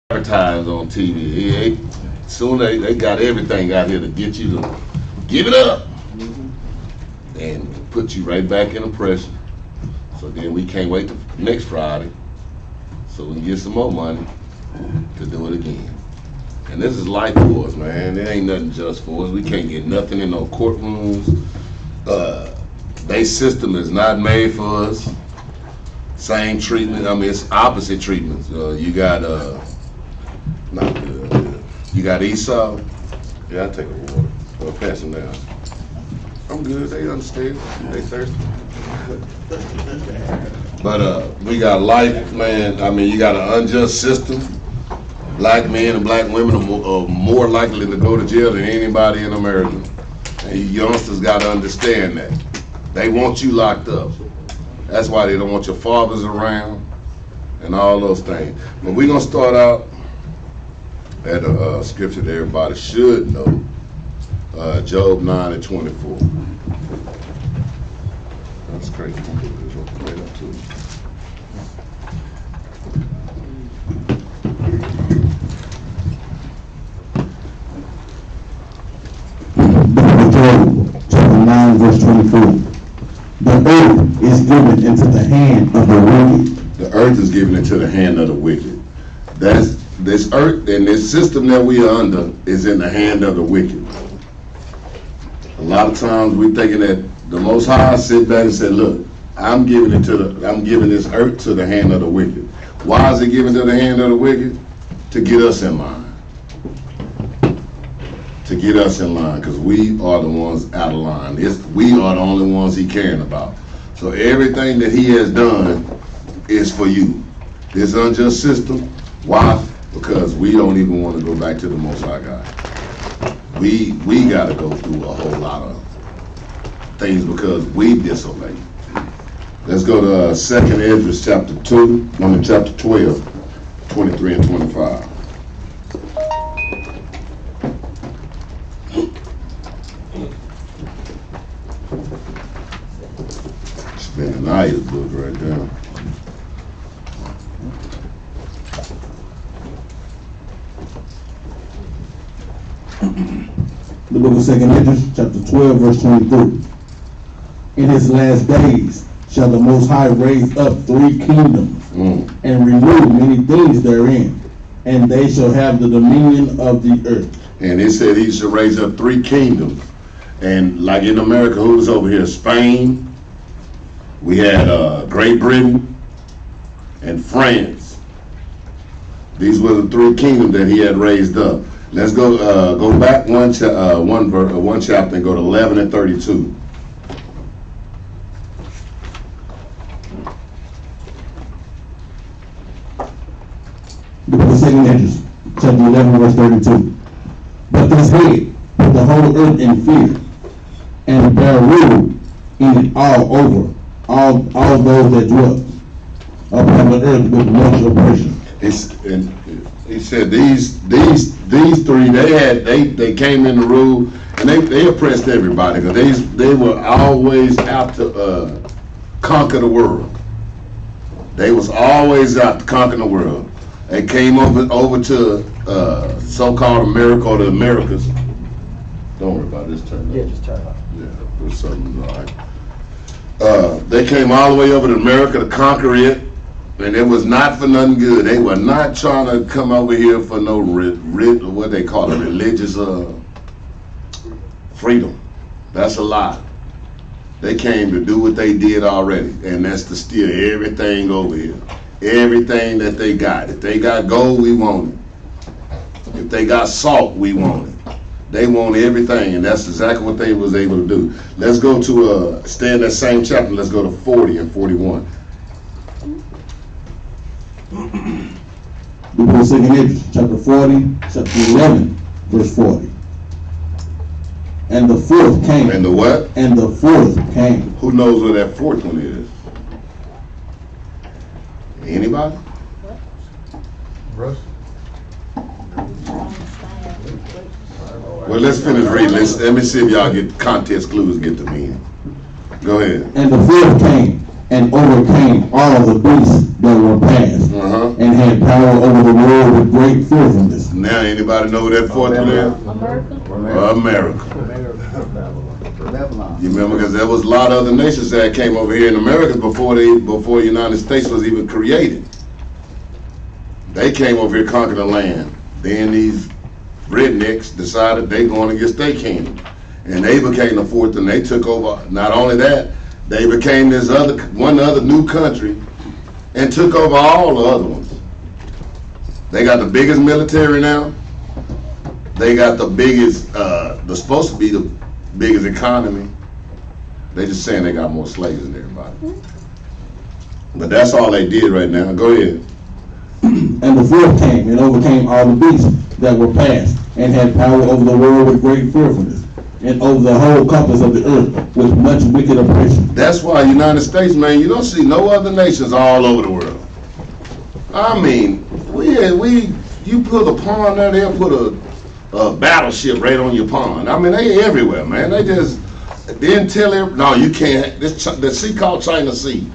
advertised on TV. Soon they got everything out here to get you to give it up and put you right back in oppression. So then we can't wait till next Friday so we can get some more money to do it again. And this is life for us, man. It ain't nothing just for us. We can't get nothing in no courtrooms. Their system is not made for us. Same treatment. I mean, it's opposite treatments. You got not good. You got Esau. Yeah, I'll take a water. Or pass them down. I'm good. They understand. They thirsty. But we got life, man. I mean, you got an unjust system. Black men and black women are more likely to go to jail than anybody in America. And you youngsters got to understand that. They want you locked up. That's why they don't want your fathers around and all those things. But we're going to start out at a scripture that everybody should know. Job 9:24. That's crazy. Right up to it. Job chapter 9 verse 24. The earth is given into the hand of the wicked. The earth is given into the hand of the wicked. That's this earth and this system that we are under is in the hand of the wicked. A lot of times we thinking that the Most High sit back and said, "Look, I'm giving this earth to the hand of the wicked." Why is it given to the hand of the wicked? To get us in line. To get us in line, because we are the ones out of line. We are the only ones he caring about. So everything that he has done is for you. This unjust system, why? Because we don't even want to go back to the Most High God. We got to go through a whole lot of things because we disobey. Let's go to 2nd Esdras chapter 12, 23 and 25. Benaniah's book right there. The book of 2nd Esdras, chapter 12, verse 23. In his last days shall the Most High raise up 3 kingdoms and renew many things therein, and they shall have the dominion of the earth. And it said he should raise up 3 kingdoms. And like in America, who was over here? Spain. We had Great Britain and France. These were the 3 kingdoms that he had raised up. Let's go back one chapter and go to 11 and 32. The book of 2nd Esdras, chapter 11, verse 32. But this head put the whole earth in fear, and bear rule in it all over. All those that dwell upon the earth with much oppression. He said these 3 they came in the rule and they oppressed everybody because they were always out to conquer the world. They was always out to conquer the world. They came over to so-called America or the Americas. Don't worry about this turn. Yeah, just turn it off. Yeah, there's something all right. They came all the way over to America to conquer it, and it was not for nothing good. They were not trying to come over here for no what they call it, religious freedom. That's a lie. They came to do what they did already, and that's to steal everything over here. Everything that they got. If they got gold, we want it. If they got salt, we want it. They want everything, and that's exactly what they was able to do. Let's go to, stay in that same chapter, let's go to 40 and 41. The book of 2nd Esdras, chapter 40, chapter 11, verse 40. And the fourth came. And the what? And the fourth came. Who knows where that fourth one is? Anybody? Russ? Well, let's finish reading. Let me see if y'all get context clues and get the meaning. Go ahead. And the fourth came and overcame all the beasts that were past, and had power over the world with great fearfulness. Now, anybody know who that fourth one is? America. You remember, because there was a lot of other nations that came over here in America before the United States was even created. They came over here, conquered the land. Then these rednecks decided they going against their kingdom, and they became the fourth, and they took over. Not only that, they became this one other new country, and took over all the other ones. They got the biggest military now. They got the biggest, they're supposed to be the biggest economy. They just saying they got more slaves than everybody. But that's all they did right now. Go ahead. And the fourth came and overcame all the beasts that were passed, and had power over the world with great fearfulness, and over the whole compass of the earth with much wicked oppression. That's why United States, man, you don't see no other nations all over the world. I mean, you put a pond there, they'll put a battleship right on your pond. I mean, they everywhere, man. They just didn't tell no, you can't. The sea called China Sea.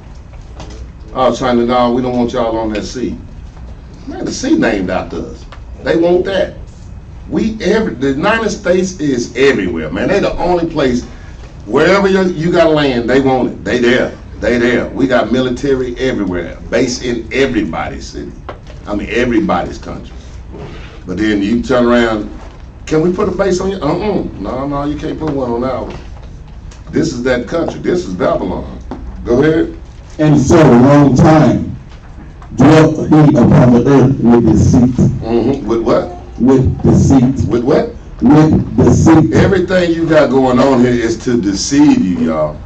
Oh, China, no, we don't want y'all on that sea. Man, the sea named after us. They want that. The United States is everywhere, man. They the only place, wherever you got land, they want it. They there. We got military everywhere, based in everybody's city. I mean, everybody's country. But then you turn around, can we put a base on you? No, you can't put one on ours. This is that country. This is Babylon. Go ahead. And so a long time dwelt he upon the earth with deceit. With what? With deceit. With what? With deceit. Everything you got going on here is to deceive you, y'all.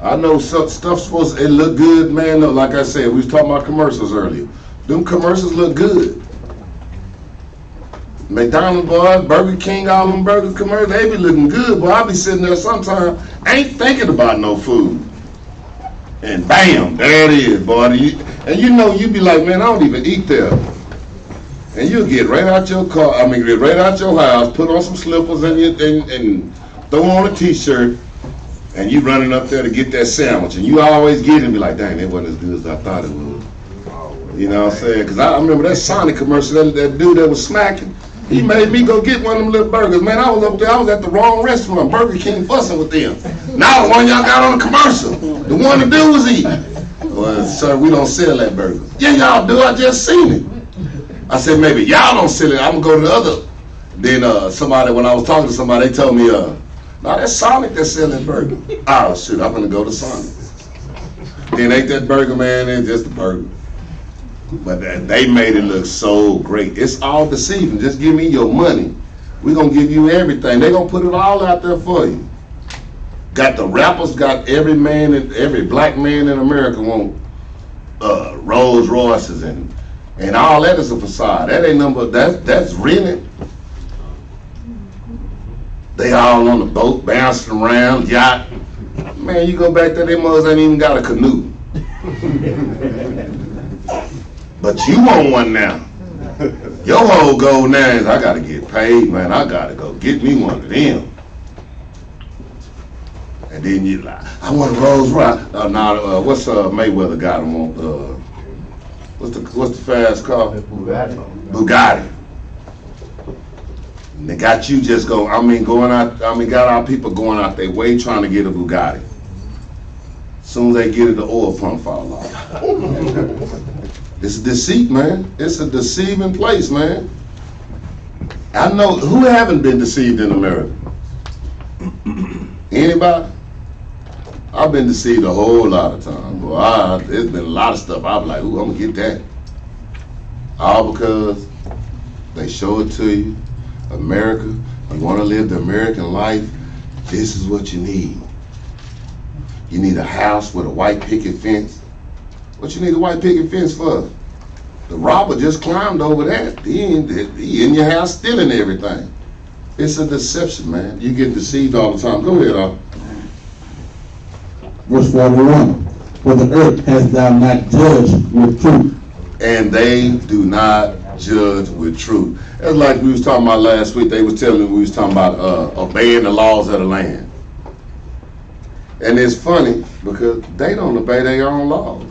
I know some stuff's supposed to look good, man. No, like I said, we was talking about commercials earlier. Them commercials look good. McDonald's, boy, Burger King, all them burger commercials, they be looking good, but I be sitting there sometimes, ain't thinking about no food. And bam, there it is, boy. And you know, you be like, man, I don't even eat there. And you'll get right out your car, get right out your house, put on some slippers and throw on a t-shirt, and you running up there to get that sandwich. And you always get it and be like, dang, that wasn't as good as I thought it was. You know what I'm saying? Because I remember that Sonic commercial, that dude that was smacking, he made me go get one of them little burgers. Man, I was up there, I was at the wrong restaurant, Burger King, fussing with them. Now the one y'all got on the commercial, the one the dude was eating. Well, sir, we don't sell that burger. Yeah, y'all do, I just seen it. I said, maybe y'all don't sell it, I'm gonna go to the other. Then somebody, when I was talking to somebody, they told me, no, that's Sonic that's selling burger. Oh, shoot, I'm gonna go to Sonic. Then ate that burger, man, it's just a burger. But they made it look so great. It's all deceiving. Just give me your money. We're going to give you everything. They're going to put it all out there for you. Got the rappers, got every black man in America want Rolls Royces and all that is a facade. That ain't number, that's rented. They all on the boat, bouncing around, yacht. Man, you go back there, them mothers ain't even got a canoe. But you want one now. Your whole goal now is I gotta get paid, man. I gotta go get me one of them. And then you like, I want a Rolls Royce. What's Mayweather got him on? What's the fast car? Bugatti. And they got you just got our people going out their way trying to get a Bugatti. As soon as they get it, the oil pump fall off. It's deceit, man. It's a deceiving place, man. I know, who haven't been deceived in America? Anybody? I've been deceived a whole lot of times. Boy, there's been a lot of stuff I'm like, ooh, I'm gonna get that. All because they show it to you. America, you wanna live the American life, this is what you need. You need a house with a white picket fence. What you need a white picket fence for? The robber just climbed over that. He in your house stealing everything. It's a deception, man. You get deceived all the time. Go ahead, Al. Verse 41. For the earth hast thou not judged with truth. And they do not judge with truth. That's like we was talking about last week. They was telling me we was talking about obeying the laws of the land. And it's funny because they don't obey their own laws.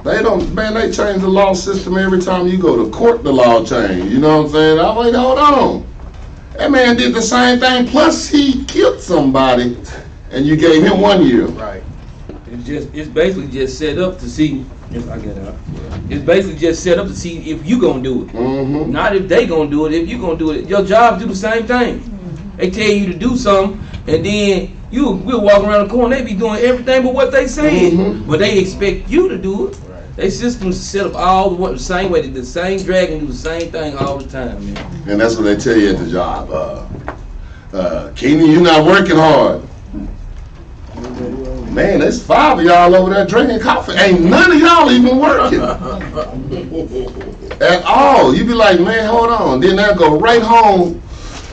They don't, man, they change the law system every time you go to court, the law change. You know what I'm saying? I'm like, hold on. That man did the same thing, plus he killed somebody, and you gave him 1 year. Right. It's basically just set up to see if I get out. It's basically just set up to see if you gonna do it. Mm-hmm. Not if they gonna do it, if you gonna do it. Your job do the same thing. They tell you to do something, and then we'll walk around the corner, they be doing everything but what they saying. Mm-hmm. But they expect you to do it. They systems set up all the same way, the same dragon do the same thing all the time, man. And that's what they tell you at the job. Keenan, you're not working hard. Man, there's 5 of y'all over there drinking coffee. Ain't none of y'all even working at all. You be like, man, hold on. Then they'll go right home.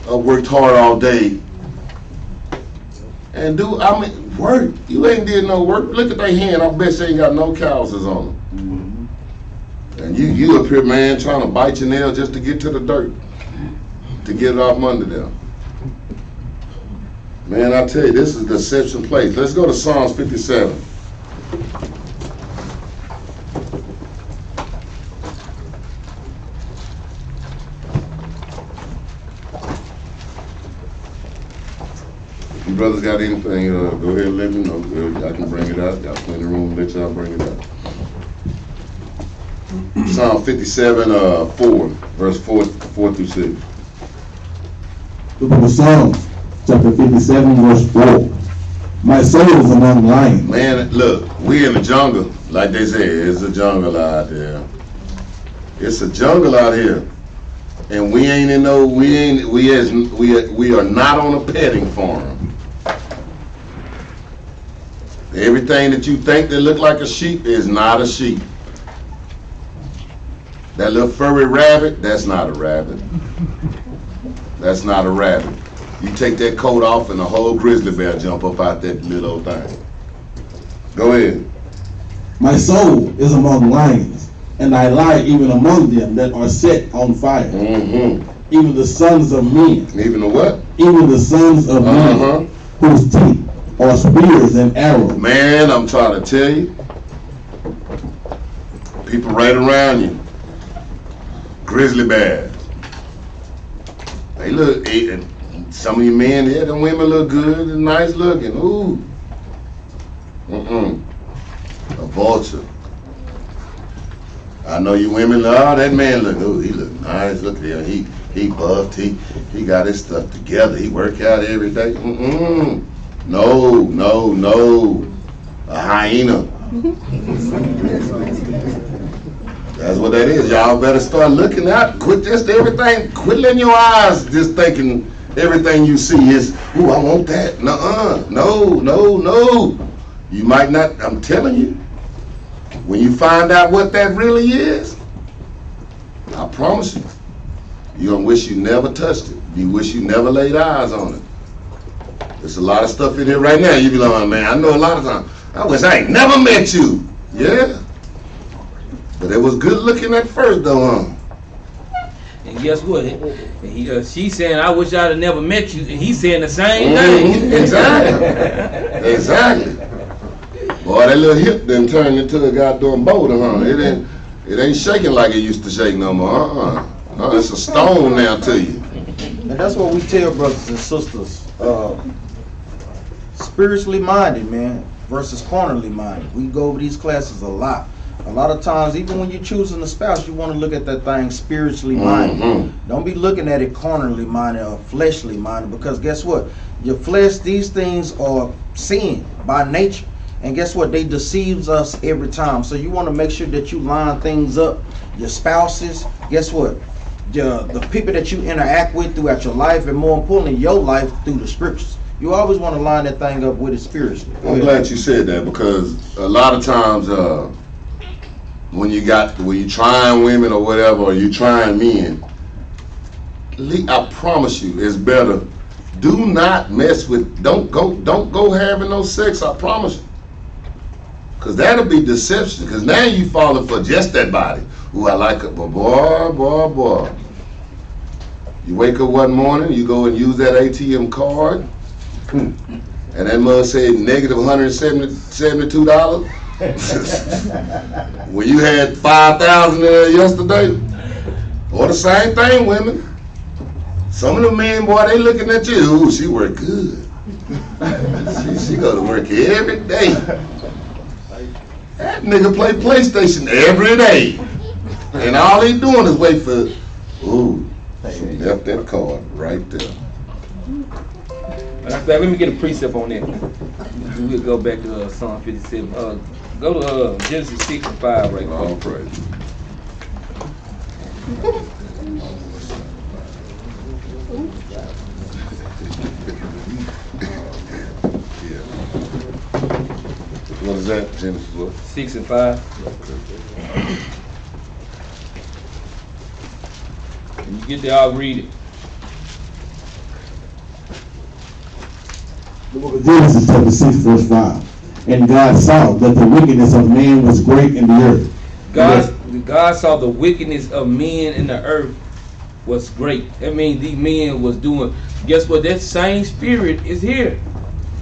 Worked hard all day. And work. You ain't did no work. Look at their hand. I bet they ain't got no calluses on them. And you up here, man, trying to bite your nail just to get to the dirt, to get it off under them. Man, I tell you, this is a deception place. Let's go to Psalms 57. If you brothers got anything, go ahead and let me know. I can bring it out. Got plenty of room to let y'all bring it out. Psalm 57, 4, verse 4 through 6. The book of Psalms, chapter 57, verse 4. My soul is among lions. Man, look, we in the jungle, like they say. It's a jungle out there. It's a jungle out here, and we ain't in no. We are not on a petting farm. Everything that you think that look like a sheep is not a sheep. That little furry rabbit, that's not a rabbit. That's not a rabbit. You take that coat off and the whole grizzly bear jump up out that little old thing. Go ahead. My soul is among lions, and I lie even among them that are set on fire. Mm-hmm. Even the sons of men. Even the what? Even the sons of men, whose teeth are spears and arrows. Man, I'm trying to tell you. People right around you. Grizzly bears. They look, some of you men here, them women look good and nice looking. Ooh. A vulture. I know you women, that man look, ooh, he look nice. Look at him, he buffed, he got his stuff together. He work out every day. No. A hyena. That's what that is. Y'all better start looking out. Quit just everything. Quit letting your eyes just thinking everything you see is, ooh, I want that. Nuh-uh. No. You might not, I'm telling you. When you find out what that really is, I promise you, you're going to wish you never touched it. You wish you never laid eyes on it. There's a lot of stuff in here right now. You be like, oh, man, I know a lot of times. I wish I ain't never met you. Yeah. But it was good looking at first, though, huh? And guess what? She's saying, I wish I'd have never met you. And he's saying the same thing. Exactly. Boy, that little hip done turned into a goddamn boulder, huh? It ain't shaking like it used to shake no more. It's a stone now to you. And that's what we tell brothers and sisters. Spiritually minded, man, versus carnally minded. We go over these classes a lot. A lot of times, even when you're choosing a spouse, you want to look at that thing spiritually minded. Don't be looking at it carnally minded or fleshly minded, because guess what? Your flesh, these things are sin by nature. And guess what? They deceives us every time. So you want to make sure that you line things up. Your spouses, guess what? The people that you interact with throughout your life, and more importantly, your life through the scriptures. You always want to line that thing up with it spiritually. I'm glad you said that, because a lot of times when you trying women or whatever, or you trying men, I promise you, it's better. Do not mess with. Don't go having no sex. I promise you, because that'll be deception. Because now you falling for just that body. Ooh, I like it, but boy. You wake up one morning, you go and use that ATM card, and that must say negative $172. When you had 5,000 there yesterday, or the same thing, women. Some of the men, boy, they looking at you. Ooh, she work good. she go to work every day. That nigga play PlayStation every day, and all he doing is wait for. Ooh, she left that card right there. Let me get a precept on that. We'll go back to Psalm 57. Go to Genesis 6 and 5 right now. All praise. What is that, Genesis what? 6 and 5. When you get there, I'll read it. The book of Genesis chapter 6 verse 5. And God saw that the wickedness of man was great in the earth. God saw the wickedness of men in the earth was great. That means these men was doing, guess what? That same spirit is here.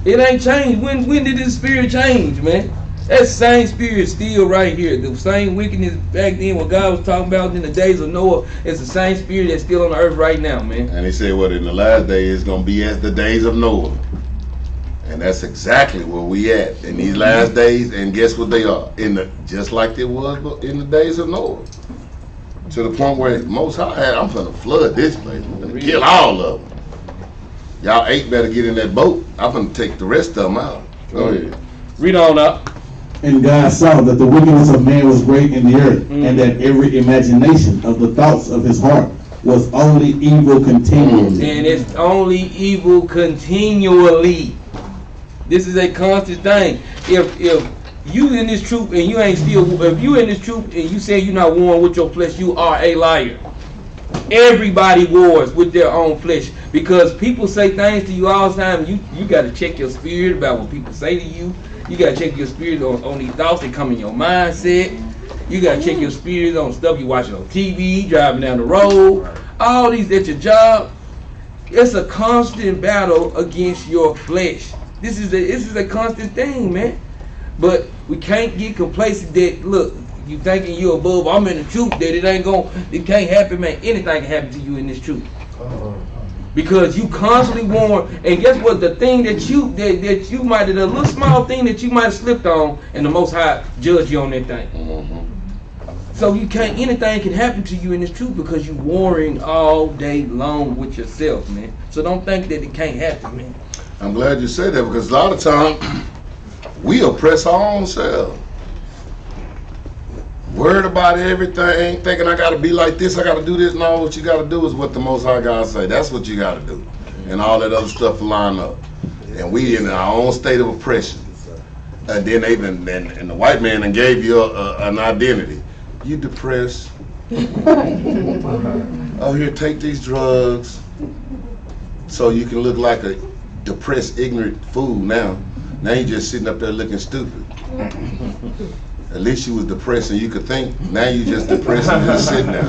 It ain't changed. When did this spirit change, man? That same spirit is still right here. The same wickedness back then, what God was talking about in the days of Noah, it's the same spirit that's still on the earth right now, man. And he said, what, in the last days it's going to be as the days of Noah. And that's exactly where we at in these last days. And guess what they are? Just like it was in the days of Noah. To the point where Most High, I'm going to flood this place. I'm going to kill all of them. Y'all eight better get in that boat. I'm going to take the rest of them out. Go ahead. Read on up. And God saw that the wickedness of man was great in the earth, and that every imagination of the thoughts of his heart was only evil continually. And it's only evil continually. This is a constant thing. If you in this truth and you ain't still, if you in this truth and you say you're not warring with your flesh, you are a liar. Everybody wars with their own flesh, because people say things to you all the time. You got to check your spirit about what people say to you. You got to check your spirit on these thoughts that come in your mindset. You got to check your spirit on stuff you watching on TV, driving down the road, all these at your job. It's a constant battle against your flesh. This is a constant thing, man. But we can't get complacent that, look, you thinking you above, I'm in the truth, that it can't happen, man. Anything can happen to you in this truth. Because you constantly warn, and guess what? The thing that you might have, the little small thing that you might have slipped on, and the Most High judge you on that thing. Mm-hmm. So anything can happen to you in this truth because you warring all day long with yourself, man. So don't think that it can't happen, man. I'm glad you said that, because a lot of times we oppress our own selves. Worried about everything, thinking I gotta be like this, I gotta do this. No, what you gotta do is what the Most High God say. That's what you gotta do, and all that other stuff will line up. And we in our own state of oppression. And then and the white man and gave you an identity. You depressed. Oh, here, take these drugs, so you can look like a depressed, ignorant fool. Now you just sitting up there looking stupid. At least you was depressed and you could think. Now you just depressed and just sitting there.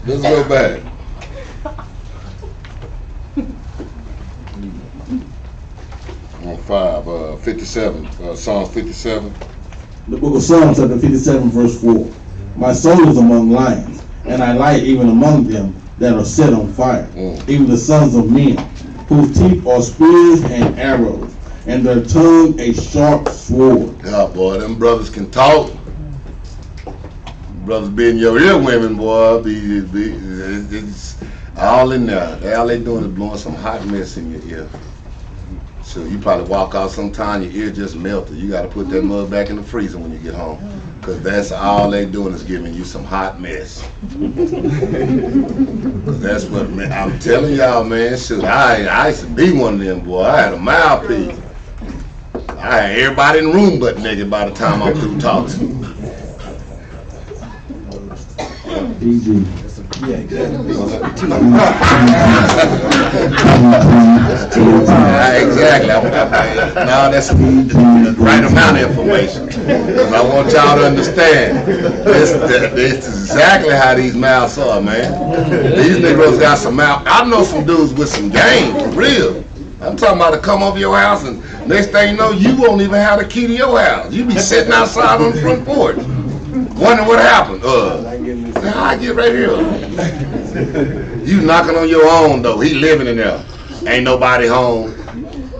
Let's go back. On 57, Psalms 57. The book of Psalms chapter 57 verse 4. My soul is among lions, and I lie even among them that are set on fire, even the sons of men, whose teeth are spears and arrows, and their tongue a sharp sword. Yeah, boy, them brothers can talk. Brothers be in your ear, women, boy. It's all in there. All they doing is blowing some hot mess in your ear. So you probably walk out sometime, your ear just melted. You got to put that mud back in the freezer when you get home, because that's all they doing is giving you some hot mess. That's what, man, I'm telling y'all, man. Shoot, I used to be one of them, boy. I had a mouthpiece. I had everybody in the room but naked by the time I'm through talking. PG. Yeah, exactly. Exactly. Now that's the right amount of information. I want y'all to understand. This is exactly how these mouths are, man. These Negroes got some mouth. I know some dudes with some game, for real. I'm talking about to come over your house and next thing you know, you won't even have the key to your house. You be sitting outside on the front porch, wondering what happened. I get right here. You knocking on your own though. He living in there. Ain't nobody home.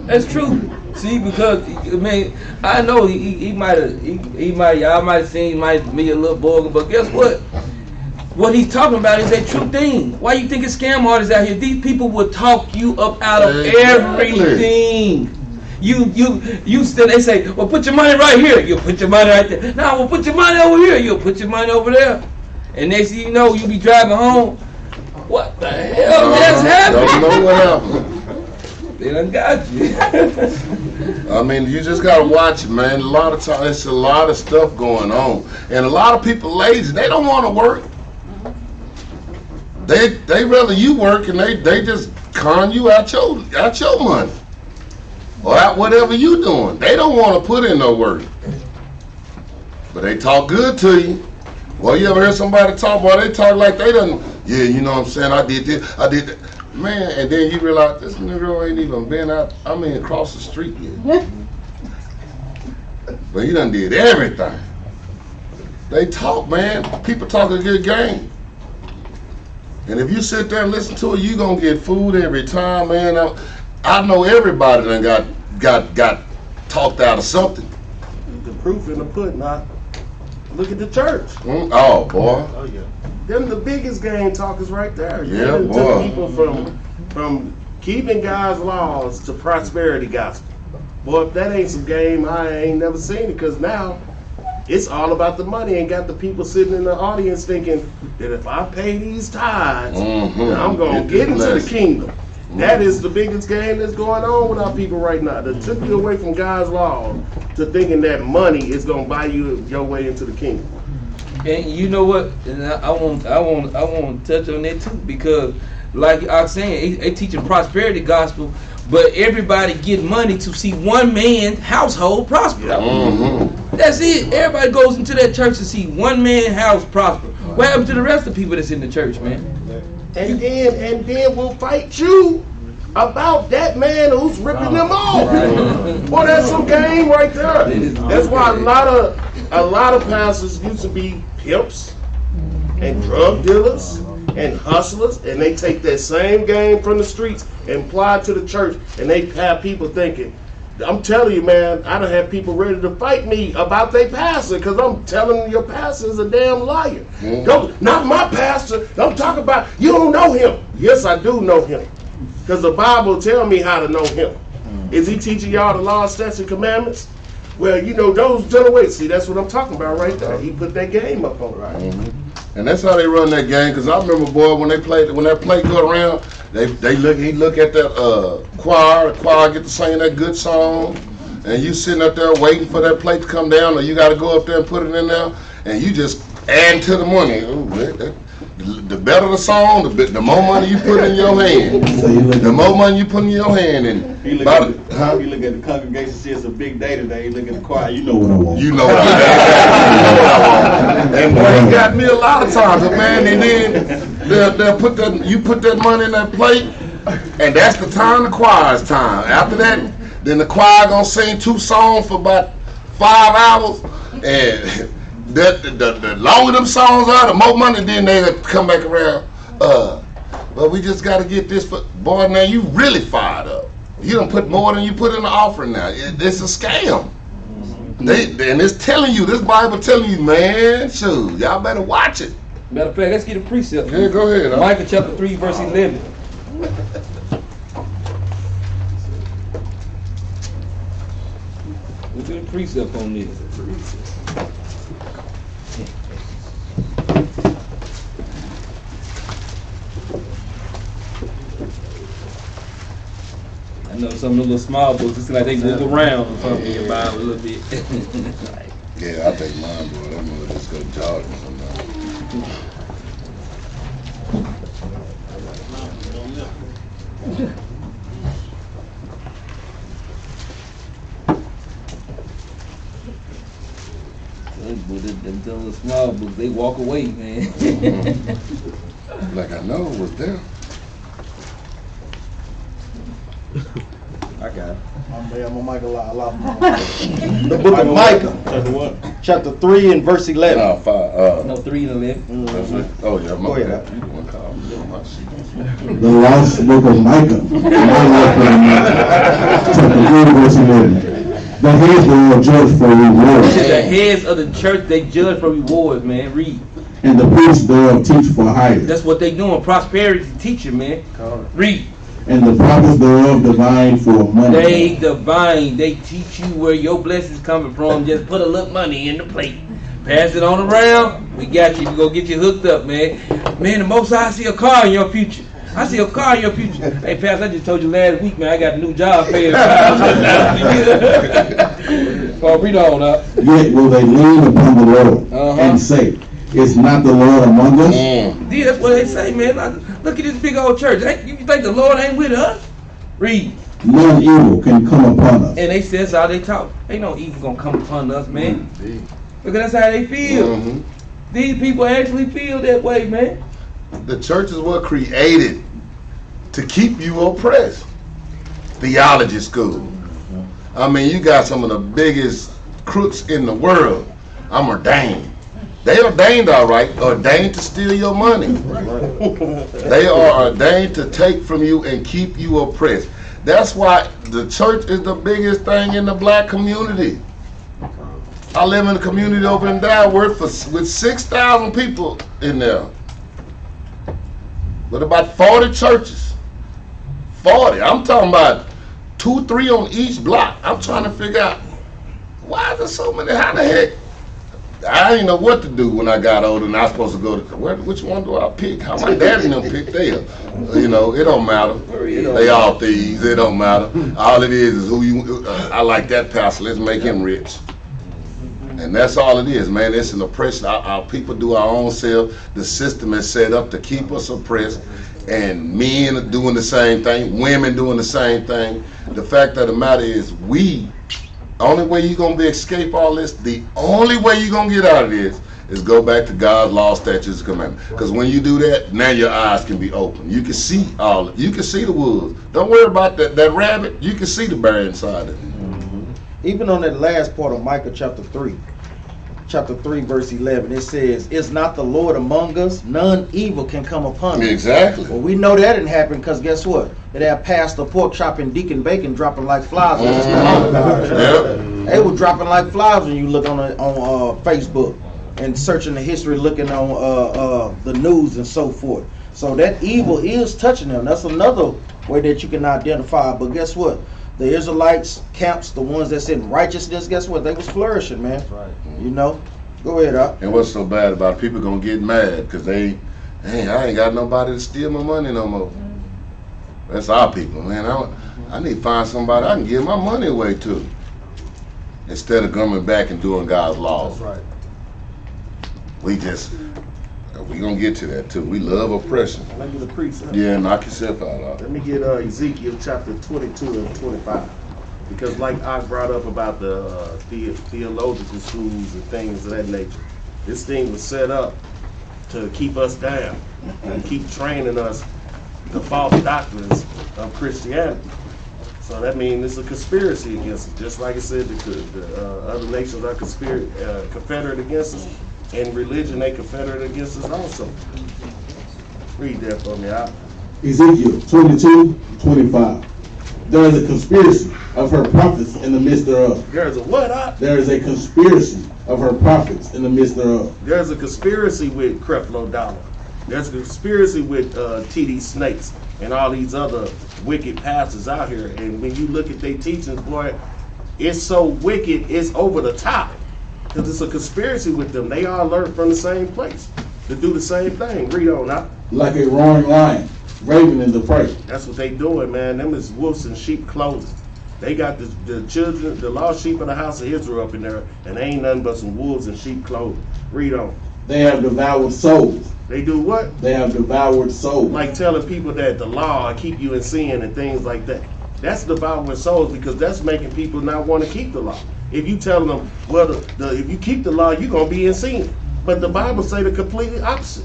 That's true. See, because man, I know he might have, y'all might have seen, he might be a little bogus, but guess what? What he's talking about is a true thing. Why you think it's scam artists out here? These people will talk you up out of everything. You still, they say, well, put your money right here. You'll put your money right there. No, well, put your money over here. You'll put your money over there. And next thing you know, you be driving home. What the hell just happened? Don't know what happened. They done got you. I mean, you just gotta watch it, man. A lot of times, it's a lot of stuff going on, and a lot of people lazy. They don't want to work. They rather you work, and they just con you out your money, or out whatever you doing. They don't want to put in no work, but they talk good to you. Well, you ever hear somebody talk? Boy, they talk like they done. Yeah, you know what I'm saying. I did this. I did that. Man, and then you realize this nigga ain't even been out, across the street yet. But he done did everything. They talk, man. People talk a good game. And if you sit there and listen to it, you gonna get food every time, man. I know everybody done got talked out of something. The proof in the pudding. Look at the church. Oh, boy. Oh, yeah. Them the biggest game talkers right there. Yeah, Them boy. took people from keeping God's laws to prosperity gospel. Boy, if that ain't some game, I ain't never seen it, because now it's all about the money, and got the people sitting in the audience thinking that if I pay these tithes, then I'm going to get into the kingdom. That is the biggest game that's going on with our people right now. That took you away from God's laws to thinking that money is going to buy you your way into the kingdom. And you know what? And I want to touch on that too, because like I was saying, they teaching prosperity gospel, but everybody get money to see one man's household prosper. That's it. Everybody goes into that church to see one man's house prosper. What happened to the rest of the people that's in the church, man? And then we'll fight you about that man who's ripping them off. Boy, that's some game right there. That's why a lot of pastors used to be pimps and drug dealers and hustlers, and they take that same game from the streets and apply it to the church, and they have people thinking, I'm telling you, man, I done have people ready to fight me about their pastor, because I'm telling them your pastor is a damn liar. Not my pastor. I'm talking about, you don't know him. Yes, I do know him, because the Bible tell me how to know him. Is he teaching y'all the law, statutes, and commandments? Well, you know, those generations. See, that's what I'm talking about right there. He put that game up on right. And that's how they run that game. Cause I remember, boy, when that plate go around, he look at that choir. The choir get to sing that good song, and you sitting up there waiting for that plate to come down, or you got to go up there and put it in there, and you just add to the money. The better the song, the more money you put in your hand. The more money you put in your hand, and You look at the congregation, see it's a big day today. You look at the choir, you know what I want. you know what I want. And boy, he got me a lot of times, man. And then they'll put that money in that plate, and that's the time the choir's time. After that, then the choir gonna sing 2 songs for about 5 hours, and the longer them songs are, the more money then they come back around. But we just gotta get this for, boy, now you really fired up. You done put more than you put in the offering now. It's a scam. And it's telling you, this Bible telling you, man, shoot, y'all better watch it. Matter of fact, let's get a precept. Yeah, go ahead. Micah chapter 3, verse 11. Let's get a precept on this. I know some of the little small books, it's like they move around or something in your Bible a little bit. Yeah, I take mine, boy. I'm gonna just go jogging sometimes. But them little small books, they walk away, man. Like I know it was there. I got it. I'm a Michael. I love the book of Micah, Chapter what? chapter 3 and verse 11. No, 5. No, 3 and 11. Oh yeah, Go my ahead. bad. You the one call me on my sheet. The lost book of Micah, chapter 3, verse 11. The heads thereof judge for reward, The heads of the church, they judge for rewards, man. Read. and the priests thereof teach for hire, That's what they doing. Prosperity teaching, man. Read. and the prophets thereof divine for money. They divine. They teach you where your blessings coming from. Just put a little money in the plate. Pass it on around. We got you. We gonna get you hooked up, man. Man, the most High, I see a car in your future. I see a car in your future. Hey, Pastor, I just told you last week, man, I got a new job paying. Well, read on up. Yet will they lean upon the Lord and say, is not the Lord among us? Yeah, that's what they say, man. Look at this big old church. You think the Lord ain't with us? Read. None evil can come upon us. And they say that's how they talk. Ain't no evil gonna come upon us, man. Because that's how they feel. These people actually feel that way, man. The church is what created to keep you oppressed. Theology school. I mean, you got some of the biggest crooks in the world. I'm ordained. They ordained, all right, ordained to steal your money. They are ordained to take from you and keep you oppressed. That's why the church is the biggest thing in the black community. I live in a community over in Dalworth with 6,000 people in there. With about 40 churches. 40. I'm talking about 2, 3 on each block. I'm trying to figure out, why is there so many? How the heck? I didn't know what to do when I got older and I was supposed to go to, which one do I pick? How my daddy and them pick there? You know, it don't matter. They all thieves. It don't matter. All it is who you, I like that pastor. Let's make him rich. And that's all it is, man. It's an oppression. Our people do our own self. The system is set up to keep us oppressed. And men are doing the same thing. Women doing the same thing. The fact of the matter is only way you're going to escape all this, the only way you're going to get out of this is go back to God's law, statutes, and commandments. Because when you do that, now your eyes can be open. You can see you can see the woods. Don't worry about that rabbit. You can see the bear inside it. Even on that last part of Micah chapter 3 verse 11, it says, is not the Lord among us? None evil can come upon us. Exactly. Well, we know that didn't happen because guess what? They had Pastor Pork Chop and Deacon Bacon dropping like flies. They were dropping like flies when you look on Facebook and searching the history, looking on the news and so forth. So that evil is touching them. That's another way that you can identify. But guess what? The Israelites camps, the ones that's in righteousness, guess what? They was flourishing, man. That's right. You know? Go ahead, Up. And what's so bad about it, people gonna get mad because I ain't got nobody to steal my money no more. That's our people, man. I need to find somebody I can give my money away to instead of coming back and doing God's laws. That's right. We gonna get to that too. We love oppression. Let me get a precept. Yeah, knock yourself out. Let me get Ezekiel chapter 22 and 25. Because like I brought up about the theological schools and things of that nature, this thing was set up to keep us down and keep training us the false doctrines of Christianity. So that means it's a conspiracy against us. Just like I said, the other nations are confederate against us. In religion, they confederate against us also. Read that for me, out. Ezekiel 22:25. There is a conspiracy of her prophets in the midst thereof. There's a what, out? There is a conspiracy of her prophets in the midst thereof. There's a conspiracy with Creflo Dollar. There's a conspiracy with T.D. Snakes and all these other wicked pastors out here. And when you look at their teachings, boy, it's so wicked, it's over the top. Because it's a conspiracy with them. They all learn from the same place to do the same thing. Read on now. Like a roaring lion, raven in the prey. That's what they doing, man. Them is wolves in sheep clothing. They got the children, the lost sheep of the house of Israel up in there, and they ain't nothing but some wolves in sheep clothing. Read on. They have devoured souls. They do what? They have devoured souls. Like telling people that the law keep you in sin and things like that. That's devouring souls because that's making people not want to keep the law. If you tell them, well, if you keep the law, you're going to be in sin. But the Bible say the completely opposite.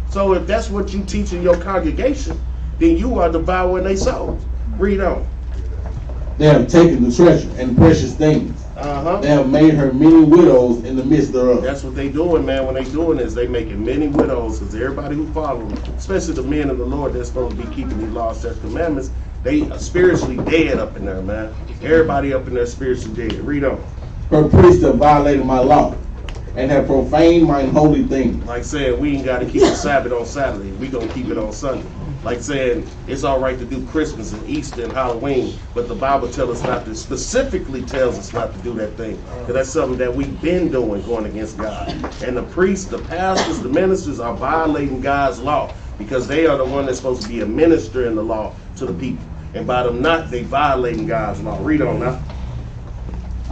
So if that's what you teach in your congregation, then you are devouring their souls. Read on. They have taken the treasure and precious things. They have made her many widows in the midst thereof. That's what they doing, man. When they doing this, they making many widows, because everybody who follow them, especially the men of the Lord, they're supposed to be keeping these laws, statutes, commandments. They are spiritually dead up in there, man. Everybody up in there spiritually dead. Read on. Her priests have violated my law and have profaned mine holy things. Like saying we ain't got to keep the Sabbath on Saturday. We gonna keep it on Sunday. Like saying it's all right to do Christmas and Easter and Halloween, but the Bible tells us not to, specifically tells us not to do that thing. Because that's something that we've been doing, going against God. And the priests, the pastors, the ministers are violating God's law, because they are the one that's supposed to be a minister in the law to the people. And by them not, they violating God's law. Read on now.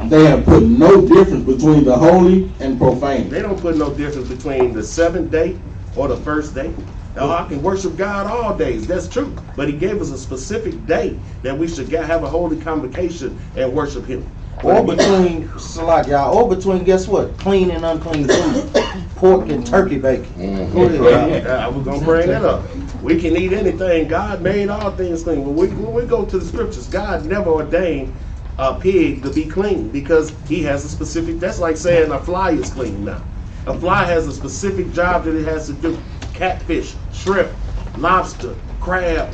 They have put no difference between the holy and profane. They don't put no difference between the seventh day or the first day. Now, I can worship God all days. That's true. But he gave us a specific day that we should have a holy convocation and worship him. Or between, or between, guess what? Clean and unclean food. Pork and turkey bacon. Go ahead. I was going to bring that up. We can eat anything. God made all things clean. When we go to the scriptures, God never ordained a pig to be clean, because he has a specific, that's like saying a fly is clean now. A fly has a specific job that it has to do. Catfish, shrimp, lobster, crab,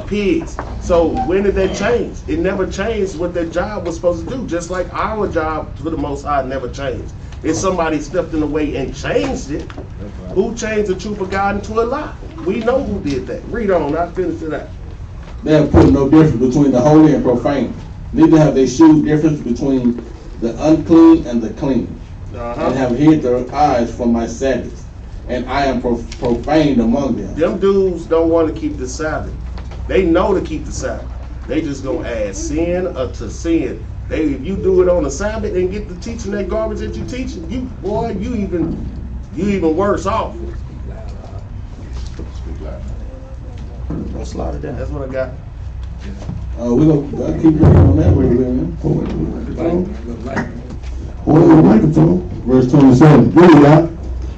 pigs. So when did that change? It never changed what that job was supposed to do. Just like our job for the Most High never changed. If somebody stepped in the way and changed it, who changed the truth of God into a lie? We know who did that. Read on, I'll finish it out. They have put no difference between the holy and profane. Neither have they shewed difference between the unclean and the clean. And have hid their eyes from my Sabbaths. And I am profaned among them. Them dudes don't want to keep the Sabbath. They know to keep the Sabbath. They just gonna add sin to sin. If you do it on the Sabbath and get to teaching that garbage that you teaching, you even worse off. Don't slide it down. That's what I got. We're gonna keep reading on that way, man. Hold the microphone. Verse 27. Read it out.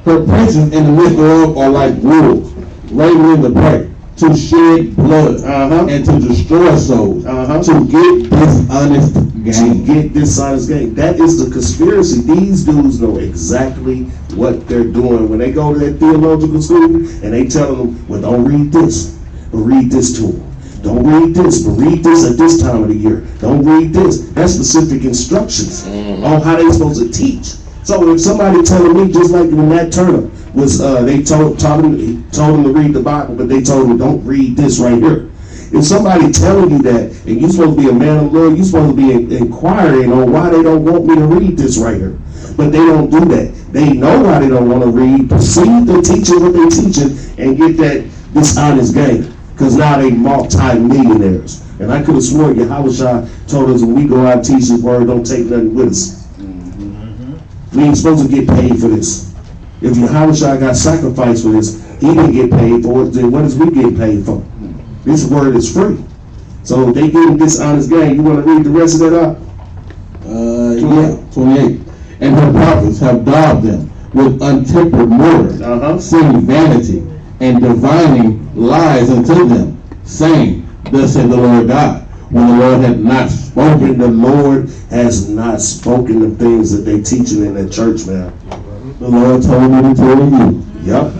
Her princes in the midst thereof are like wolves, raving in the prey, to shed blood, and to destroy souls, to get dishonest gain. To get dishonest gain. That is the conspiracy. These dudes know exactly what they're doing. When they go to that theological school and they tell them, well, don't read this, but read this to them. Don't read this, but read this at this time of the year. Don't read this. That's specific instructions on how they're supposed to teach. So if somebody telling me, just like when Nat Turner was, they told him to read the Bible, but they told him don't read this right here. If somebody telling you that, and you're supposed to be a man of the Lord, you're supposed to be inquiring on why they don't want me to read this right here. But they don't do that. They know why they don't want to read, perceive the teaching what they're teaching, and get that dishonest gain. Because now they multi-millionaires. And I could have sworn Yahushua told us when we go out and teach his word, don't take nothing with us. We ain't supposed to get paid for this. If Yahushua got sacrificed for this, he didn't get paid for it, then what is we getting paid for? This word is free. So if they getting dishonest gain, you want to read the rest of that up? Yeah, 28. And her prophets have daubed them with untempered mortar, saying vanity, and divining lies unto them, saying, thus said the Lord God. When the Lord had not spoken, the Lord has not spoken the things that they teaching in that church, man. The Lord told me to tell you. Yep.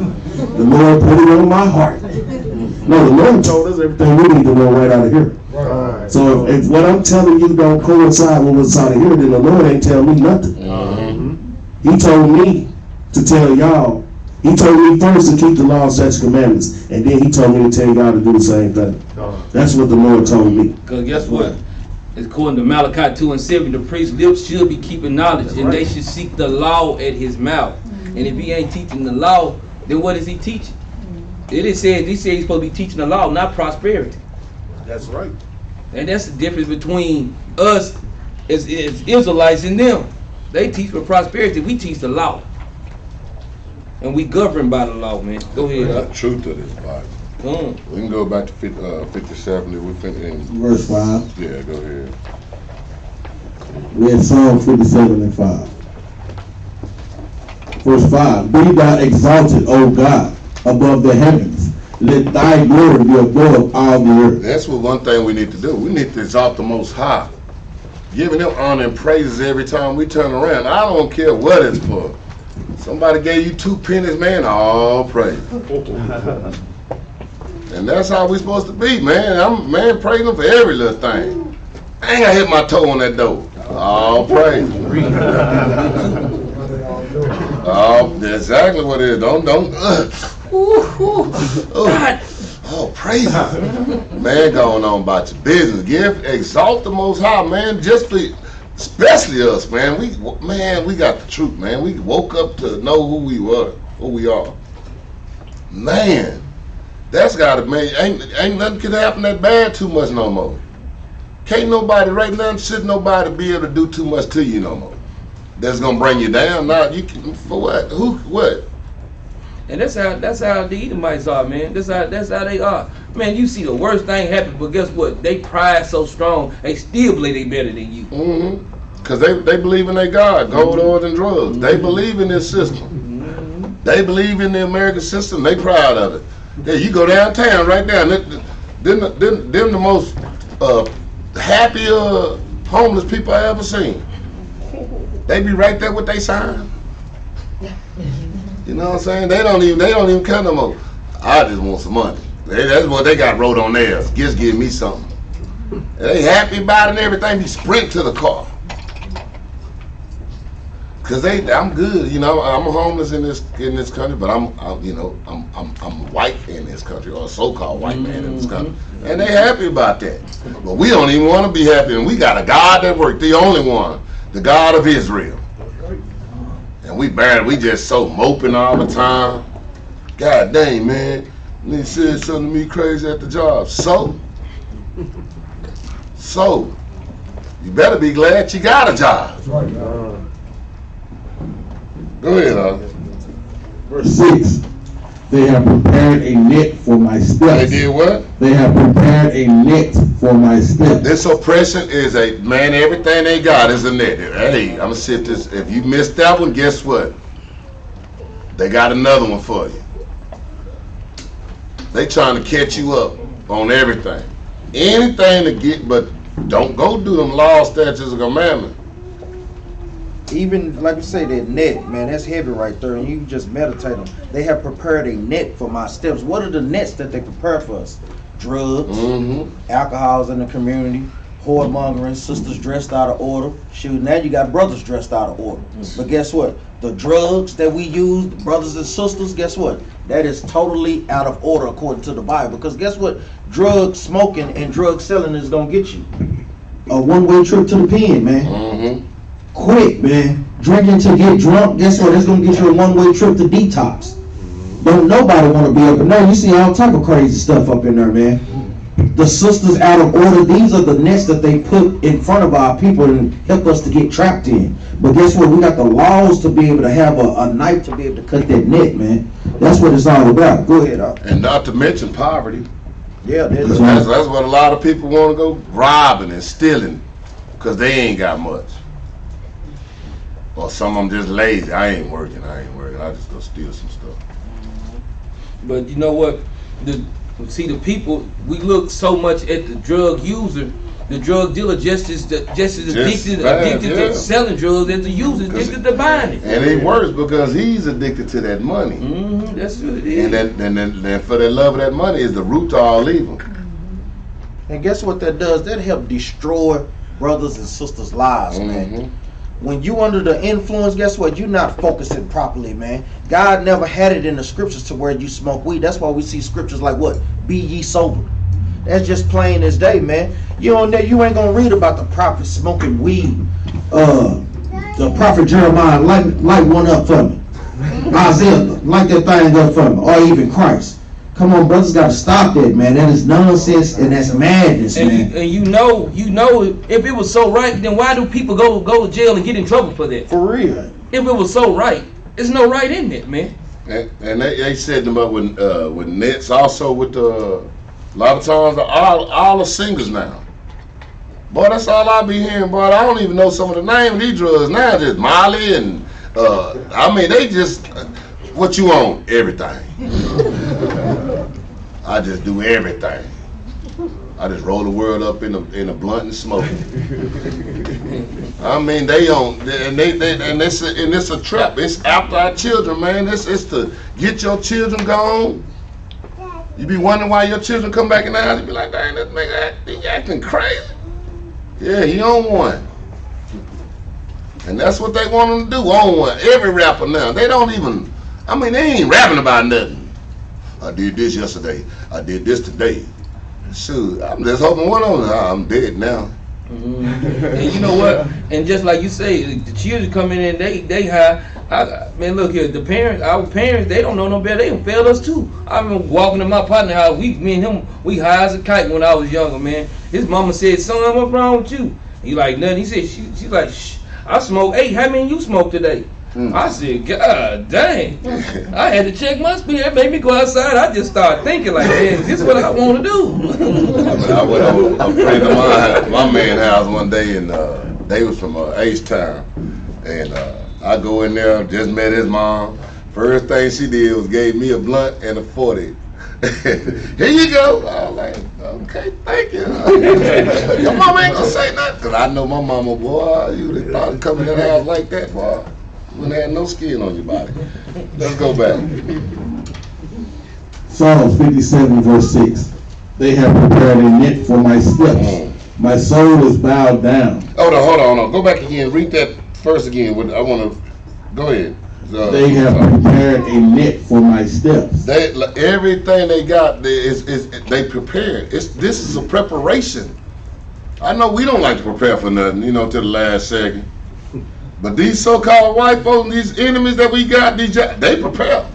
The Lord put it on my heart. No, the Lord told us everything we need to know right out of here. Right. So if what I'm telling you don't coincide with what's out of here, then the Lord ain't telling me nothing. He told me to tell y'all. He told me first to keep the law, statutes, commandments, and then he told me to tell y'all to do the same thing. That's what the Lord told me. Because guess what? According to Malachi 2:7, the priest's lips should be keeping knowledge, and they should seek the law at his mouth. And if he ain't teaching the law, then what is he teaching? He said he's supposed to be teaching the law, not prosperity. That's right. And that's the difference between us as Israelites and them. They teach for prosperity, we teach the law. And we govern by the law, man. Go ahead. There's the truth of this Bible. We can go back to 57 if we finish. Verse 5. Yeah, go ahead. We had Psalm 57 and 5. Verse 5. Be thou exalted, O God, above the heavens, let thy glory be above all the earth. That's what one thing we need to do. We need to exalt the Most High, giving Him honor and praises every time we turn around. I don't care what it's for. Somebody gave you 2 pennies, man, all praise. And that's how we supposed to be, man. I'm praising for every little thing. I ain't gonna hit my toe on that door. All praise. Oh, that's exactly what it is. Oh, praise Him. Man, going on about your business. Exalt the Most High, man. Especially us, man. We got the truth, man. We woke up to know who we are. Man, that's gotta ain't nothing can happen that bad too much no more. Can't nobody right now, should nobody be able to do too much to you no more. That's gonna bring you down. Now you can, for what? What? And that's how the Edomites are, man. That's how they are. Man, you see the worst thing happen, but guess what? They pride so strong, they still believe they better than you. Mm-hmm. Cause they believe in their God, gold, oil, and drugs. They believe in this system. They believe in the American system. They proud of it. Yeah, you go downtown right now. Them the most happy homeless people I ever seen. They be right there with their sign. You know what I'm saying? They don't even come no more. I just want some money. That's what they got wrote on theirs. Just give me something. They happy about it and everything. Be sprint to the car. Cause I'm good, you know. I'm homeless in this country, but I'm white in this country, or a so-called white man in this country, and they happy about that. But we don't even want to be happy, and we got a God that works, the only one, the God of Israel. And we just so moping all the time. God dang, man, they said something to me crazy at the job. So, you better be glad you got a job. Go ahead, Verse 6. They have prepared a net for my steps. They did what? They have prepared a net for my steps. This oppression is everything they got is a net. Hey, I'm gonna sit this. If you missed that one, guess what? They got another one for you. They trying to catch you up on everything. Anything to get, but don't go do them laws, statutes, and commandments. Even like you say, that net, man, that's heavy right there, and you can just meditate on. They have prepared a net for my steps. What are the nets that they prepare for us? Drugs, alcohols in the community, whoremongering, sisters dressed out of order. Shoot, now you got brothers dressed out of order. But guess what? The drugs that we use, brothers and sisters, guess what? That is totally out of order according to the Bible. Because guess what? Drug smoking and drug selling is gonna get you a one-way trip to the pen, man. Quick, man. Drinking to get drunk, guess what? It's gonna get you a one-way trip to detox. Don't nobody want to be up in there. You see all type of crazy stuff up in there, man. The sisters out of order. These are the nets that they put in front of our people and help us to get trapped in. But guess what? We got the laws to be able to have a knife to be able to cut that net, man. That's what it's all about. Go ahead, And not to mention poverty. Yeah, That's what a lot of people want to go robbing and stealing because they ain't got much. Or some of them just lazy. I ain't working. I just go steal some stuff. But you know what? The people, we look so much at the drug user, the drug dealer just as addicted to selling drugs as the user addicted to buying it. And it works because he's addicted to that money. That's what it is. And then for the love of that money is the root to all evil. And guess what that does? That help destroy brothers and sisters' lives, man. When you under the influence, guess what? You're not focusing properly, man. God never had it in the scriptures to where you smoke weed. That's why we see scriptures like what? Be ye sober. That's just plain as day, man. You ain't gonna read about the prophet smoking weed. The prophet Jeremiah, light one up for me. Isaiah, light that thing up for me. Or even Christ. Come on, brothers, got to stop that, man. That is nonsense and that's madness, man. And you know, if it was so right, then why do people go to jail and get in trouble for that? For real. If it was so right, there's no right in it, man. And they set them up with nets, also with a lot of times all the singers now. Boy, that's all I be hearing, boy. I don't even know some of the name of these drugs now. Just Molly and they just what you want, everything. I just do everything. I just roll the world up in a blunt and smoke it. I mean, it's a trap. It's after our children, man. It's to get your children gone. You be wondering why your children come back in the house and be like, dang, this nigga he acting crazy. Yeah, he on one. And that's what they want him to do, on one. Every rapper now, they don't even, I mean, they ain't rapping about nothing. I did this yesterday. I did this today. Shoot, I'm just hoping one of them, I'm dead now. And you know what? And just like you say, the children come in and they high. Man, look here, our parents, they don't know no better. They done failed us too. I remember walking to my partner house. Me and him, we high as a kite when I was younger, man. His mama said, "Son, what's wrong with you?" He like nothing. He said, she's like, "Shh, I smoke 8. How many you smoke today?" I said, God dang. I had to check my speed. That made me go outside. I just started thinking like, man, is this what I want to do? I went over a friend of mine, my man's house one day, and they was from H-Town. And I go in there, just met his mom. First thing she did was gave me a blunt and a 40. Here you go. I was like, okay, thank you. Your mama ain't gonna say nothing. Because I know my mama, boy, you would have thought coming in the house like that, boy. You wouldn't have no skin on your body. Let's go back. Psalms 57 verse 6. They have prepared a net for my steps. My soul is bowed down. Hold on. Go back again. Read that first again. I want to, go ahead. They have prepared a net for my steps. Everything they got they prepared. This is a preparation. I know we don't like to prepare for nothing, to the last second. But these so-called white folks, these enemies that we got, they prepare.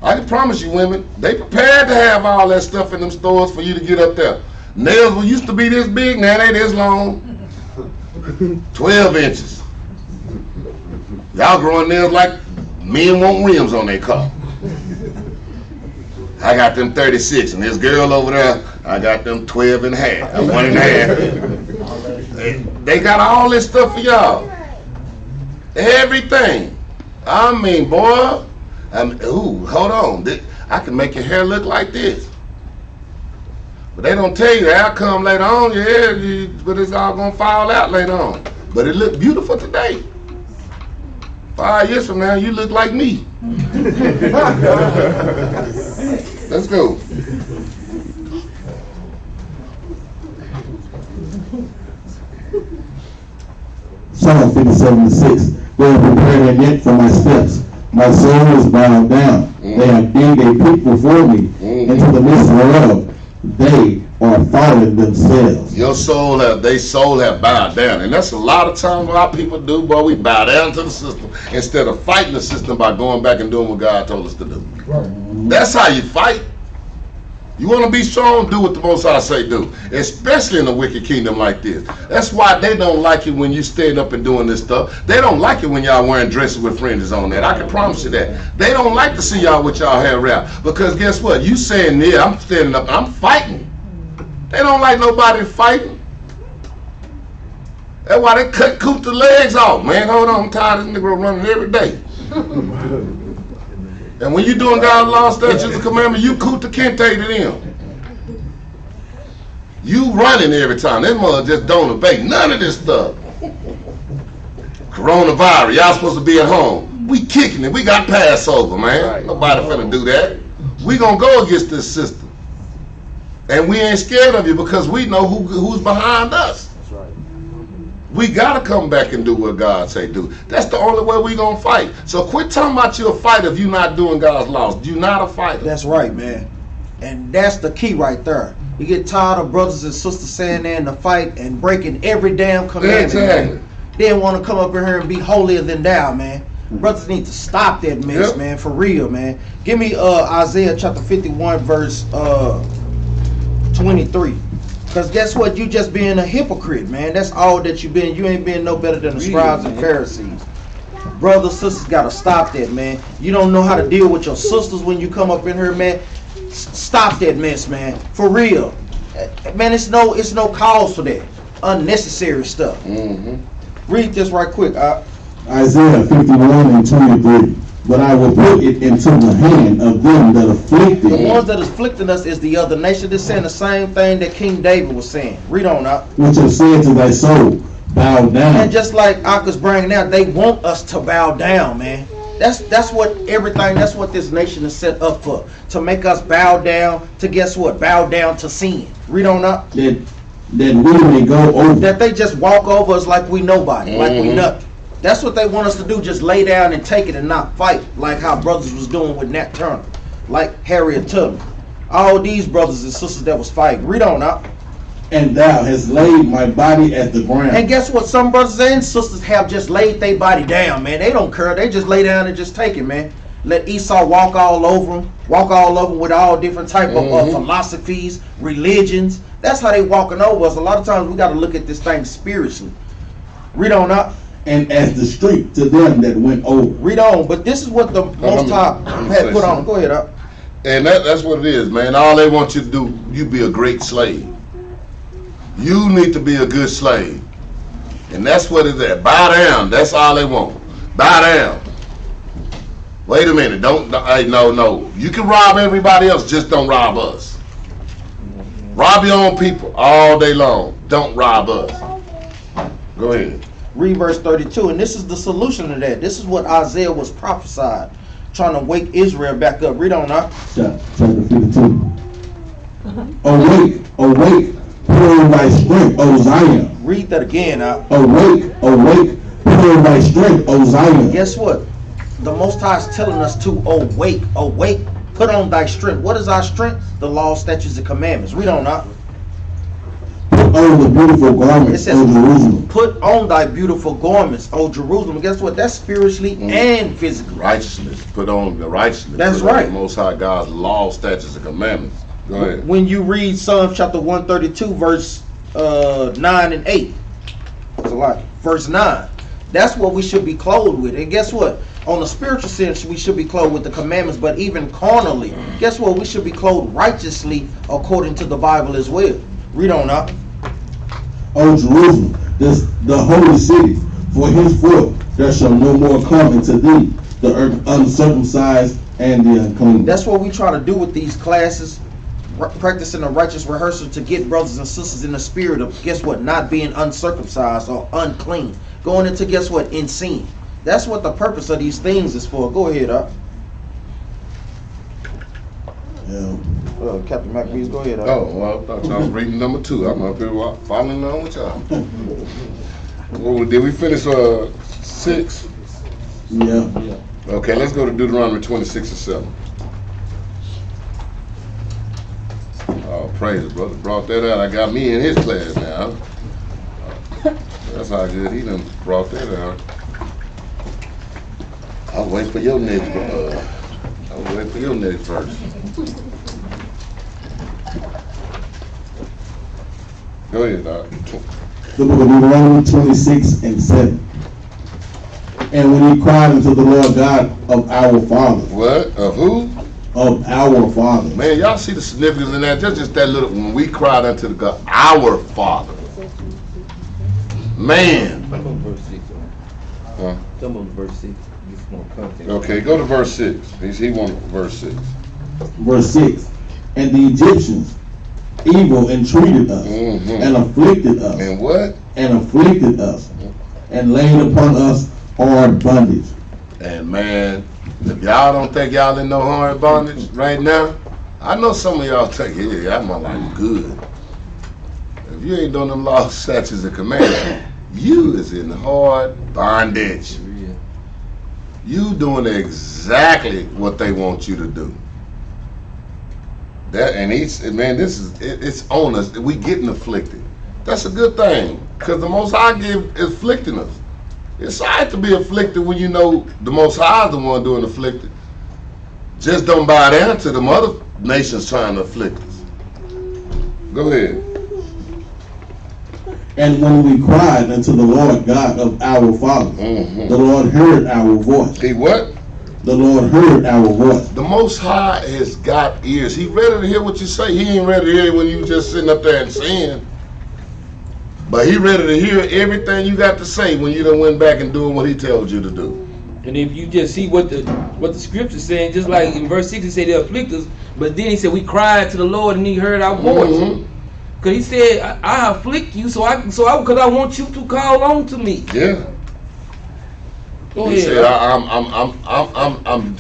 I can promise you, women, they prepared to have all that stuff in them stores for you to get up there. Nails used to be this big, now they this long. 12 inches. Y'all growing nails like men want rims on their car. I got them 36, and this girl over there, I got them 12 and a half, 1.5. They got all this stuff for y'all. Everything. I mean, boy, hold on. I can make your hair look like this. But they don't tell you the outcome later on, but it's all gonna fall out later on. But it look beautiful today. 5 years from now, you look like me. Let's go. Psalm 57:6. They have prepared a net for my steps. My soul is bowed down. They have digged a pit before me into the midst thereof. They are fallen themselves. Your soul have bowed down. And that's a lot of times what our people do, boy. We bow down to the system instead of fighting the system by going back and doing what God told us to do. That's how you fight. You want to be strong, do what the Most High say do. Especially in a wicked kingdom like this. That's why they don't like it when you stand up and doing this stuff. They don't like it when y'all wearing dresses with fringes on that. I can promise you that. They don't like to see y'all with y'all hair wrapped. Because guess what? You saying, yeah, I'm standing up, I'm fighting. They don't like nobody fighting. That's why they cut the legs off. Man, hold on, I'm tired of this nigga running every day. And when you doing God's law, statutes, and commandments, you Kunta Kinte to them. You running every time. This mother just don't obey none of this stuff. Coronavirus, y'all supposed to be at home. We kicking it. We got Passover, man. Right. Nobody finna do that. We gonna go against this system. And we ain't scared of you because we know who's behind us. That's right. We gotta come back and do what God say do. That's the only way we gonna fight. So quit talking about you a fighter if you're not doing God's laws. You're not a fighter. That's right, man. And that's the key right there. You get tired of brothers and sisters saying they're in the fight and breaking every damn commandment. Exactly. Man. They don't want to come up in here and be holier than thou, man. Brothers need to stop that mess, man, for real, man. Give me Isaiah chapter 51, verse 23. Because guess what? You just being a hypocrite, man. That's all that you been. You ain't been no better than the scribes and Pharisees. Brothers, sisters got to stop that, man. You don't know how to deal with your sisters when you come up in here, man. Stop that mess, man. For real. Man, it's no cause for that. Unnecessary stuff. Read this right quick. Isaiah 51 and 23. but I will put it into the hand of them that afflicted The ones me, that is afflicting us is the other nation. They're saying the same thing that King David was saying. Read on up. which have said to thy soul, bow down. And just like Aka's bringing out, they want us to bow down, man. That's what everything, that's what this nation is set up for. To make us bow down, to guess what? Bow down to sin. Read on up. that we may go over. That they just walk over us like we nobody, like we nothing. That's what they want us to do, just lay down and take it and not fight, like how brothers was doing with Nat Turner, like Harriet Tubman. All these brothers and sisters that was fighting. Read on up. And thou hast laid my body at the ground. And guess what? Some brothers and sisters have just laid their body down, man. They don't care. They just lay down and just take it, man. Let Esau walk all over them, with all different type of philosophies, religions. That's how they walking over us. A lot of times we got to look at this thing spiritually. Read on up. And as the street to them that went over. Read on. But this is what the Most High had put on. Go ahead up. And that's what it is, man. All they want you to do, you be a great slave. You need to be a good slave. And that's what it's at. Bow down. That's all they want. Bow down. Wait a minute. Hey, no. You can rob everybody else, just don't rob us. Rob your own people all day long. Don't rob us. Go ahead. Read verse 32. And this is the solution to that. This is what Isaiah was prophesied, trying to wake Israel back up. Read on now. Chapter 52. Awake, awake, put on thy strength, O Zion. Read that again now. Awake, awake, put on thy strength, O Zion. Guess what? The Most High is telling us to awake, awake, put on thy strength. What is our strength? The law, statutes, and commandments. Read on now. Put on the beautiful garments, It says, O Jerusalem. put on thy beautiful garments, O Jerusalem. Guess what? That's spiritually and physically. Righteousness. Put on the righteousness. That's Put on right. the Most High God's law, statutes, and commandments. Go ahead. When you read Psalms chapter 132, verse 9 and 8. That's a lot. Verse 9. That's what we should be clothed with. And guess what? On the spiritual sense, we should be clothed with the commandments, but even carnally, guess what? We should be clothed righteously according to the Bible as well. Read on up. O Jerusalem, the holy city, for henceforth there shall no more come into thee the uncircumcised and the unclean. That's what we try to do with these classes, practicing a righteous rehearsal to get brothers and sisters in the spirit of, guess what, not being uncircumcised or unclean. Going into, guess what, in sin. That's what the purpose of these things is for. Go ahead, up. Yeah. Captain McBees, go ahead, up. Oh, well, I thought y'all was reading number 2. I'm up here following along with y'all. Well, did we finish 6? Yeah. Okay, let's go to Deuteronomy 26 and 7. Oh, praise it, brother. Brought that out. I got me in his class now. That's how good he done brought that out. I'll wait for your next verse. Go ahead, Doc. The book of Deuteronomy 26 and 7. And when he cried unto the Lord God of our fathers. What? Of who? Of our fathers. Man, y'all see the significance in that? Just that little, when we cried unto the God, our Father. Man. Come on, verse 6. Huh? Come on, verse 6. Get more content. Okay, go to verse 6. He wanted verse 6. Verse 6. And the Egyptians evil entreated us, and afflicted us, And what? and afflicted us, and laid upon us hard bondage. And man, if y'all don't think y'all in no hard bondage right now, I know some of y'all think, yeah, my life good. If you ain't doing them laws, statutes, and commandments, you is in hard bondage. You doing exactly what they want you to do. That and it's on us. We getting afflicted. That's a good thing, because the Most High is afflicting us. It's hard to be afflicted when you know the Most High is the one doing afflicted. Just don't bow down to them other nations trying to afflict us. Go ahead. And when we cried unto the Lord God of our fathers, the Lord heard our voice. He what? The Lord heard our voice. The Most High has got ears. He ready to hear what you say. He ain't ready to hear when you just sitting up there and saying. But he ready to hear everything you got to say when you done went back and doing what he told you to do. And if you just see what the scripture's saying, just like in verse 6 he said they afflict us, but then he said we cried to the Lord and he heard our voice. Cause he said I afflict you cause I want you to call on to me. Yeah. Go He ahead. said,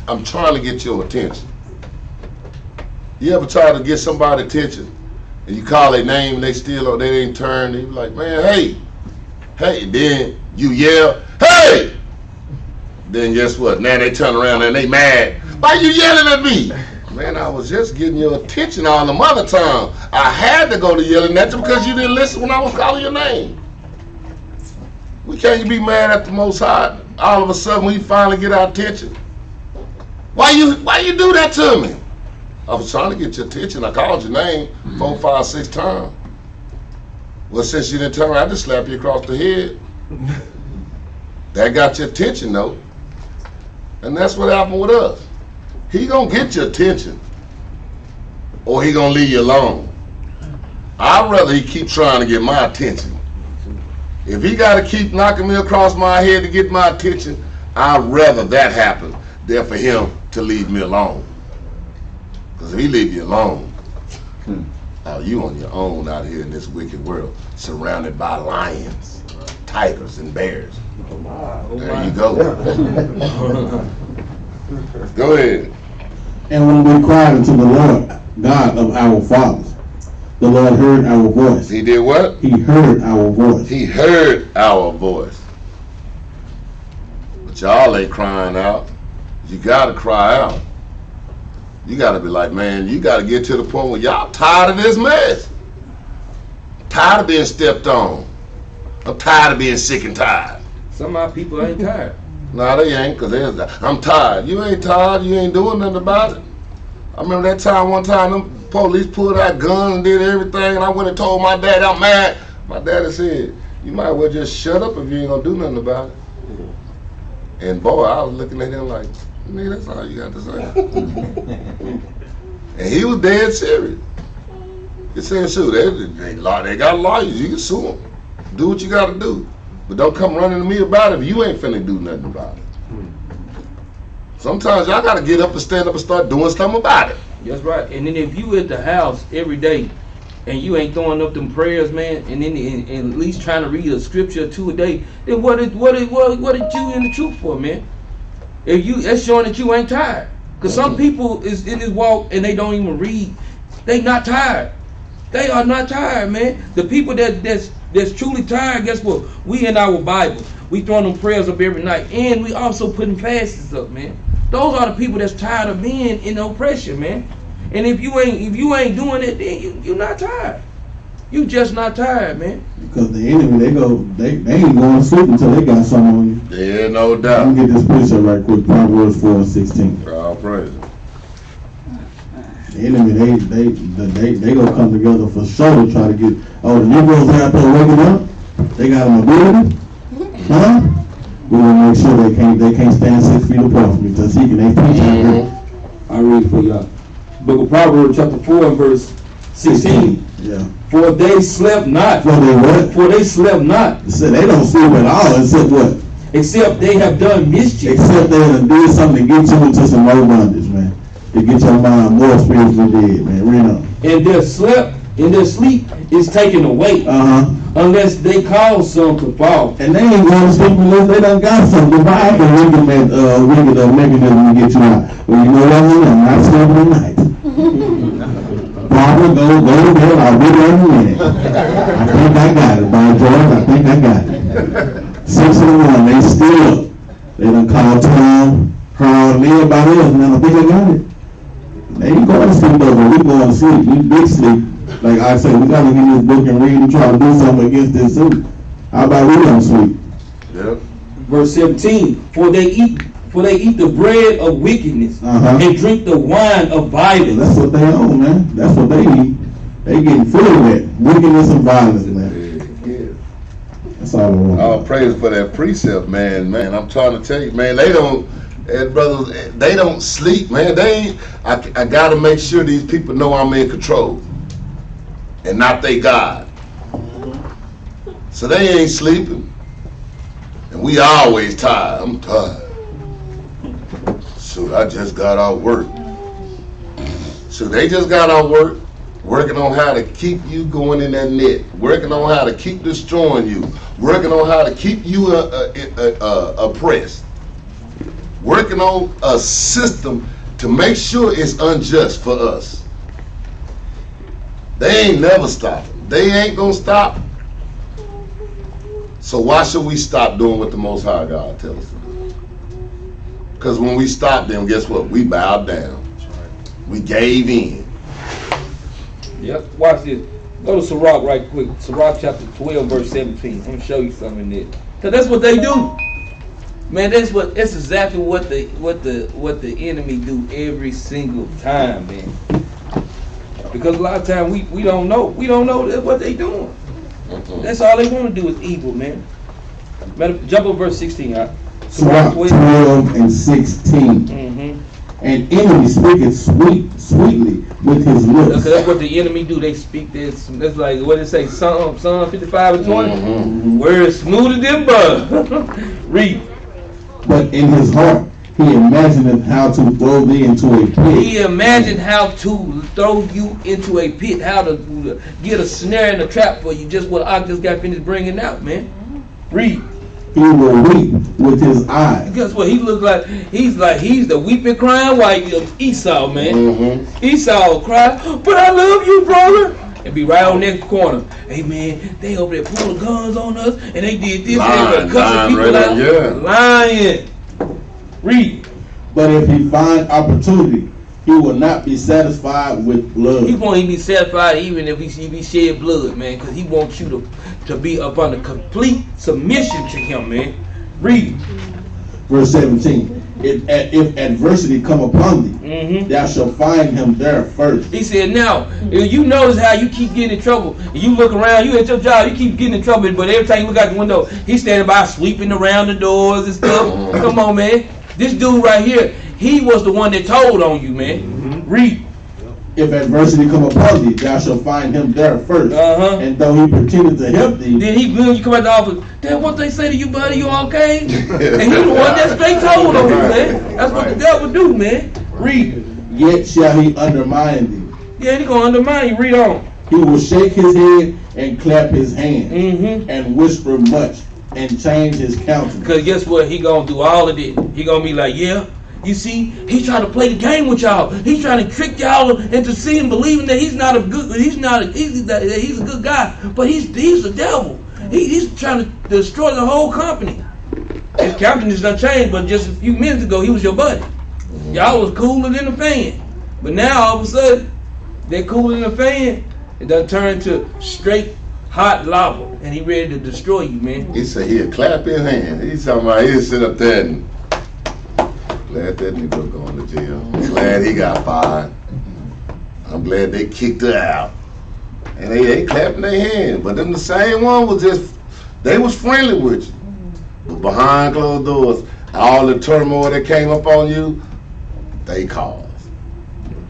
I'm trying to get your attention. You ever try to get somebody's attention and you call their name and they ain't turn, they be like, man, hey, then you yell, hey! Then guess what? Now they turn around and they mad. Why you yelling at me? Man, I was just getting your attention on the mother tongue. I had to go to yelling at you because you didn't listen when I was calling your name. We can't be mad at the Most High all of a sudden when you finally get our attention. Why you do that to me? I was trying to get your attention. I called your name 4, 5, 6 times. Well, since you didn't turn around, I just slapped you across the head. That got your attention though. And that's what happened with us. He gonna get your attention or he gonna leave you alone. I'd rather he keep trying to get my attention. If he gotta keep knocking me across my head to get my attention, I'd rather that happen than for him to leave me alone. Because if he leave you alone, you on your own out here in this wicked world, surrounded by lions, tigers, and bears. There you go. Go ahead. And when we cried unto the Lord, God of our fathers, the Lord heard our voice. He did what? He heard our voice. He heard our voice. But y'all ain't crying out. You gotta cry out. You gotta be like, man, you gotta get to the point where y'all tired of this mess. Tired of being stepped on. I'm tired of being sick and tired. Some of our people ain't tired. No, they ain't, because I'm tired. You ain't tired. You ain't doing nothing about it. I remember that time, one time, them police pulled out guns and did everything, and I went and told my dad I'm mad. My daddy said, you might well just shut up if you ain't going to do nothing about it. And boy, I was looking at him like, man, that's all you got to say. And he was dead serious. He said, shoot, they got lawyers. You can sue them. Do what you got to do. But don't come running to me about it if you ain't finna do nothing about it. Sometimes y'all gotta get up and stand up and start doing something about it. That's right. And then if you at the house every day and you ain't throwing up them prayers, man, and then and at least trying to read a scripture or 2 a day, then what did you in the truth for, man? That's showing that you ain't tired. Cause some people is in this walk and they don't even read. They not tired. They are not tired, man. The people that's truly tired, guess what? We in our Bible. We throwing them prayers up every night. And we also putting fasts up, man. Those are the people that's tired of being in oppression, man. And if you ain't doing it, then you're not tired. You just not tired, man. Because the enemy, they ain't going to sleep until they got something on you. Yeah, no Let doubt. me get this picture right quick. Proverbs 4:16. All praise. The enemy, they gonna come together for sure to try to get. Oh, the Negroes out there waking up. They got an ability, huh? We wanna make sure they can't stand 6 feet apart from each other. They preach out there. I read for y'all. Book of Proverbs chapter 4 and verse 16. Yeah. For they slept not. For they what? For they slept not. So they don't sleep at all except what? Except they have done mischief. Except they have did something to get you into some more bondage, man. To get your mind more spiritually dead, man. Read on. And their sleep is taken away. Unless they cause some to fall. And they ain't going to sleep unless they done got something. The Bible wicked mechanism to get you out. Well, you know what? I'm not sleeping tonight. Barbara, go to bed. I'll be there in a minute. I think I got it, by George. I think I got it. 6 in the morning, they still up. They done call Tom, Carl, and everybody else, and I think I got it. They ain't going to sleep though, but we going to sleep. We big sleep. Like I said, we got to get this book and read and try to do something against this too. How about we don't sleep? Yep. Verse 17. For they eat the bread of wickedness and drink the wine of violence. That's what they own, man. That's what they eat. They getting full of that. Wickedness and violence, man. Yeah. That's all I want. All praise for that precept, man. Man, I'm trying to tell you, man, they don't, brothers, they don't sleep, man. They ain't, I gotta make sure these people know I'm in control and not they God. So they ain't sleeping. And we always tired. I'm tired. So I just got off work. So they just got off work, working on how to keep you going in that net, working on how to keep destroying you, working on how to keep you oppressed, working on a system to make sure it's unjust for us. They ain't never stopping. They ain't gonna stop. So why should we stop doing what the Most High God tells us to do? Because when we stop them, guess what? We bowed down. We gave in. Yep, watch this. Go to Sirach right quick. Sirach chapter 12, verse 17. I'm gonna show you something there. Cause that's what they do. Man, that's exactly what the enemy do every single time, man. Because a lot of times we don't know. We don't know what they doing. That's all they want to do is evil, man. Jump over verse 16. Sirach 12 and 16. Mm-hmm. An enemy speaketh sweetly with his lips. That's what the enemy do. They speak this. That's like what it say. Psalm 55 and 20. Mm-hmm. Words smoother than butter. Read. But in his heart he imagineth how to throw thee into a pit. He imagined how to throw you into a pit, how to get a snare and a trap for you. Just what I just got finished bringing out, man. Read. He will weep with his eyes. Guess what? He look like he's the weeping, crying white Esau, man. Mm-hmm. Esau will cry, but I love you, brother. And be right on next corner. Hey man, they over there pulling guns on us, and they did this. Lying, They cussing people right out. on, yeah. Lying. Read. But if he find opportunity, he will not be satisfied with blood. He won't even be satisfied even if he shed blood, man, because he wants you to be up under complete submission to him, man. Read. Verse 17. If adversity come upon thee, Mm-hmm. thou shalt find him there first. He said, now, if you notice how you keep getting in trouble, and you look around, you at your job, you keep getting in trouble, but every time you look out the window, he's standing by sweeping around the doors and stuff. Come on, man. This dude right here, he was the one that told on you, man. Mm-hmm. Read. If adversity come upon thee, thou shalt find him there first. Uh-huh. And though he pretended to help thee, Then when you come out the office, Dad, what they say to you, buddy, you okay? And you the one that straight told on you, man. That's what the devil do, man. Read. yet shall he undermine thee. Yeah, he gonna undermine you. Read on. He will shake his head and clap his hands, Mm-hmm. and whisper much, and change his countenance. Because guess what? He gonna do all of this. He gonna be like, yeah, you see, he's trying to play the game with y'all. He's trying to trick y'all into seeing, believing that he's a good guy, but he's the devil. He's trying to destroy the whole company. His countenance done changed, but just a few minutes ago he was your buddy. Y'all was cooler than a fan, but now all of a sudden they're cooler than a fan. It done turned to straight hot lava, and he ready to destroy you, man. He said he'll clap his hand. He's talking about he'll sit up there and glad that nigga going to jail. I'm glad he got fired. I'm glad they kicked her out. And they clapping their hands. But then the same one was just, they was friendly with you. But behind closed doors, all the turmoil that came up on you, they caused.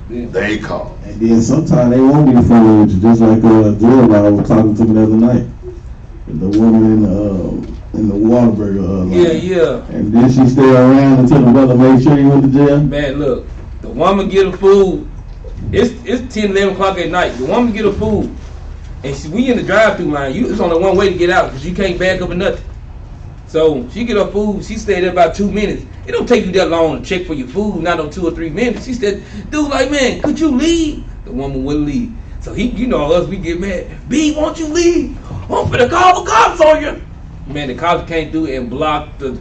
They caused. And then sometimes they won't be friendly with you, just like Jeremiah was talking to me the other night. The woman in the Waterburger line. Yeah. And then she stayed around until the brother made sure he went to jail. Man, look, the woman get her food. It's 10, 11 o'clock at night. The woman get her food, and we in the drive-through line. It's only one way to get out because you can't back up or nothing. So she get her food. She stayed there about 2 minutes. It don't take you that long to check for your food, not on 2 or 3 minutes. She said, dude, like, man, could you leave? The woman wouldn't leave. So he, you know us, we get mad. B, won't you leave? I'm finna call the cops on you. Man, the cops came through and blocked the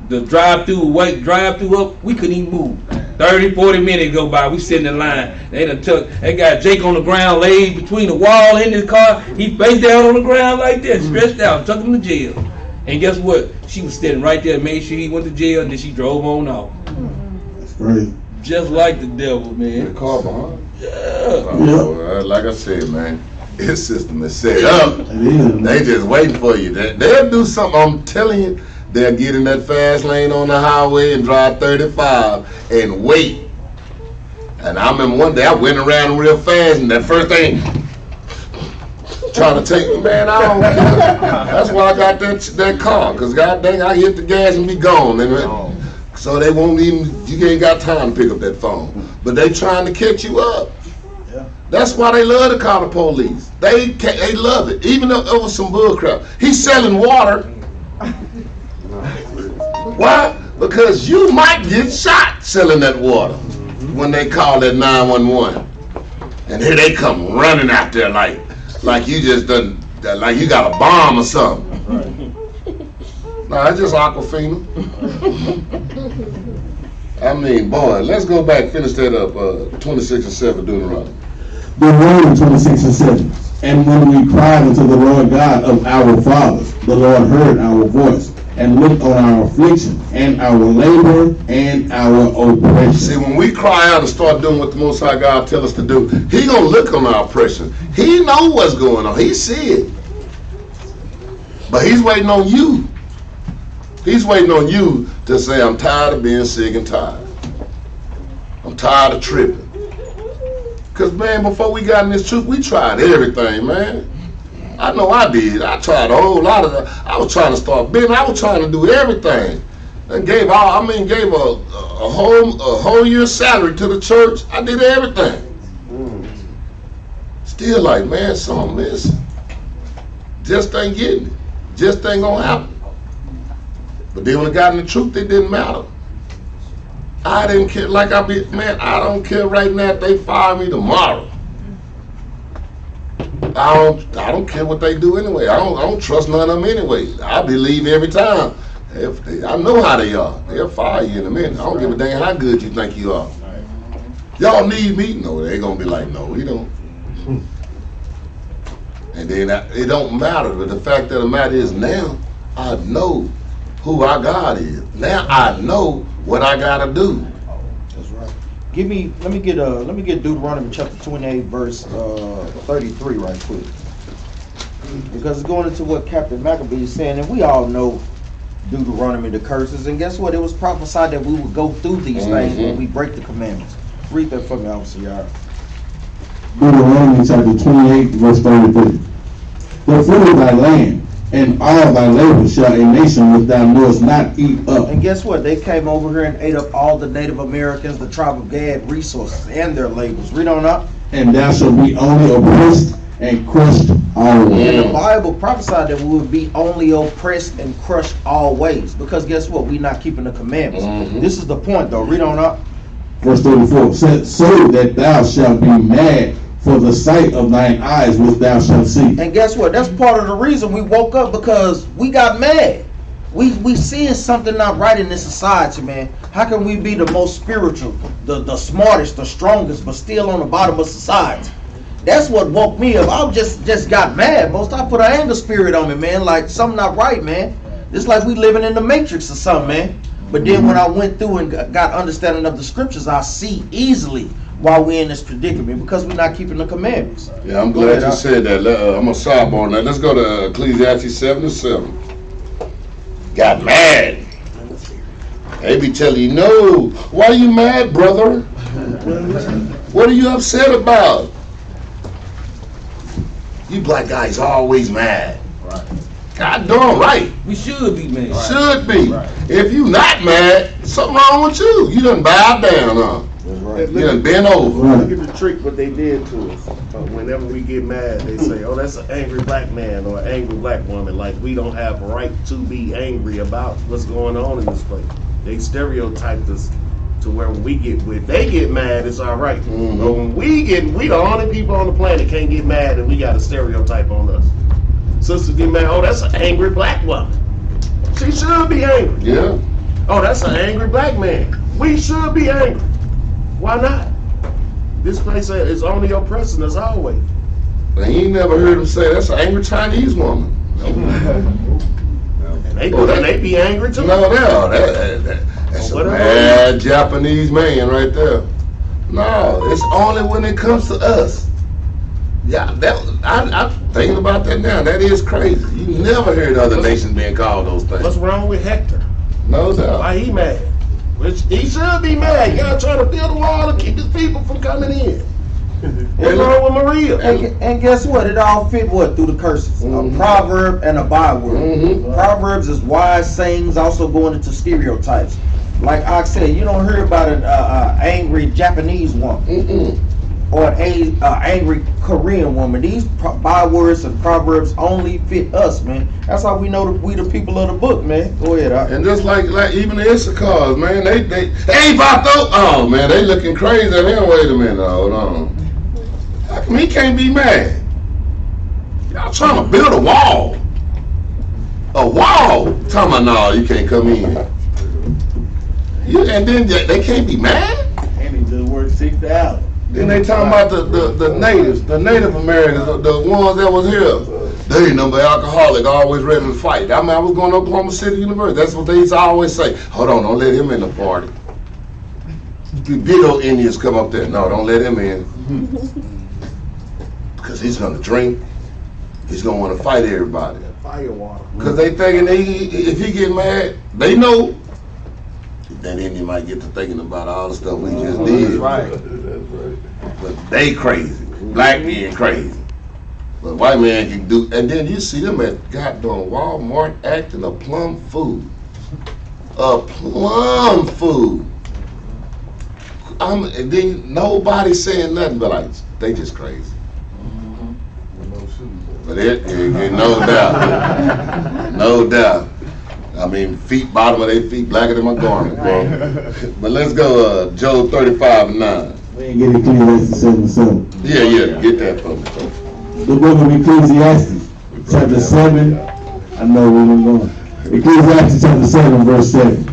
drive-through up. We couldn't even move. 30, 40 minutes go by. We sitting in line. They got Jake on the ground, laid between the wall and his car. He face down on the ground like that, stretched out, took him to jail. And guess what? She was standing right there, made sure he went to jail, and then she drove on off. That's crazy. Just like the devil, man. The car behind. Yeah. Like I said, man, his system is set up. It is. They just waiting for you. They'll do something. I'm telling you, they'll get in that fast lane on the highway and drive 35 and wait. And I remember one day I went around real fast, and that first thing, trying to take me, man, I don't care. That's why I got that car, because god dang, I hit the gas and be gone. And So they won't even, you ain't got time to pick up that phone. But they trying to catch you up. Yeah. That's why they love to call the police. They love it, even though it was some bull crap. He's selling water. Why? Because you might get shot selling that water when they call that 911. And here they come running out there like you just done, like you got a bomb or something. No, it's just Aquafina. I mean, boy, let's go back, finish that up, 26 and 7, Deuteronomy. Deuteronomy 26 and 7. And when we cried unto the Lord God of our fathers, the Lord heard our voice, and looked on our affliction, and our labor, and our oppression. See, when we cry out and start doing what the Most High God tell us to do, He gonna look on our oppression. He know what's going on. He see it. But He's waiting on you. He's waiting on you to say, I'm tired of being sick and tired. I'm tired of tripping. Because, man, before we got in this truth, we tried everything, man. I know I did. I tried a whole lot of that. I was trying to start business. I was trying to do everything. And gave a whole year's salary to the church. I did everything. Still like, man, something missing. Just ain't getting it. Just ain't gonna happen. But then when I got in the truth, it didn't matter. I didn't care. I don't care right now if they fire me tomorrow. I don't care what they do anyway. I don't trust none of them anyway. I believe every time. I know how they are. They'll fire you in a minute. I don't give a damn how good you think you are. Y'all need me? No, they gonna be like, no, we don't. And then it don't matter. But the fact of the matter is now I know who our God is. Now I know what I gotta do. That's right. Let me get Deuteronomy chapter 28 verse 33 right quick. Because it's going into what Captain Maccabee is saying, and we all know Deuteronomy, the curses, and guess what? It was prophesied that we would go through these things when we break the commandments. Read that for me, Officer Yara. Deuteronomy chapter 28 verse 33. The fruit of thy land and all thy labor shall a nation which thou knowest not eat up. And guess what? They came over here and ate up all the Native Americans, the tribe of Gad, resources and their labors. Read on up. And thou shalt be only oppressed and crushed always. And the Bible prophesied that we would be only oppressed and crushed always. Because guess what? We're not keeping the commandments. This is the point though. Read on up. Verse 34. So that thou shalt be mad for the sight of thine eyes which thou shalt see. And guess what? That's part of the reason we woke up, because we got mad. We seeing something not right in this society, man. How can we be the most spiritual, the smartest, the strongest, but still on the bottom of society? That's what woke me up. I just got mad. Most I put an anger spirit on me, man. Like something not right, man. It's like we living in the matrix or something, man. But then when I went through and got understanding of the scriptures, I see easily why we're in this predicament, because we're not keeping the commandments. Yeah, I'm glad you said that. I'm a sidebar now. Let's go to Ecclesiastes 7:7. Got mad. They be telling you, no, why are you mad, brother? What are you upset about? You black guys always mad. Right. God darn right. We should be mad. Right. Should be. Right. If you not mad, something wrong with you. You done bow down, huh? That's right. You done bent over. Look at the trick what they did to us. Whenever we get mad, they say, oh, that's an angry black man or an angry black woman. Like we don't have a right to be angry about what's going on in this place. They stereotyped us to where when they get mad, it's all right. But when we the only people on the planet can't get mad, and we got a stereotype on us. Sisters get mad, oh, that's an angry black woman. She should be angry. Yeah. Oh, that's an angry black man. We should be angry. Why not? This place is only oppressing us always. But he ain't never heard him say that's an angry Chinese woman. And they be angry too. No, that's a bad Japanese man right there. No, it's only when it comes to us. Yeah, I'm thinking about that now. That is crazy. You never heard other nations being called those things. What's wrong with Hector? No doubt. Why he mad? Which he should be mad. Y'all trying to build a wall to keep his people from coming in. What's wrong with Maria? And guess what? It all fit through the curses. A proverb and a byword. Proverbs is wise sayings, also going into stereotypes. Like I said, you don't hear about an angry Japanese woman or an angry Korean woman. These bywords and proverbs only fit us, man. That's how we know we the people of the book, man. Go ahead. And just like even the Issachars, man, they hey Vato, oh man, they looking crazy at him. Wait a minute, hold on. How come he can't be mad? Y'all trying to build a wall. A wall. Talking about no, you can't come in. And then they can't be mad? And he just worked 6 hours. Then they talking about the natives, the Native Americans, the ones that was here. They ain't no alcoholic, always ready to fight. I mean, I was going to Oklahoma City University. That's what they used to always say. Hold on, don't let him in the party. The big old Indians come up there. No, don't let him in. Because he's going to drink. He's going to want to fight everybody. Fire water. Because they thinking if he get mad, they know. Then Indian might get to thinking about all the stuff we just did. That's right. But they crazy. Black being crazy. But white man can do, and then you see them at goddamn Walmart acting a plum fool. A plum fool. And then nobody saying nothing but like, they just crazy. But it no doubt. No doubt. I mean, bottom of their feet blacker than my garment, bro. But let's go, Job 35:9. We ain't get Ecclesiastes 7:7. Yeah, get that for me. The book of Ecclesiastes, chapter 7. I know where we're going. Ecclesiastes chapter 7, verse 7.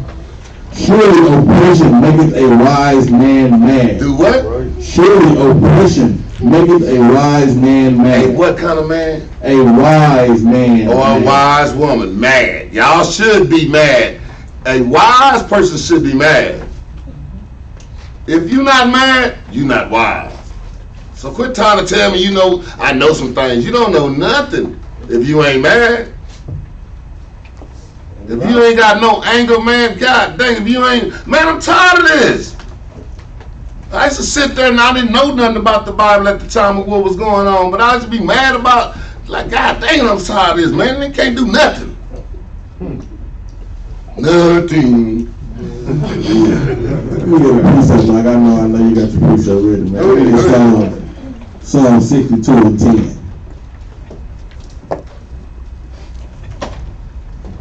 Surely oppression maketh a wise man mad. Do what? Surely oppression maketh a wise man mad. Hey, what kind of man? A wise man. Or a wise woman, mad. Y'all should be mad. A wise person should be mad. If you're not mad, you're not wise. So quit trying to tell me I know some things. You don't know nothing if you ain't mad. If you ain't got no anger, man, God dang, if you ain't, man, I'm tired of this. I used to sit there and I didn't know nothing about the Bible at the time of what was going on, but I used to be mad about, like, God dang, I'm tired of this, man. They can't do nothing. Nothing. You get a precept, like I know you got your precept ready, man. It's Psalm 62:10.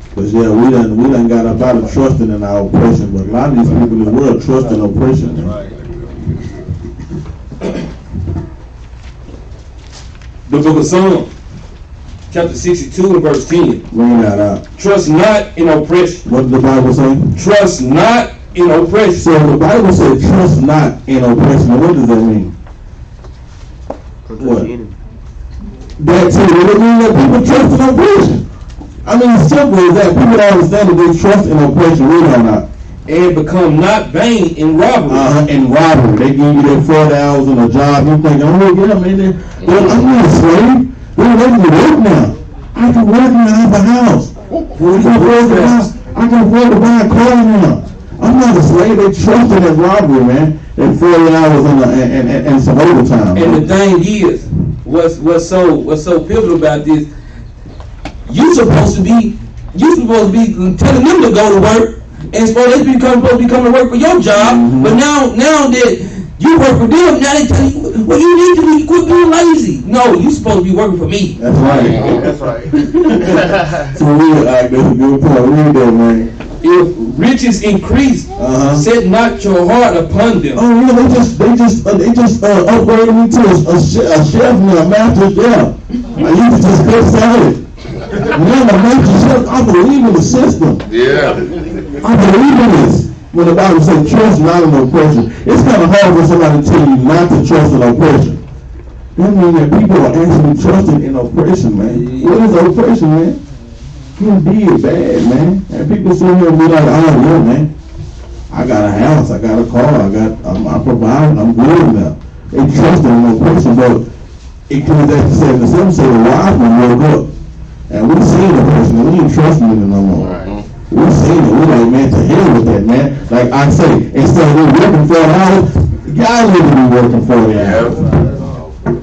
Because we done got up out of trusting in our oppression, but a lot of these people in the world trust in oppression. Man. The book of Psalms, chapter 62 and verse 10. Bring that out. Trust not in oppression. What did the Bible say? Trust not in oppression. So the Bible said trust not in oppression. What does that mean? What? That too. It means that people trust in oppression. I mean, it's simple as that. People don't understand that they trust in oppression. Really or not. And become not vain in robbery. In robbery. They give you their 40 hours on a job. You think, oh, get them in there. I'm not a slave. They're ready to work now. I can work now. I have a house. I can afford to buy a car now. I'm not a slave. They trusted in robbery, man. And 40 hours and some overtime. And the thing is, what's so pivotal about this, you supposed to be telling them to go to work, and supposed to be coming to work for your job. Mm-hmm. But now that you work for them, now they tell you, well, you need to quit being lazy. No, you supposed to be working for me. That's right. That's right. So that's a good point. Read that, man. If riches increase, set not your heart upon them. Oh yeah, they just upgraded me to a chef now, a master chef. I used to just cook salad. Now the master chef, I believe in the system. Yeah. I believe in this. When the Bible says trust not in oppression, it's kind of hard for somebody to tell you not to trust in oppression. That means that people are actually trusting in oppression, man. What is oppression, man? You did bad, man. And people sit here and be like, oh yeah, man. I got a house, I got a car, I'm providing, I'm good now. They trust in oppression, but Ecclesiastes 7:7 says the wise man woke up. And we've seen oppression, and we ain't trusting in it no more. Right. We've seen it. We're like, man, to hell with that, man. Like I say, instead of me working 40 hours, y'all need to be working 40 hours.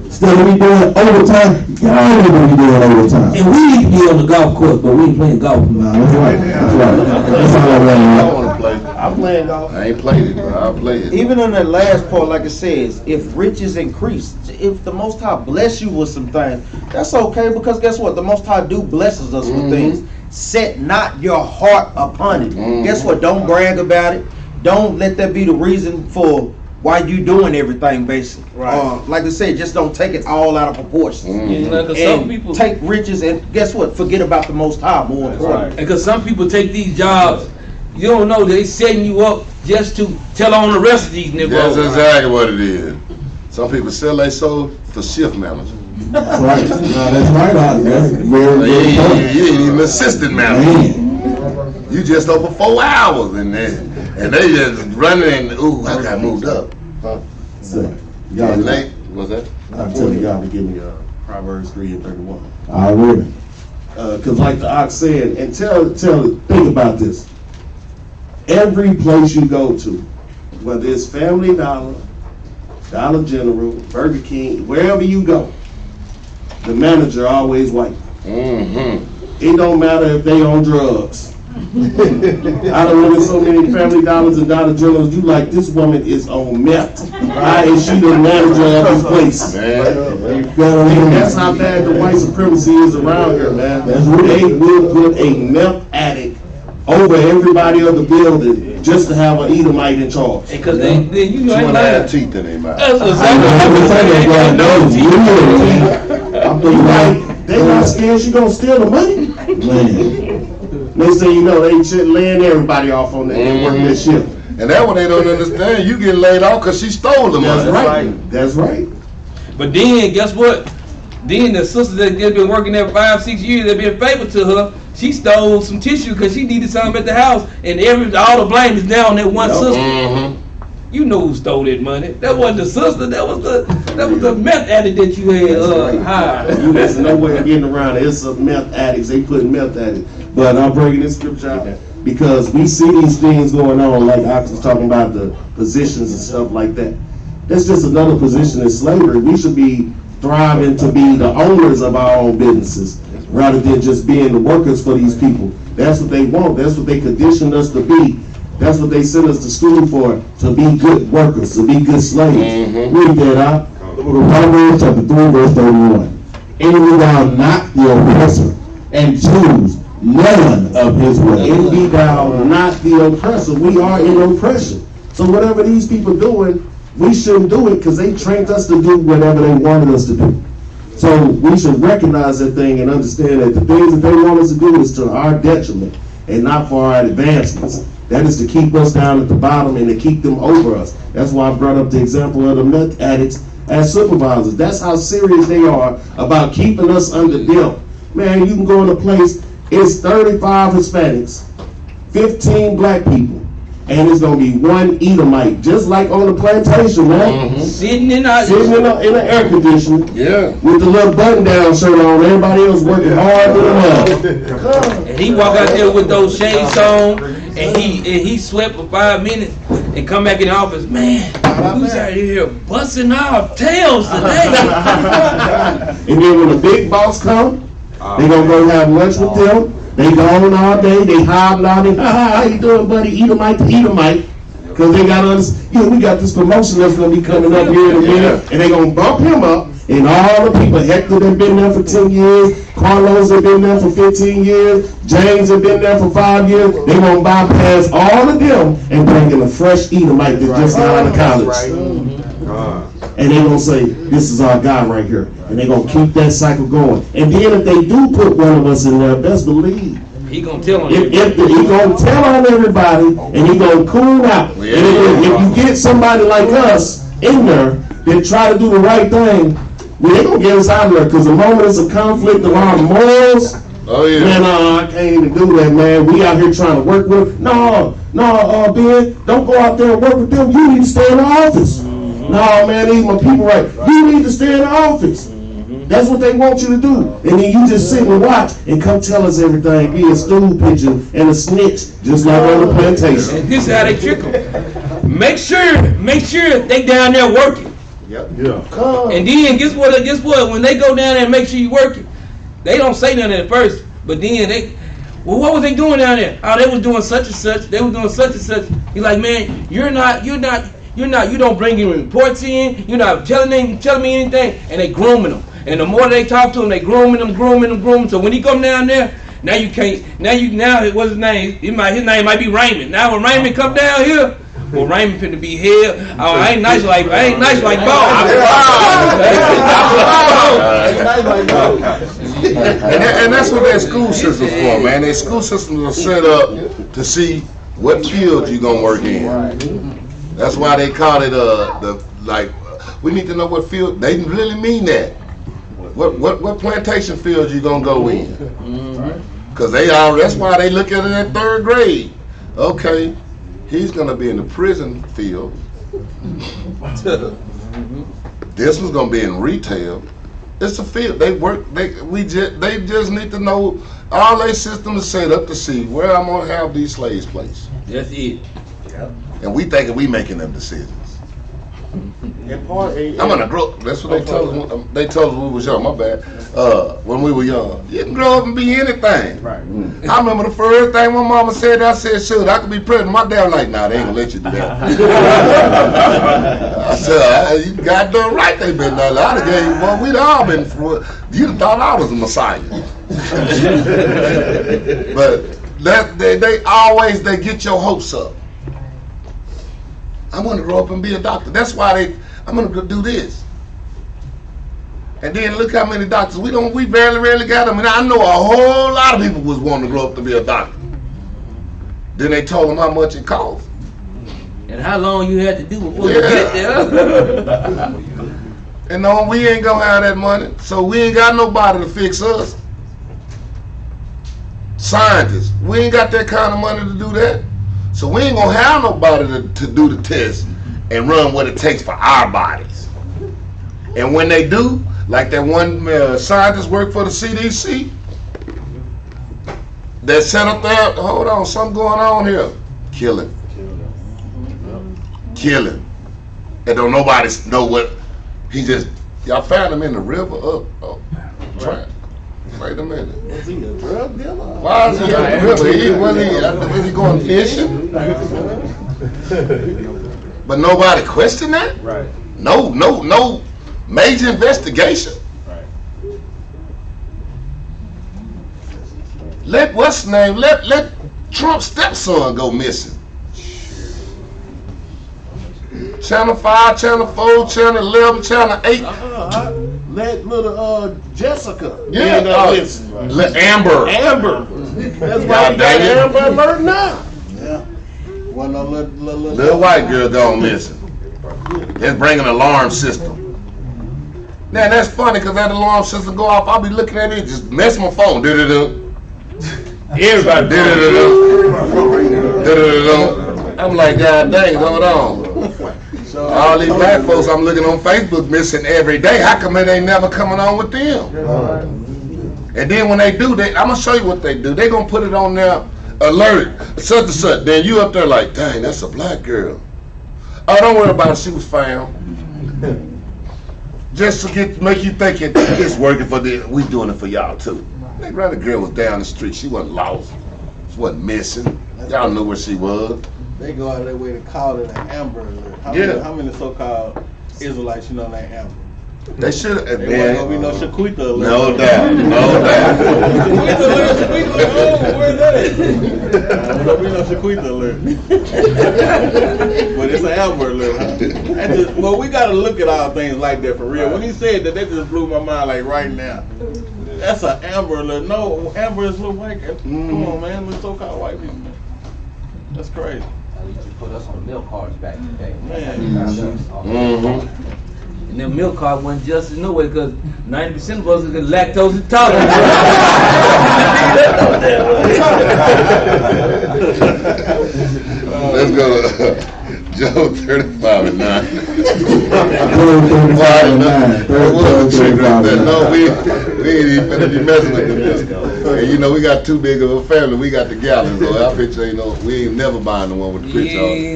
Instead of me doing overtime, y'all need to be doing overtime. And we need to be on the golf course, but we ain't playing golf. No, that's right. That's right. That's all I want. I want to play. I I'm playing golf. I ain't played it, but I'll play it. Even in that last part, like it says, if riches increase, if the Most High bless you with some things, that's okay, because guess what? The Most High do blesses us with things. Set not your heart upon it. Guess what? Don't brag about it. Don't let that be the reason for why you doing everything, basically. Right. Like I said, just don't take it all out of proportion. You know, 'cause And some people take riches and guess what? Forget about the Most High more important. because some people take these jobs, you don't know they setting you up just to tell on the rest of these That's niggas. exactly what it is. Some people sell their soul for shift manager. That's right. No, that's right, Ozzy. That's very, very You important. ain't even assistant manager. Man. You just over 4 hours and they just running and ooh, I got moved up. Huh? So, y'all, And late, what's that? I'm telling y'all to give me Proverbs 3:31. already. Cause like the ox said, and think about this. Every place you go to, whether it's Family Dollar, Dollar General, Burger King, wherever you go, the manager always white. Mm-hmm. It don't matter if they on drugs. I done went in so many Family Dollars and Dollar Generals, you like, this woman is on meth. Why is she the manager of this place? Man. That's how bad the white supremacy is around here, man. That's real. They will put a meth addict over everybody of the building just to have an Edomite in charge. Because then you know, ain't 2.5 lying. teeth in their mouth. That's I'm exactly what I'm They like, they not scared she gonna steal the money. Man. Next thing you know, they shit laying everybody off on that and working that shift. And that one they don't understand. You get laid off because she stole the money. That's right. That's right. But then, guess what? Then the sister that just been working there 5-6 years, that been faithful to her, she stole some tissue because she needed something at the house, and all the blame is now on that one sister. Mm-hmm. You know who stole that money? That wasn't the sister. That was the meth addict that you had hired. You there's no way of getting around it. It's a meth addicts. They put meth addicts. But I'm bringing this scripture out because we see these things going on, like I was talking about the positions and stuff like that. That's just another position in slavery. We should be thriving to be the owners of our own businesses rather than just being the workers for these people. That's what they want. That's what they conditioned us to be. That's what they sent us to school for, to be good workers, to be good slaves. Read that out. Proverbs chapter 3, verse 31. Envy thou not the oppressor, and choose none of his way. Envy thou not the oppressor. We are in oppression. So whatever these people doing, we shouldn't do it because they trained us to do whatever they wanted us to do. So we should recognize that thing and understand that the things that they want us to do is to our detriment and not for our advancements. That is to keep us down at the bottom and to keep them over us. That's why I brought up the example of the meth addicts as supervisors. That's how serious they are about keeping us under them. Man, you can go in a place, it's 35 Hispanics, 15 black people, and it's gonna be one Edomite, just like on the plantation, man. Sitting in Sitting in an air conditioner, Yeah. with the little button-down shirt on. Everybody else working hard than hell. and he walk out there with those shades on, and he swept for 5 minutes, and come back in the office. Man, who's out here busting our tails today? And then when the big boss come, they gonna go have lunch with them. They gone all day. They hobnobbing. How you doing, buddy? Edomite to Edomite. Because they got us. Yeah, we got this promotion that's gonna be coming up here in a minute, and they gonna bump him up. And all the people, Hector have been there for 10 years. Carlos have been there for 15 years. James have been there for 5 years. They gonna bypass all of them and bring in a fresh Edomite that just got out of college. And they gonna say, this is our guy right here. And they gonna keep that cycle going. And then if they do put one of us in there, best believe, He gonna tell on if you. he gonna tell on everybody and he gonna cool out. And if you get somebody like us in there that try to do the right thing, well, they gonna get us out of there. Because the moment it's a conflict of our morals, Oh yeah. man, I can't even do that, man. We out here trying to work with. No, Ben, don't go out there and work with them. You need to stay in the office. No, man, these my people right. You need to stay in the office. That's what they want you to do. And then you just sit and watch and come tell us everything. Be a stool pigeon and a snitch, just like on the plantation. And this is how they trick them. Make sure they down there working. Come. And then guess what? When they go down there and make sure you working, they don't say nothing at first. But then well, what was they doing down there? Oh, they was doing such and such. They was doing such and such. He's like, man, you don't bring any reports in. You're not telling me anything, and they grooming him. And the more they talk to him, they grooming him. So when he come down there, now you can't. Now what's his name? His name might be Raymond. Now when Raymond come down here, well, Raymond finna be held. Oh, I ain't nice like Bo. And that's what that school system's for, man. That school systems are set up to see what field you gonna work in. That's why they call it we need to know what field. They really mean that. What plantation fields you gonna go in? Cause that's why they look at it at 3rd grade. Okay, he's gonna be in the prison field. This one's gonna be in retail. It's a field. They just need to know all their systems set up to see where I'm gonna have these slaves placed. That's it. And we thinking we making them decisions. I'm gonna grow. That's what they told us. They told us when we was young. My bad. When we were young, you can grow up and be anything. Right. I remember the first thing my mama said. I said, "Shoot, I could be president." My dad was like, "Nah, they ain't gonna let you do that." I said, "You got done right. They been there. I'd have gave you one. We'd all been. You'd thought I was a messiah." But they get your hopes up. I want to grow up and be a doctor. That's why I'm going to do this. And then look how many doctors. We rarely got them. And I know a whole lot of people was wanting to grow up to be a doctor. Then they told them how much it cost. And how long you had to do before you get there. And no, we ain't going to have that money. So we ain't got nobody to fix us. Scientists. We ain't got that kind of money to do that. So we ain't gonna have nobody to do the test and run what it takes for our bodies. And when they do, like that one scientist worked for the CDC, that set up there, hold on, something going on here. Killing. And don't nobody know what, y'all found him in the river trying. Wait a minute. Was he a drug dealer? Why is he in the river? Was he going fishing? But nobody questioned that? Right. No major investigation. Right. Let Trump's stepson go missing. Channel 5, Channel 4, Channel 11, Channel 8. Let little Jessica. Amber. That's why we got Amber Alert now. Yeah. Well, no, Little white girl gone missing. Let's bring an alarm system. Now that's funny because that alarm system go off. I'll be looking at it, just mess my phone. Everybody I'm like, God dang, hold on. All these black folks I'm looking on Facebook missing every day. How come it ain't never coming on with them? And then when they do, I'm gonna show you what they do. They gonna put it on there, alert, such and such. Then you up there like, dang, that's a black girl. Oh, don't worry about it. She was found. Just to make you think it's working for them. We doing it for y'all too. That other girl was down the street. She wasn't lost. She wasn't missing. Y'all knew where she was. They go out of their way to call it an Amber Alert. How many so-called Israelites you know named Amber? They should have. There wasn't gonna be no Shaquita Alert. No doubt. Where's that at? There won't be no Shaquita Alert. But it's an Amber Alert. Well, we gotta look at all things like that for real. When he said that, that just blew my mind like right now. That's an Amber Alert. No, Amber is little white. Come on, man. We're so-called white people, man. That's crazy. At least you put us on milk cards back in the day. And them milk cards wasn't just in no way because 90% of us are lactose intolerant. Let's go. Joe 35 and 9. No, we ain't even finna be messing with this. And you know, we got too big of a family. We got the gallons, so our picture ain't no, we ain't never buying the one with the picture on it.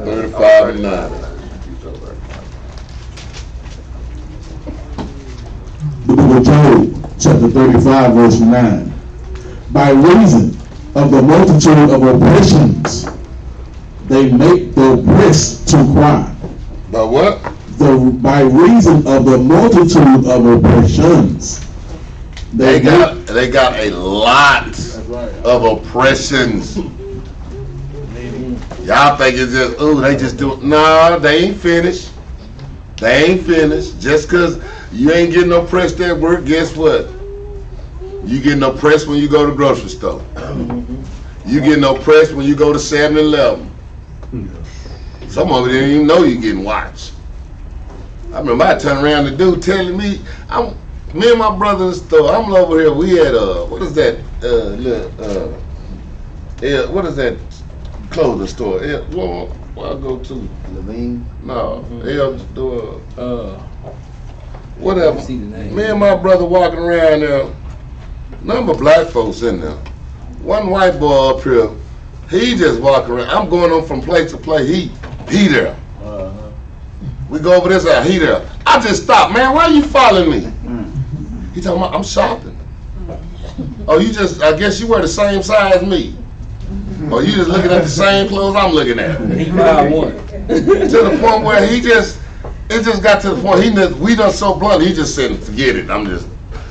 35 and 9. The book of Job, chapter 35, verse 9. By reason of the multitude of oppressions, they make the oppressed to cry. By what? By reason of the multitude of oppressions, They got a lot of oppressions. Y'all think it's just, ooh, they just do it. No, they ain't finished. They ain't finished. Just because you ain't getting oppressed at work, guess what? You getting oppressed when you go to the grocery store. You getting oppressed when you go to 7-Eleven. Some of it didn't even know you getting watched. I remember I turned around the dude telling me, me and my brother in the store, I'm over here, we had what is that, what is that clothing store? Where I go to? Levine. No, whatever. See the name. Me and my brother walking around there, number of black folks in there. One white boy up here, he just walking around. I'm going on from place to place. He there. We go over this side, he there. I just stopped, man. Why are you following me? He talking about I'm shopping. Oh, I guess you wear the same size as me. Or you just looking at the same clothes I'm looking at. He buy one. To the point where it just got to the point, we done so blunt, he just said, forget it.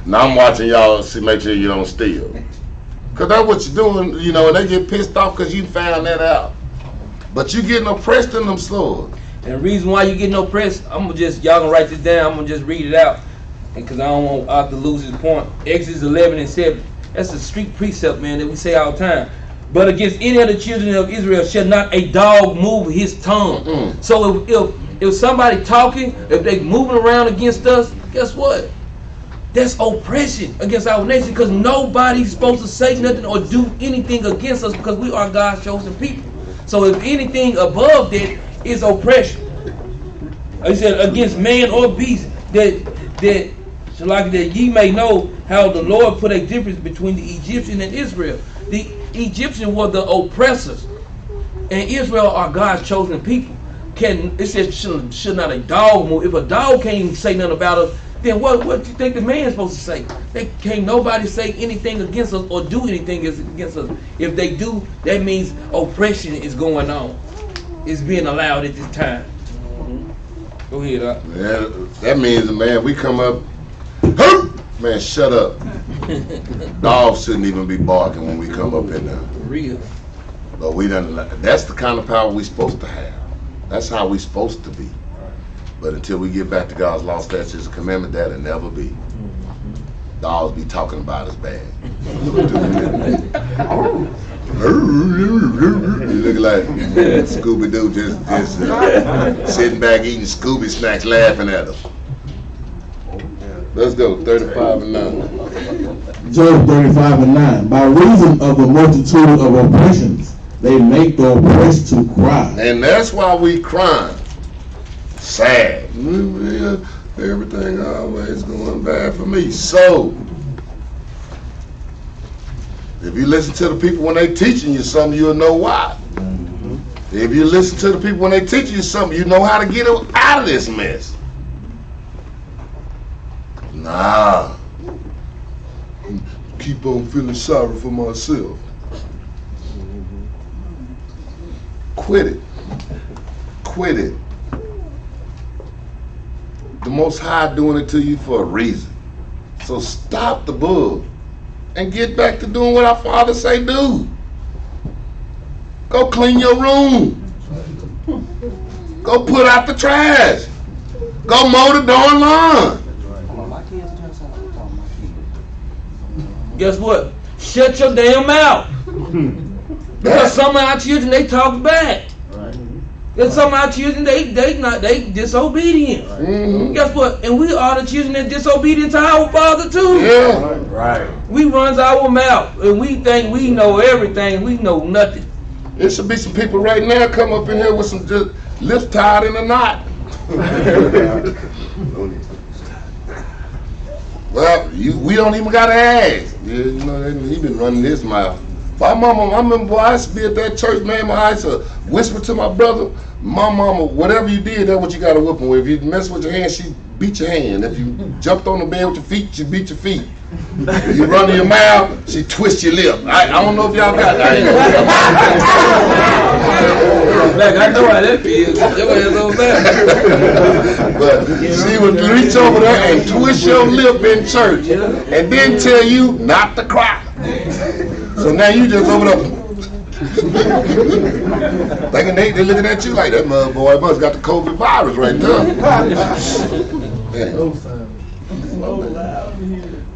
Now I'm watching y'all, make sure you don't steal. Because that's what you're doing, and they get pissed off because you found that out. But you getting oppressed in them stores. And the reason why you getting oppressed, y'all gonna write this down, I'm gonna just read it out. Because I don't want out to lose his point. Exodus 11:7. That's a strict precept, man, that we say all the time. But against any of the children of Israel shall not a dog move his tongue. Mm-mm. So if somebody talking, if they moving around against us, guess what? That's oppression against our nation, because nobody's supposed to say nothing or do anything against us, because we are God's chosen people. So if anything above that is oppression. He said against man or beast, that ye may know how the Lord put a difference between the Egyptian and Israel. The Egyptian were the oppressors, and Israel are God's chosen people. It says should not a dog move. If a dog can't even say nothing about us, then what do you think the man's supposed to say? They can't nobody say anything against us or do anything against us. If they do, that means oppression is going on. It's being allowed at this time. Go ahead, Yeah, that means, man, we come up, man, shut up. Dogs shouldn't even be barking when we come up in there. Real. But that's the kind of power we're supposed to have. That's how we're supposed to be. But until we get back to God's law, statutes, and commandment, that'll never be. Dogs be talking about us bad. You look like Scooby-Doo just sitting back eating Scooby snacks laughing at us. Let's go, 35:9. Job 35:9. By reason of the multitude of oppressions, they make the oppressed to cry. And that's why we crying. Sad. Everything always going bad for me. So, if you listen to the people when they teaching you something, you'll know why. If you listen to the people when they teaching you something, you know how to get out of this mess. Nah. Keep on feeling sorry for myself. Quit it. Quit it. The Most High doing it to you for a reason. So stop the bull and get back to doing what our Father say do. Go clean your room. Go put out the trash. Go mow the darn lawn. Guess what? Shut your damn mouth. Because some of our children, they talk back. There's some of our children, they disobedient. Mm-hmm. Guess what? And we are the children that disobedient to our Father too. Yeah. Right. We runs our mouth and we think we know everything. We know nothing. There should be some people right now come up in here with some just lips tied in a knot. Well, we don't even gotta ask. Yeah, he been running his mouth. My mama, I remember, boy, I used to be at that church, man. I used to whisper to my brother, my mama, whatever you did, that's what you got to whip him with. If you mess with your hand, she beat your hand. If you jumped on the bed with your feet, she beat your feet. You run your mouth, she twists your lip. I don't know if y'all got that. I know how that feels. Your ass over there. But she would reach over there and twist your lip in church and then tell you not to cry. So now you just over there thinking they looking at you like that mother boy must got the COVID virus right there.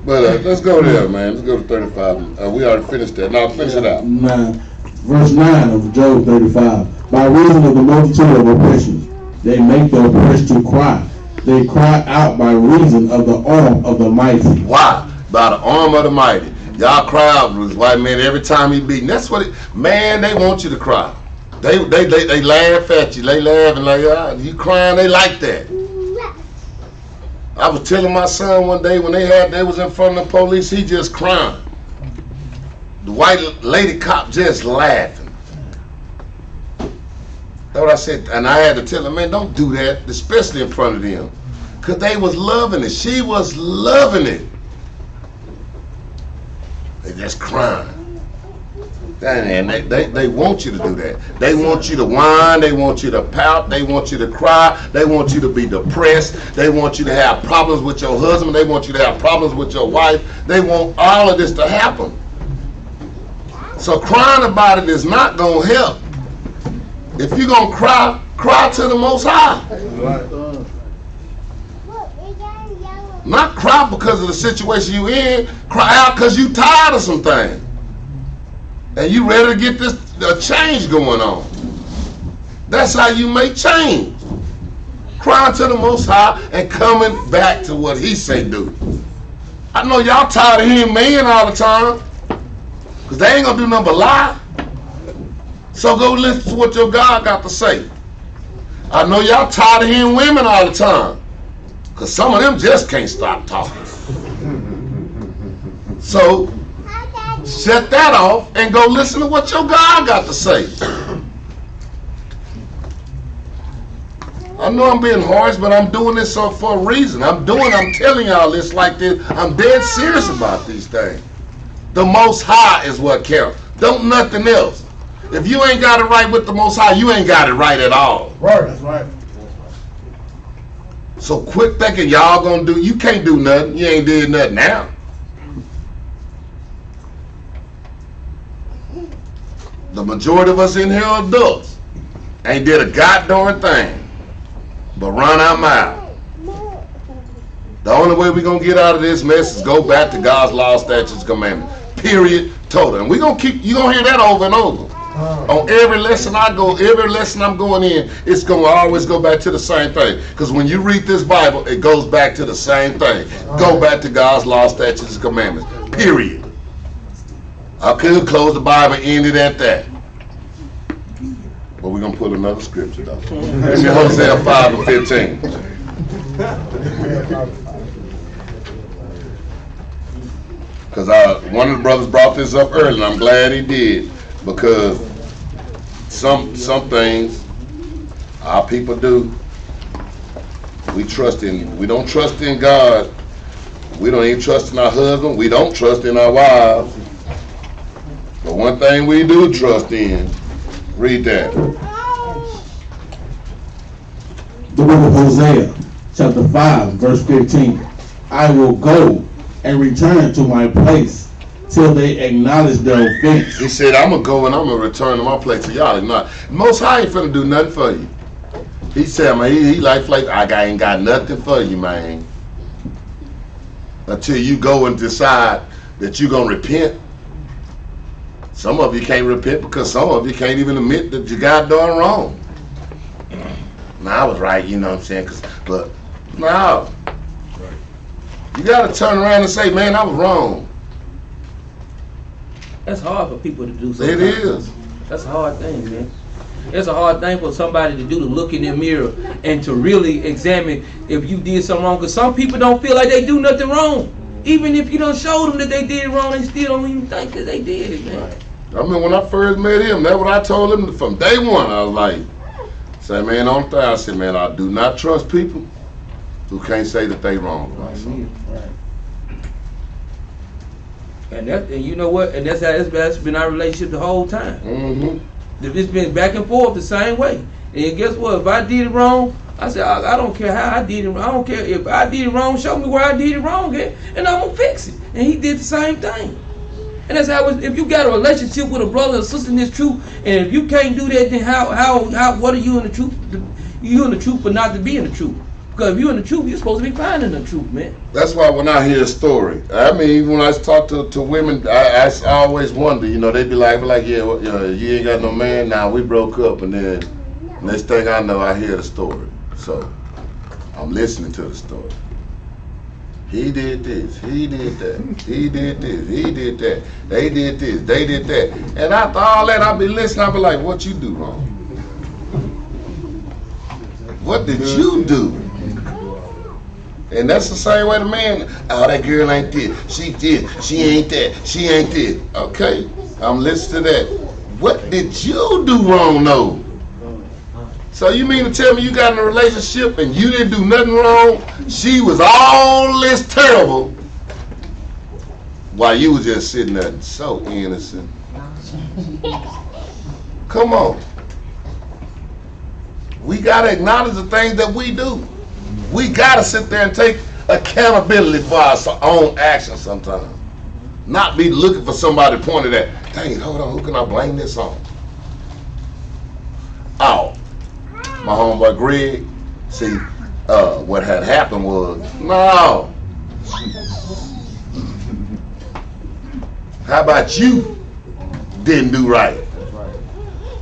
But let's go there, man. Let's go to 35. We already finished that. Now finish it out. 9, verse 9 of Job 35. By reason of the multitude of oppressions, they make the oppressed to cry. They cry out by reason of the arm of the mighty. Why? By the arm of the mighty. Y'all cry out with white man every time he beaten. That's what man, they want you to cry. They laugh at you. They laugh and like, you crying, they like that. I was telling my son one day when they was in front of the police, he just crying. The white lady cop just laughing. That's what I said, and I had to tell him, man, don't do that, especially in front of them. Because they was loving it. She was loving it. They just crying. And they want you to do that. They want you to whine. They want you to pout. They want you to cry. They want you to be depressed. They want you to have problems with your husband. They want you to have problems with your wife. They want all of this to happen. So crying about it is not going to help. If you're going to cry, cry to the Most High. Not cry because of the situation you in. Cry out because you tired of some things. And you ready to get this change going on. That's how you make change. Crying to the Most High and coming back to what He say do. I know y'all tired of hearing men all the time. Because they ain't going to do nothing but lie. So go listen to what your God got to say. I know y'all tired of hearing women all the time. Because some of them just can't stop talking. So shut that off and go listen to what your God got to say. I know I'm being harsh, but I'm doing this for a reason. I'm telling y'all this like this. I'm dead serious about these things. The Most High is what counts. Don't nothing else. If you ain't got it right with the Most High, you ain't got it right at all. Right, that's right. So quit thinking y'all gonna do, you can't do nothing. You ain't did nothing now. The majority of us in here are adults. Ain't did a goddamn thing but run our mouth. The only way we're going to get out of this mess is go back to God's law, statutes, commandments. Period. Total. And we're going to keep, you're going to hear that over and over. On every lesson every lesson I'm going in, it's going to always go back to the same thing. Because when you read this Bible, it goes back to the same thing. Go back to God's law, statutes, and commandments. Period. I could close the Bible and end it at that. But we're going to put another scripture though. It's Hosea 5 and 15. Because one of the brothers brought this up earlier, and I'm glad he did. Because some things our people do, we don't trust in God. We don't even trust in our husband. We don't trust in our wives. But one thing we do trust in, read that. The book of Hosea, chapter 5, verse 15. I will go and return to my place till they acknowledge their offense. He said, I'm going to go and I'm going to return to my place. So y'all not. Most High ain't finna do nothing for you. He said, man, he like, I ain't got nothing for you, man. Until you go and decide that you're going to repent. Some of you can't repent because some of you can't even admit that you got done wrong. Now, I was right, you know what I'm saying? But, no. You got to turn around and say, man, I was wrong. That's hard for people to do sometimes. It is. That's a hard thing, man. It's a hard thing for somebody to do, to look in the mirror and to really examine if you did something wrong. Because some people don't feel like they do nothing wrong. Even if you don't show them that they did it wrong, they still don't even think that they did it, man. Right. I mean, when I first met him, that's what I told him from day one. I was like, say, man, on the thing, I said, man, I do not trust people who can't say that they wrong about something. And you know what? And that's been our relationship the whole time. It's been back and forth the same way. And guess what? If I did it wrong, I said, I don't care how I did it. I don't care if I did it wrong. Show me where I did it wrong at, and I'm gonna fix it. And he did the same thing. And that's how if you got a relationship with a brother or sister in this truth, and if you can't do that, then how what are you in the truth? You in the truth, but not to be in the truth. Because if you're in the truth, you're supposed to be finding the truth, man. That's why when I hear a story, I mean, even when I talk to women, I always wonder, you know, they be like, yeah, well, you ain't got no man. Now we broke up, and then next thing I know, I hear the story. So I'm listening to the story. He did this, he did that, he did this, he did that, they did this, they did that. And after all that, I'll be listening, I'll be like, what you do wrong? What did you do? And that's the same way the man, oh, that girl ain't this, she this, she ain't that, she ain't this. Okay, I'm listening to that. What did you do wrong though? So you mean to tell me you got in a relationship and you didn't do nothing wrong? She was all this terrible while you was just sitting there so innocent. Come on. We gotta acknowledge the things that we do. We gotta sit there and take accountability for our own actions sometimes. Not be looking for somebody pointed at, dang, hold on, who can I blame this on? Oh. My homeboy Greg, see, what had happened was, no. How about you didn't do right?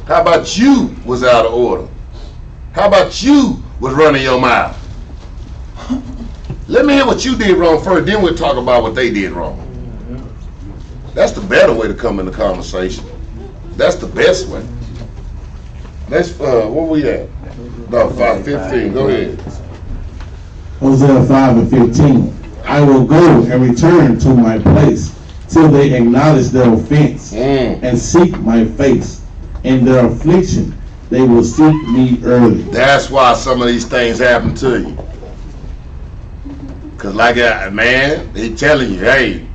How about you was out of order? How about you was running your mouth? Let me hear what you did wrong first, then we'll talk about what they did wrong. That's the better way to come in the conversation. That's the best way. Let's, where we at? No, 5:15, go ahead. Hosea 5:15. I will go and return to my place till they acknowledge their offense and seek my face. In their affliction, they will seek me early. That's why some of these things happen to you. Because like a man, he telling you, hey,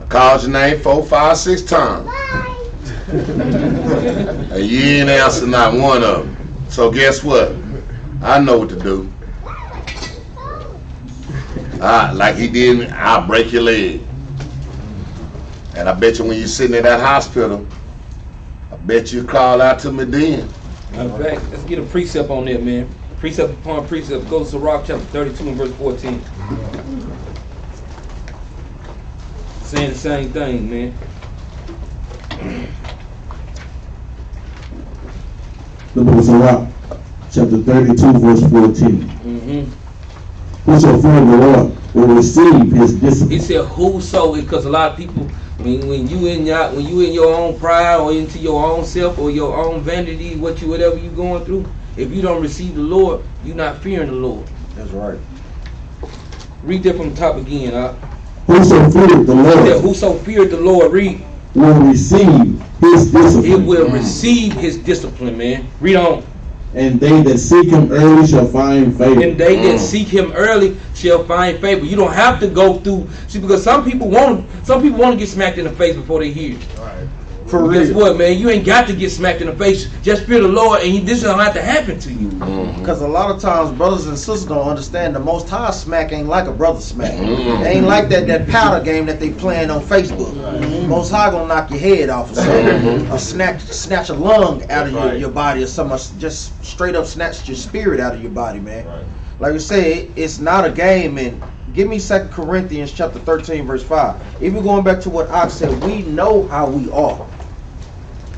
I called your name 4, 5, 6 times. And you ain't answer not one of them. So guess what? I know what to do. Like he did, I'll break your leg. And I bet you when you're sitting in that hospital, I bet you call out to me then. Matter of fact, let's get a precept on that, man. Precept upon precept. Go to Sirach chapter 32 and verse 14. Saying the same thing, man. The book of Sirach, chapter 32, verse 14. Who shall fear the Lord will receive his discipline. He said, "Whoso," because a lot of people, when you in your own pride or into your own self or your own vanity, whatever you going through, if you don't receive the Lord, you're not fearing the Lord. That's right. Read that from the top again. Whoso feared the Lord. That whoso feared the Lord, read. Will receive his discipline. It will receive his discipline, man. Read on. And they that seek him early shall find favor. And they that seek him early shall find favor. You don't have to go through. See, because some people want to get smacked in the face before they hear it. Right. For real. Guess what, man? You ain't got to get smacked in the face. Just fear the Lord, and this don't have to happen to you. Because a lot of times brothers and sisters don't understand the Most High smack ain't like a brother smack. It ain't like that powder game that they playing on Facebook. Most High gonna knock your head off or something. Or snatch a lung out of your body or something. Just straight up snatch your spirit out of your body, man. Like I said, it's not a game. And give me 2 Corinthians chapter 13 verse 5. Even going back to what Ox said, we know how we are.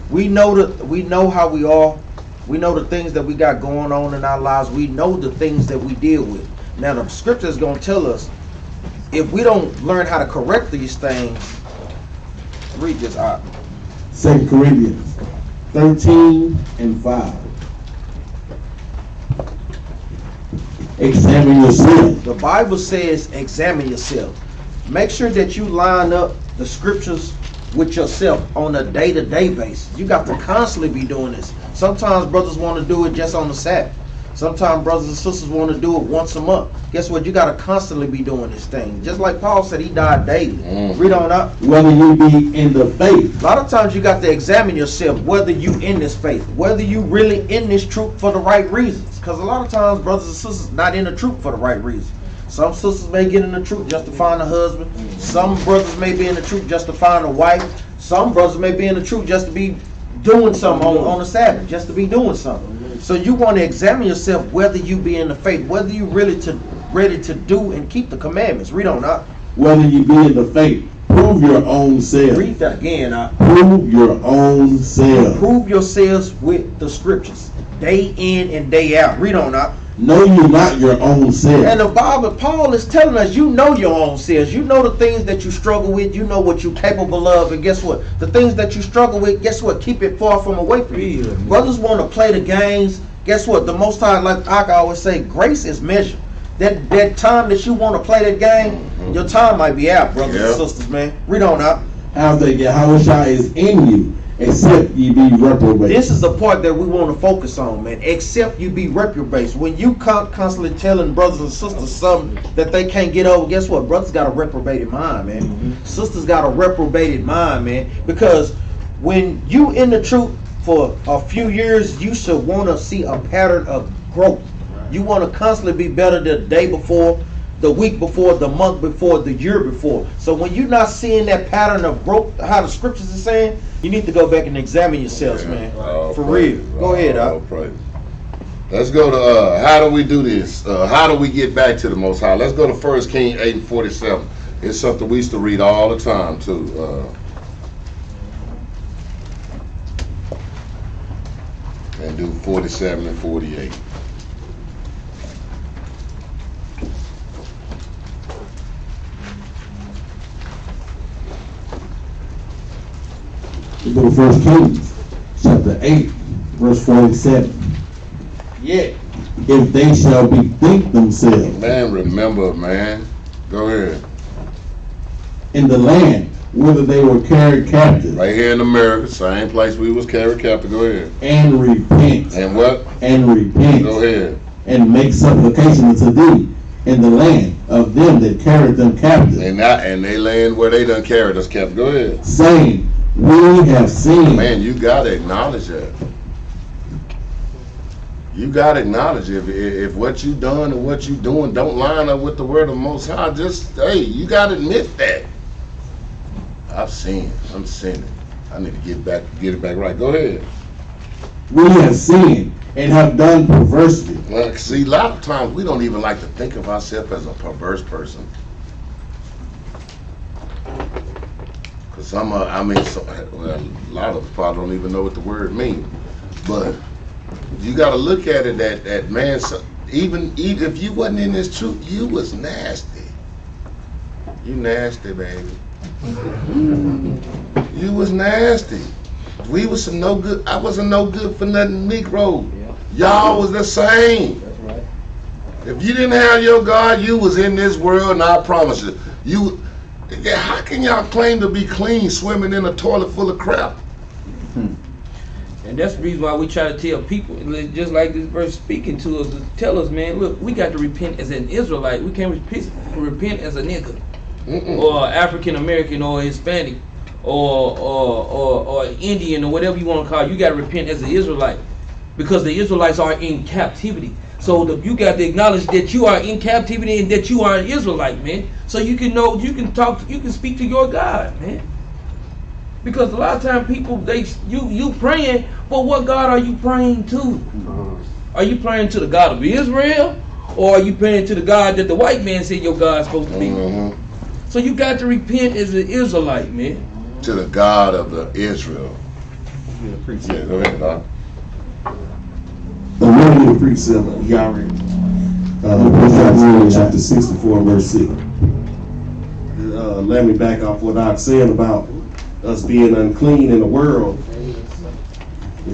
We know how we are. We know the things that we got going on in our lives. We know the things that we deal with. Now the scripture is going to tell us if we don't learn how to correct these things. Read this out. 2 Corinthians 13 and 5. Examine yourself. The Bible says examine yourself. Make sure that you line up the scriptures with yourself on a day-to-day basis. You got to constantly be doing this. Sometimes brothers want to do it just on the Sabbath. Sometimes brothers and sisters want to do it once a month. Guess what? You got to constantly be doing this thing. Just like Paul said, he died daily. Read on up. Whether you be in the faith. A lot of times you got to examine yourself whether you in this faith, whether you really in this truth for the right reasons. Because a lot of times brothers and sisters not in the truth for the right reasons. Some sisters may get in the truth just to find a husband. Some brothers may be in the truth just to find a wife. Some brothers may be in the truth just to be doing something on the Sabbath, just to be doing something. So you want to examine yourself whether you be in the faith, whether you really ready to do and keep the commandments. Read on up. Whether you be in the faith. Prove your own self. Read that again. Prove your own self. Prove yourselves with the scriptures, day in and day out. Read on up. Know you not your own self. And the Bible, Paul is telling us, you know your own selves. You know the things that you struggle with. You know what you're capable of. And guess what? The things that you struggle with, guess what? Keep it far from away from you. Brothers want to play the games. Guess what? The Most High, like I always say, grace is measured. That time that you want to play that game, your time might be out, brothers and sisters, man. Read on up. After Yahushua is in you, except ye be reprobate. This is the part that we want to focus on, man. Except you be reprobate. When you constantly telling brothers and sisters something that they can't get over, guess what? Brothers got a reprobated mind, man. Sisters got a reprobated mind, man. Because when you in the truth for a few years, you should want to see a pattern of growth. You want to constantly be better the day before, the week before, the month before, the year before. So when you're not seeing that pattern of growth, how the scriptures are saying, you need to go back and examine yourselves, man. For real. Go ahead, Let's go to how do we do this? How do we get back to the Most High? Let's go to 1 Kings 8:47. It's something we used to read all the time too. And do 47 and 48. We go to 1 Kings, chapter 8, verse 47. Yeah. If they shall bethink themselves. Man, remember, man. Go ahead. In the land, whither they were carried captive. Right here in America, same place we was carried captive. Go ahead. And repent. And what? And repent. Go ahead. And make supplication unto thee in the land of them that carried them captive. And they land where they done carried us captive. Go ahead. Saying, we have seen. Man, you gotta acknowledge that. You gotta acknowledge if what you done and what you doing don't line up with the word of the Most High. Just you gotta admit that. I've sinned. I'm sinning. I need to get it back right. Go ahead. We have sinned and have done perversely. Well, see, a lot of times we don't even like to think of ourselves as a perverse person. Cause a lot of us probably don't even know what the word means. But you got to look at it that man. Even if you wasn't in this truth, you was nasty. You nasty, baby. You was nasty. We was some no good. I wasn't no good for nothing Negro. Y'all was the same. That's right. If you didn't have your God, you was in this world, and I promise you. How can y'all claim to be clean swimming in a toilet full of crap? And that's the reason why we try to tell people, just like this verse speaking to us, to tell us, man, look, we got to repent as an Israelite. We can't repent as a nigga, or African American, or Hispanic, or Indian, or whatever you want to call it. You got to repent as an Israelite, because the Israelites are in captivity. So you got to acknowledge that you are in captivity and that you are an Israelite, man. So you can know, you can talk, you can speak to your God, man. Because a lot of times people, you praying, but what God are you praying to? Are you praying to the God of Israel, or are you praying to the God that the white man said your God's supposed to be? So you got to repent as an Israelite, man. To the God of the Israel. Yeah, go ahead, Doc. The one of the precept, y'all read. Chapter 64, verse 6. Let me back off what Doc said about us being unclean in the world.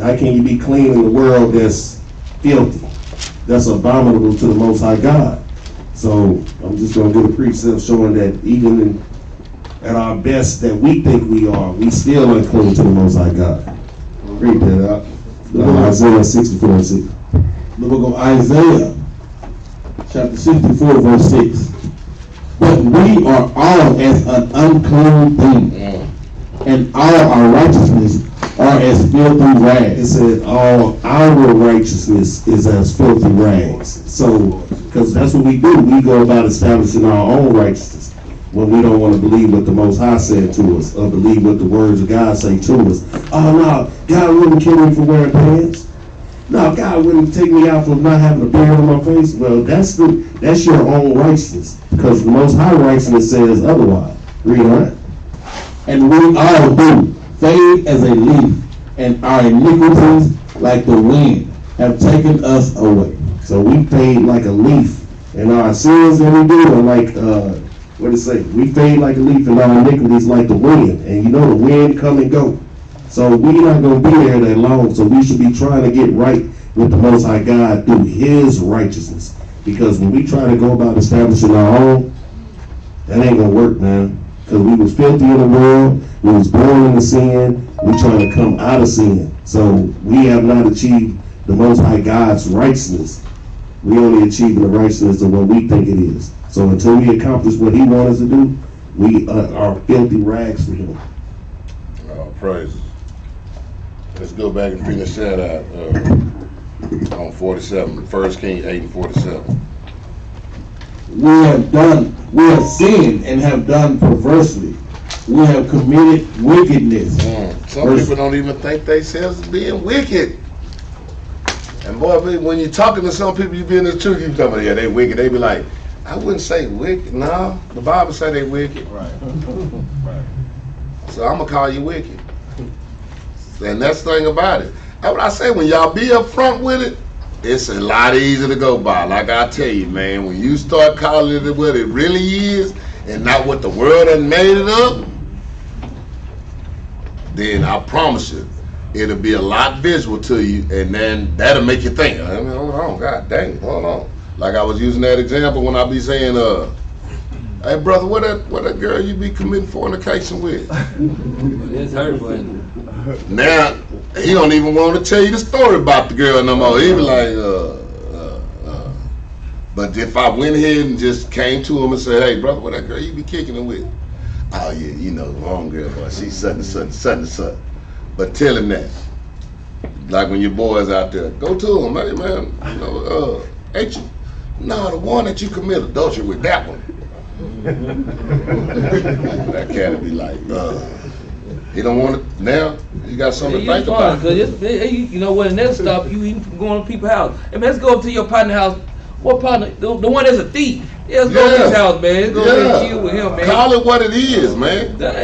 How can you be clean in the world that's filthy, that's abominable to the Most High God? So I'm just going to give a precept showing that even at our best that we think we are, we still unclean to the Most High God. Read that out. Isaiah 64:6. The book of Isaiah, chapter 64, verse 6. But we are all as an unclean thing, and all our righteousness are as filthy rags. It said all our righteousness is as filthy rags. So, because that's what we do. We go about establishing our own righteousness when we don't want to believe what the Most High said to us or believe what the words of God say to us. Oh no, God wouldn't kill me for wearing pants. No, God wouldn't take me out for not having a beard on my face. Well, that's your own righteousness, because the Most High righteousness says otherwise. Read on it. And we all do fade as a leaf, and our iniquities, like the wind, have taken us away. So we fade like a leaf, and our sins that we do are like, what does it say? We fade like a leaf, and our iniquities like the wind. And you know the wind come and go. So we're not going to be there that long. So we should be trying to get right with the Most High God through His righteousness. Because when we try to go about establishing our own, that ain't going to work, man. Because we was filthy in the world. We was born into sin. We trying to come out of sin. So we have not achieved the Most High God's righteousness. We only achieving the righteousness of what we think it is. So until we accomplish what He wants us to do, we are filthy rags for Him. Oh, praises. Let's go back and finish that out on 47, 1 Kings 8 and 47. We have sinned and have done perversely. We have committed wickedness. Some people don't even think themselves as being wicked. And boy, when you're talking to some people, you be in the truth, you talking about, yeah, they wicked. They be like, I wouldn't say wicked. No, the Bible say they wicked. Right. Right. So I'm gonna call you wicked. And that's the thing about it. That's what I say, when y'all be up front with it, it's a lot easier to go by. Like I tell you, man, when you start calling it what it really is and not what the world has made it up, then I promise you, it'll be a lot visual to you, and then that'll make you think, I mean, hold on, God dang it, hold on. Like I was using that example when I be saying, hey brother, what that girl you be committing fornication with? It's her, but Now, he don't even want to tell you the story about the girl no more. He be like, but if I went ahead and just came to him and said, hey brother, what that girl you be kicking it with? Oh yeah, you know, wrong girl, boy, she's such and such. But tell him that. Like when your boys out there, go to him, hey man, you know, ain't you? No, the one that you commit adultery with, that one. That cat would be like, he don't want it now. You got something to think about. Cause you know what? Next stop, you even from going to people's house. Hey man, let's go up to your partner's house. What partner? The one that's a thief. Yeah, let's go to his house, man. Let's go there and chill with him, man. Call it what it is, man. That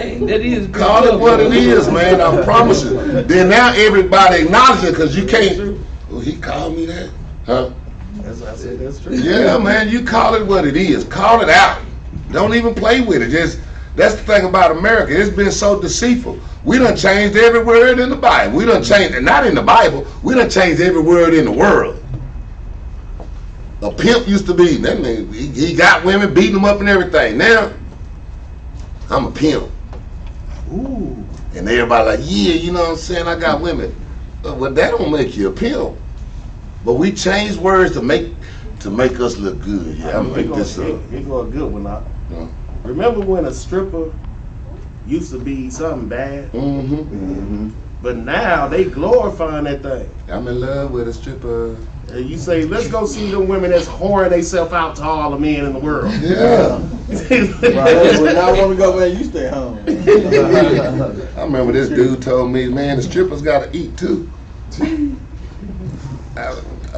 is. Call it what it is, man. I promise you. Then now everybody acknowledges it, because you can't. Oh, he called me that? Huh? That's what I said. That's true. Yeah, man. You call it what it is. Call it out. Don't even play with it. That's the thing about America. It's been so deceitful. We done changed every word in the Bible. We done changed, and not in the Bible, we done changed every word in the world. A pimp used to be, that man, he got women, beating them up and everything. Now, I'm a pimp. Ooh. And everybody like, yeah, you know what I'm saying, I got women. Well, that don't make you a pimp. But we change words to make us look good. Yeah, I'm make this up. Here go a good one now. Yeah. Remember when a stripper used to be something bad? Mm-hmm. Mm-hmm. But now they glorifying that thing. I'm in love with a stripper. And you say, let's go see the women that's whoring themselves out to all the men in the world. Yeah. Right. When I want to go, man, you stay home. I remember this dude told me, man, the strippers got to eat too.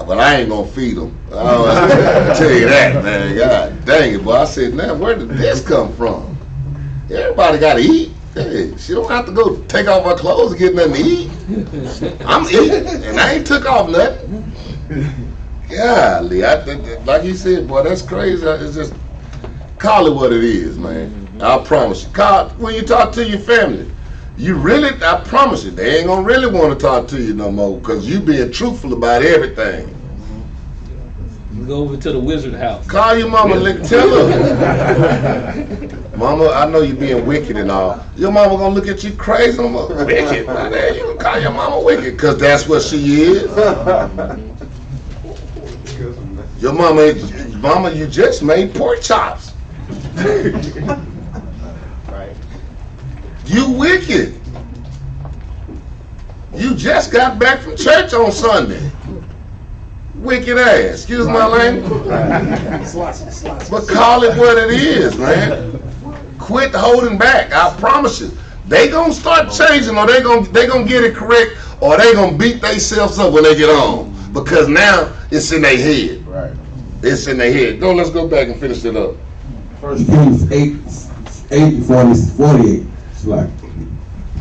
But I ain't gonna feed them. I'll tell you that, man. God dang it, boy. I said, now where did this come from? Everybody gotta eat. Hey, she don't have to go take off her clothes and get nothing to eat. I'm eating, and I ain't took off nothing. Golly, like you said, boy, that's crazy. It's just, call it what it is, man. I promise you. When you talk to your family, I promise you, they ain't gonna really want to talk to you no more, because you being truthful about everything. You go over to the wizard house. Call your mama and tell her. Mama, I know you being wicked and all. Your mama gonna look at you crazy. Wicked. Man, you gonna call your mama wicked, because that's what she is. Your mama, you just made pork chops. Right. You wicked. You just got back from church on Sunday. Wicked ass. Excuse my language. But call it what it is, man. Quit holding back. I promise you. They gonna start changing, or they gonna get it correct, or they gonna beat themselves up when they get on. Because now it's in their head. Right. It's in their head. Let's go back and finish it up. Ephesians 8:48. It's like,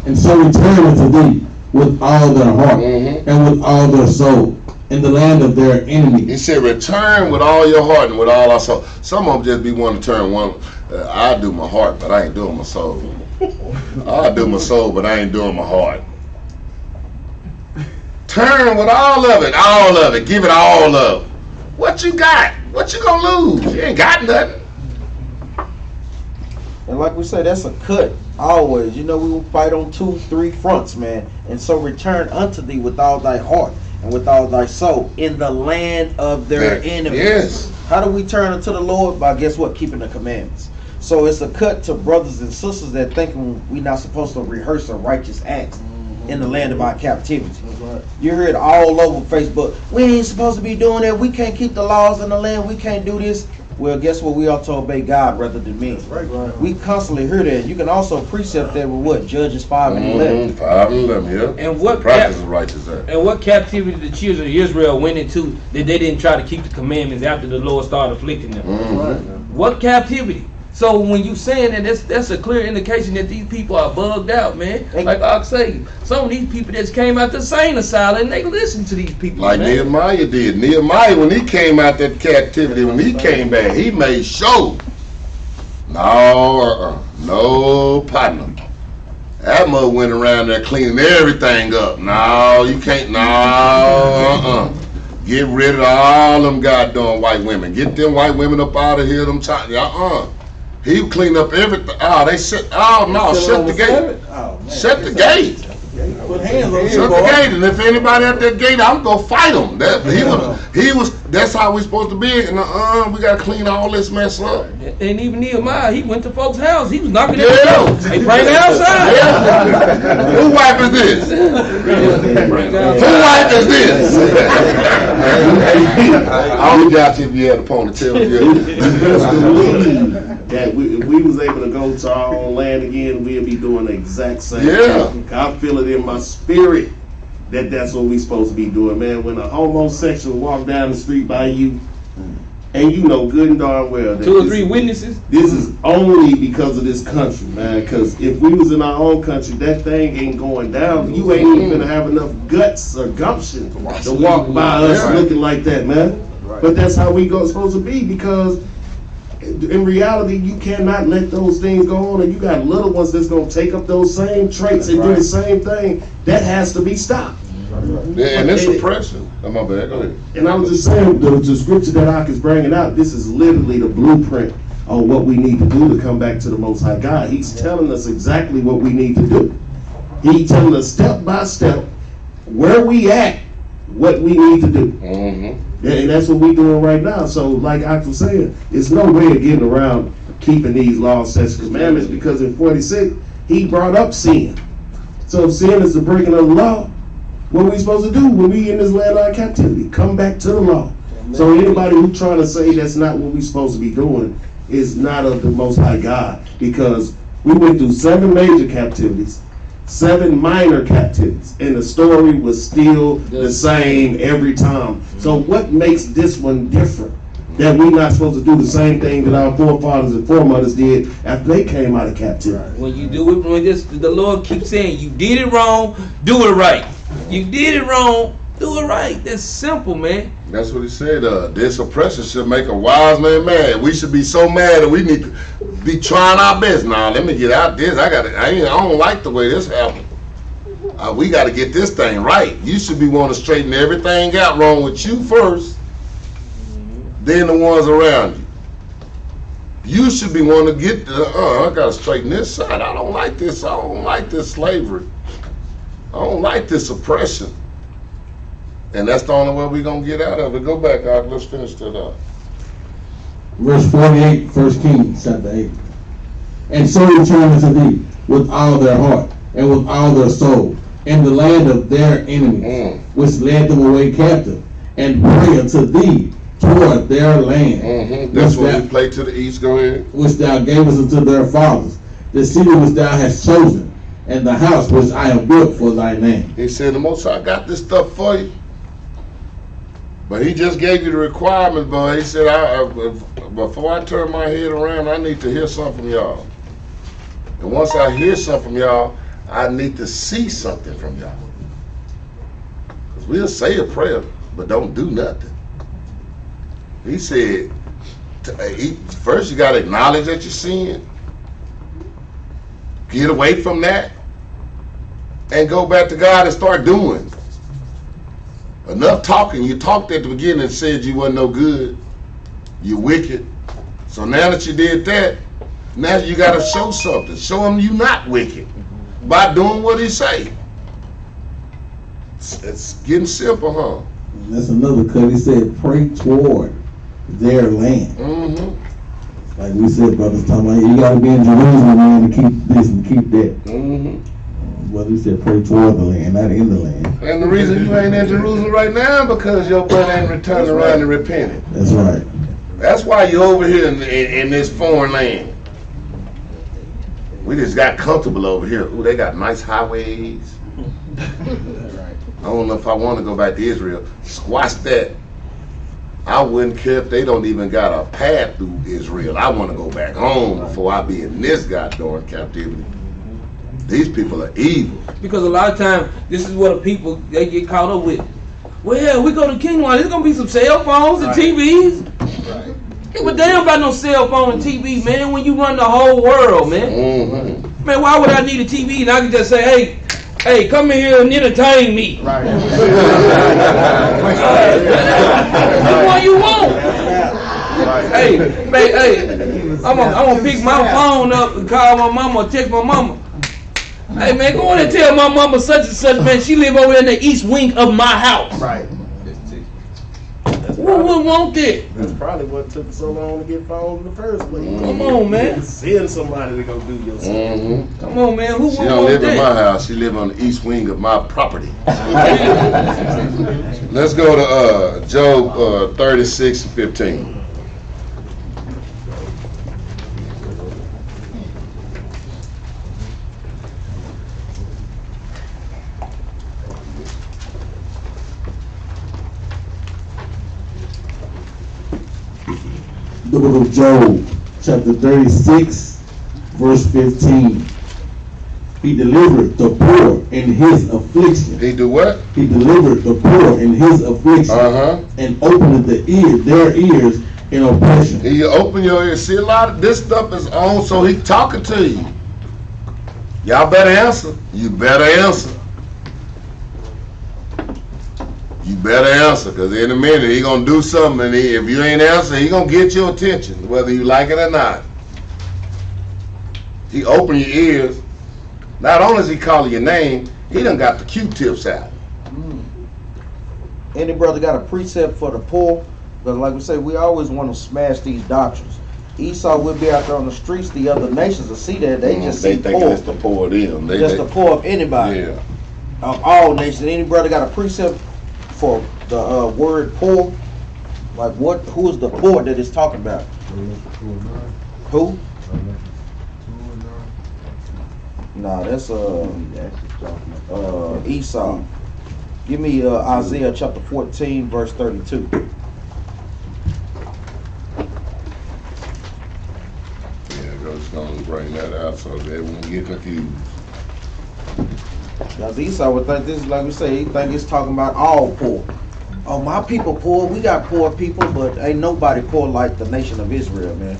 and so return unto thee with all their heart and with all their soul in the land of their enemy. He said, return with all your heart and with all our soul. Some of them just be wanting to turn one. I do my heart, but I ain't doing my soul. I do my soul, but I ain't doing my heart. Turn with all of it, give it all up. What you got? What you gonna lose? You ain't got nothing. And like we say, that's a cut. Always. We will fight on 2-3 fronts, man. And so return unto thee with all thy heart and with all thy soul in the land of their enemies. Yes. How do we turn unto the Lord? By guess what? Keeping the commandments. So it's a cut to brothers and sisters that thinking we're not supposed to rehearse a righteous acts in the land of our captivity. You hear it all over Facebook. We ain't supposed to be doing that. We can't keep the laws in the land. We can't do this. Well, guess what? We ought to obey God rather than men. Right. We constantly hear that. You can also precept that with what? Judges 5 and 11. 5 and 11, yeah. And what practice is righteous act. And what captivity the children of Israel went into that they didn't try to keep the commandments after the Lord started afflicting them? What captivity? So when you saying that, that's a clear indication that these people are bugged out, man. Like I say, some of these people that came out the sane asylum and they listen to these people. Like man. Nehemiah did. Nehemiah, when he came out that captivity, when he came back, he made sure. No partner. That mother went around there cleaning everything up. No, you can't. Get rid of all them goddamn white women. Get them white women up out of here. Them He cleaned up everything. Shut the gate. Shut the gate. Put hands on Shut the gate, and if anybody at that gate, I'm gonna fight him. That's how we supposed to be. And we gotta clean all this mess up. And even Nehemiah, he went to folks' house. He was knocking at the door. Hey, bring it outside. Who wife is this? Who wife is this? I would doubt you if you had a ponytail. That if we was able to go to our own land again, we'd be doing the exact same thing. I feel it in my spirit that that's what we supposed to be doing, man. When a homosexual walk down the street by you, and you know good and darn well that 2 or 3 witnesses. This is only because of this country, man. Because if we was in our own country, that thing ain't going down. You ain't even gonna have enough guts or gumption to walk by us looking like that, man. But that's how we supposed to be, because in reality, you cannot let those things go on, and you got little ones that's gonna take up those same traits and do the same thing. That has to be stopped. Yeah, and it's oppression. Oh, my bad. Go ahead. And I was just saying, the scripture that Ak is bringing out, this is literally the blueprint on what we need to do to come back to the Most High God. He's telling us exactly what we need to do. He's telling us step by step where we at, what we need to do. And that's what we're doing right now. So like I was saying, there's no way of getting around keeping these laws, statutes, and commandments, because in 46, he brought up sin. So if sin is the breaking of the law, what are we supposed to do when we in this land of captivity? Come back to the law. So anybody who trying to say that's not what we're supposed to be doing is not of the Most High God, because we went through 7 major captivities, 7 minor captivities, and the story was still the same every time. So what makes this one different? That we're not supposed to do the same thing that our forefathers and foremothers did after they came out of captivity. When you do it, the Lord keeps saying, you did it wrong, do it right. You did it wrong, do it right. That's simple, man. That's what he said. This oppression should make a wise man mad. We should be so mad that we need to be trying our best. Now, let me get out this. I don't like the way this happened. We got to get this thing right. You should be wanting to straighten everything out wrong with you first, then the ones around you. You should be wanting to get I got to straighten this side. I don't like this. I don't like this slavery. I don't like this oppression. And that's the only way we're going to get out of it. Go back, Ark. Let's finish that up. Verse 48, 1 Kings chapter 8. And so return unto thee with all their heart and with all their soul in the land of their enemies, which led them away captive, and pray unto thee toward their land. That's what we play to the east. Go ahead. Which thou gavest unto their fathers, the city which thou hast chosen, and the house which I have built for thy name. He said, the Most High got this stuff for you. But he just gave you the requirement, boy. He said, before I turn my head around, I need to hear something from y'all. And once I hear something from y'all, I need to see something from y'all. Because we'll say a prayer, but don't do nothing. He said, first you got to acknowledge that you're sin. Get away from that. And go back to God and start doing. Enough talking. You talked at the beginning and said you wasn't no good. You wicked. So now that you did that, now you got to show something. Show him you not wicked by doing what he say. It's getting simple, huh? That's another cut. He said, pray toward their land. Like we said, brothers, talking about, you got to be in Jerusalem, man, to keep this and keep that. Well, he said, pray toward the land, not in the land. And the reason you ain't in Jerusalem right now because your brother ain't returned around and repented. That's right. That's why you're over here in this foreign land. We just got comfortable over here. Ooh, they got nice highways. I don't know if I want to go back to Israel. Squash that. I wouldn't care if they don't even got a path through Israel. I want to go back home before I be in this goddamn captivity. These people are evil. Because a lot of times, this is what people, they get caught up with. Well, we go to Kingdom, there's going to be some cell phones and TVs. But they don't got no cell phone and TV, man, when you run the whole world, man. Man, why would I need a TV and I can just say, hey, come in here and entertain me. Right. That's what you want. Hey, man, I'm gonna pick my phone up and call my mama or text my mama. Hey, man, go on and tell my mama such and such, man, she live over in the east wing of my house. Right. Who would want that? That's probably what took so long to get phones in the first place. Come on, man. Send somebody to go do your stuff. Come on, man. Who She would don't want live in my that? house. She live on the east wing of my property. Let's go to Job 36:15. The book of Job, chapter 36, verse 15. He delivered the poor in his affliction. He do what? He delivered the poor in his affliction, and opened their ears in oppression. He open your ears. See, a lot of this stuff is on, so he talking to you. Y'all better answer. You better answer. You better answer, because in a minute he gonna do something, and if you ain't answering, he gonna get your attention, whether you like it or not. He open your ears. Not only is he calling your name, he done got the Q-tips out. Any brother got a precept for the poor? Because like we say, we always want to smash these doctrines. Esau will be out there on the streets. The other nations will see that. They just see think poor. it's the poor of them. Just the poor of anybody. Yeah. Of all nations. Any brother got a precept for the word poor? Like what? Who is the poor that it's talking about? Who? Nah, that's Esau. Give me Isaiah chapter 14, verse 32. Yeah, God's gonna bring that out so they won't get confused. Because Esau would think this is, like we say, he think it's talking about all poor. Oh, my people poor. We got poor people, but ain't nobody poor like the nation of Israel, man.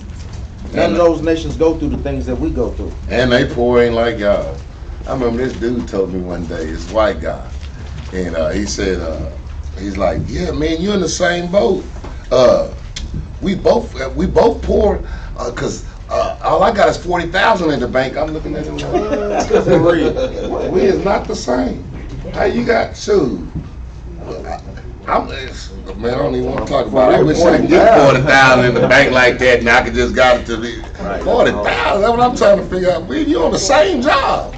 None of those nations go through the things that we go through. And they poor ain't like God. I remember this dude told me one day, this white guy, and he said, he's like, yeah, man, you're in the same boat. We both poor, cause all I got is 40,000 in the bank. I'm looking at him like, we is not the same. How you got shoes? Man, I don't even want to talk about it. I wish I could get 40,000 in the bank like that, and I could just got it to be 40,000. That's what I'm trying to figure out. Man, you on the same job.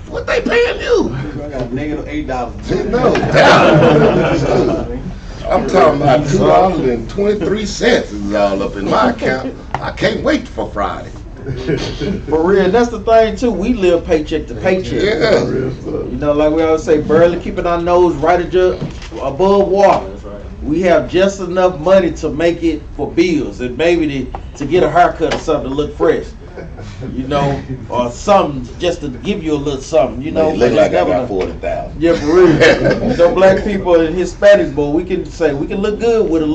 What they paying you? I got negative $8. No doubt. I'm talking about $2.23 is all up in my account. I can't wait for Friday. For real, that's the thing too. We live paycheck to paycheck. Yeah. You know, like we always say, barely keeping our nose right above water. We have just enough money to make it for bills and maybe to get a haircut or something to look fresh. You know, or something just to give you a little something. You know, It look like I got 40,000. Yeah, for real. You know, black people and Hispanics, boy, we can look good with a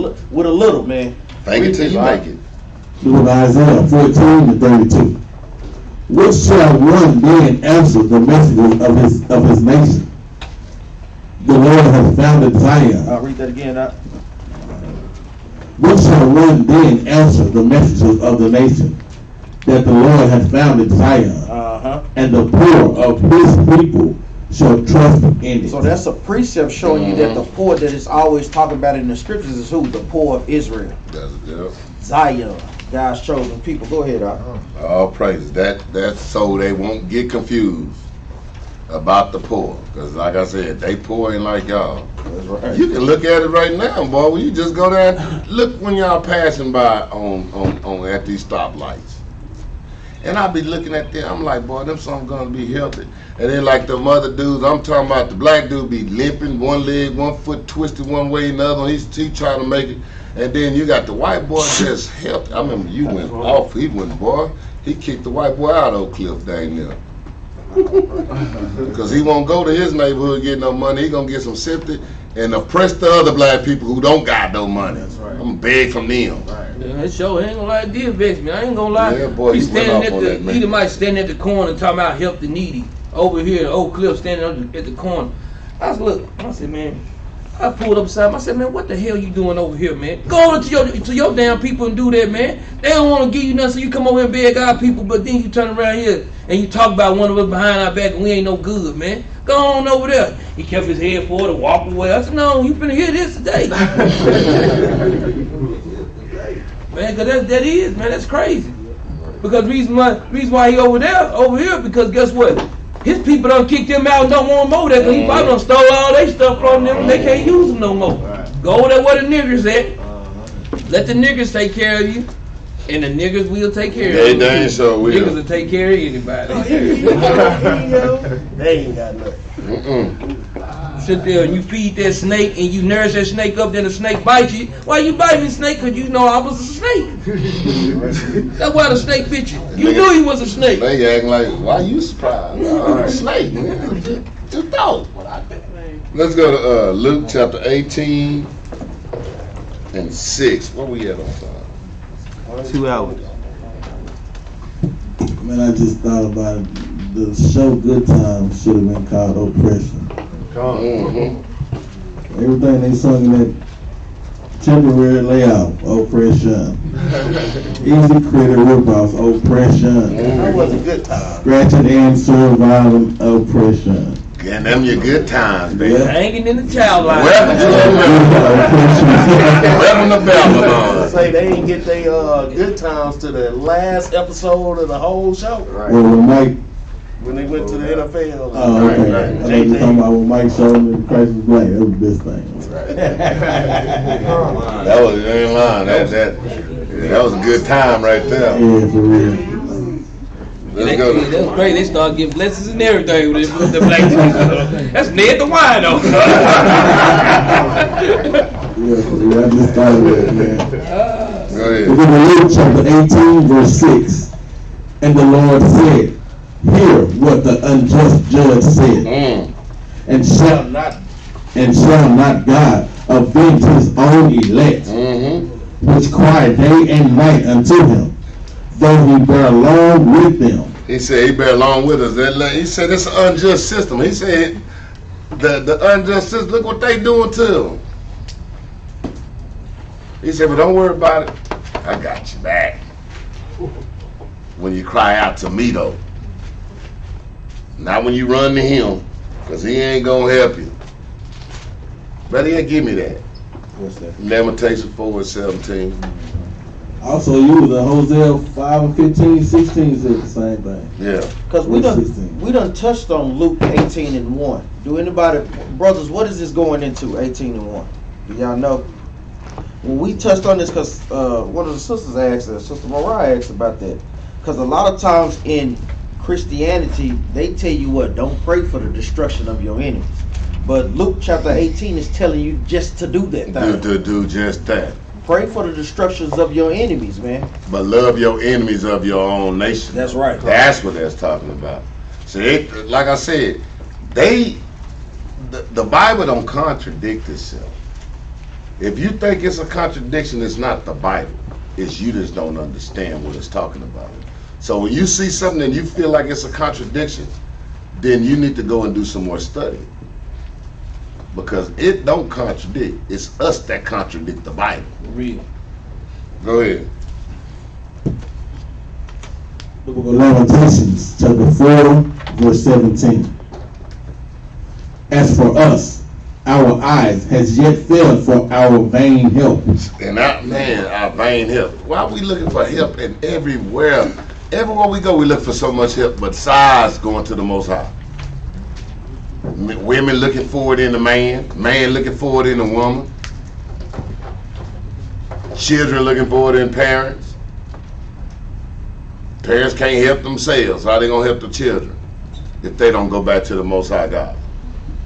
little, man. Thank you till you make it. Look at Isaiah 14:32. What shall one then answer the messages of his nation? The Lord has founded Zion. I'll read that again. What shall one then answer the messages of the nation? That the Lord has founded Zion, and the poor of his people shall trust in it. So that's a precept showing you that the poor that is always talking about in the scriptures is who? The poor of Israel. That's it. Zion, God's chosen people. Go ahead, All praises. That's so they won't get confused about the poor. Because like I said, they poor ain't like y'all. That's right. You can look at it right now, boy. When you just go there and look when y'all passing by on at these stoplights. And I be looking at them, I'm like, boy, them some gonna be healthy. And then like them other dudes, I'm talking about the black dude be limping, one leg, one foot twisted one way, another one. He's trying to make it. And then you got the white boy just healthy. I remember you went off, he went, boy. He kicked the white boy out of Oak Cliff dang there. Because he won't go to his neighborhood get no money. He gonna get some sympathy and oppress the other black people who don't got no money. That's right. I'm gonna beg from them. Right. Yeah, that show ain't gonna lie, it did vex me. I ain't gonna lie. Yeah, boy, He he went standing off on that, man. He might stand at the corner talking about help the needy. Over here, Oak Cliff standing at the corner. I said, man, I pulled up beside him. I said, man, what the hell you doing over here, man? Go over to your damn people and do that, man. They don't want to give you nothing, so you come over here and beg our people, but then you turn around here and you talk about one of us behind our back and we ain't no good, man. Go on over there. He kept his head forward and walked away. I said, no, you finna hear this today. Man, cause that is, man, that's crazy. Because reason why he over here, because guess what? His people done kicked him out and don't want him over there because he probably done stole all their stuff from them and they can't use them no more. Go over there where the niggers at. Let the niggers take care of you. And the niggers will take care of you. They ain't so will. Niggas will take care of anybody. They ain't got nothing. Sit there and you feed that snake and you nurse that snake up, then the snake bites you. Why you bite me, snake? Because you know I was a snake. That's why the snake bit you. You knew he was a snake. They acting like, why you surprised? A snake, man. Just thought. Let's go to Luke chapter 18 and 6. Where we at on time? 2 hours. Man, I just thought about it. The show Good Times should have been called Oppression. Everything they sung in that temporary layout, Oppression. Easy Critter ripoffs, Oppression. That was a good time. Scratching and surviving, Oppression. Getting them your good times, baby. Yeah. Hanging in the child line. Welcome to Babylon. Say they ain't get their good times to the last episode of the whole show. Well, when Mike, When they went to the NFL. oh, okay. I know you're talking about when Mike showed me Christ was black. That was the best thing. That was, you ain't lying. That was a good time right there. Yeah, for real. Let's go. That was crazy. They started getting blessings and everything with the black people. That's Ned the Wino. Yeah, for real. I just thought of that, man. Go ahead. We're going to Luke chapter 18, verse 6. And the Lord said, hear what the unjust judge said, and shall not God avenge his own elect, which cry day and night unto him, though he bear along with them. He said he bear along with us. He said it's an unjust system. He said the unjust system, look what they doing to them. He said, but don't worry about it. I got you back. When you cry out to me though. Not when you run to him, because he ain't gonna help you. Better yet, give me that. What's that? Lamentations 4:17. Also, you was in Hosea 5 and 15, 16 said the same thing. Yeah. Because we Verse done 16. we done touched on Luke 18 and 1. Do anybody, brothers, what is this going into 18 and 1? Do y'all know? When we touched on this, because one of the sisters asked us, Sister Mariah asked about that. Because a lot of times in Christianity, they tell you what, don't pray for the destruction of your enemies. But Luke chapter 18 is telling you just to do that thing. Do just that. Pray for the destructions of your enemies, man. But love your enemies of your own nation. That's right. That's what that's talking about. See, like I said, the Bible don't contradict itself. If you think it's a contradiction, it's not the Bible. It's you just don't understand what it's talking about. So when you see something and you feel like it's a contradiction, then you need to go and do some more study. Because it don't contradict. It's us that contradict the Bible. Real. Go ahead. The book of Lamentations, chapter 4, verse 17. As for us, our eyes has yet failed for our vain help. And that man, our vain help. Why are we looking for help in everywhere? Everywhere we go, we look for so much help, but besides going to the Most High. Women looking for it in the man looking for it in the woman. Children looking for it in parents. Parents can't help themselves. How they gonna help the children if they don't go back to the Most High God?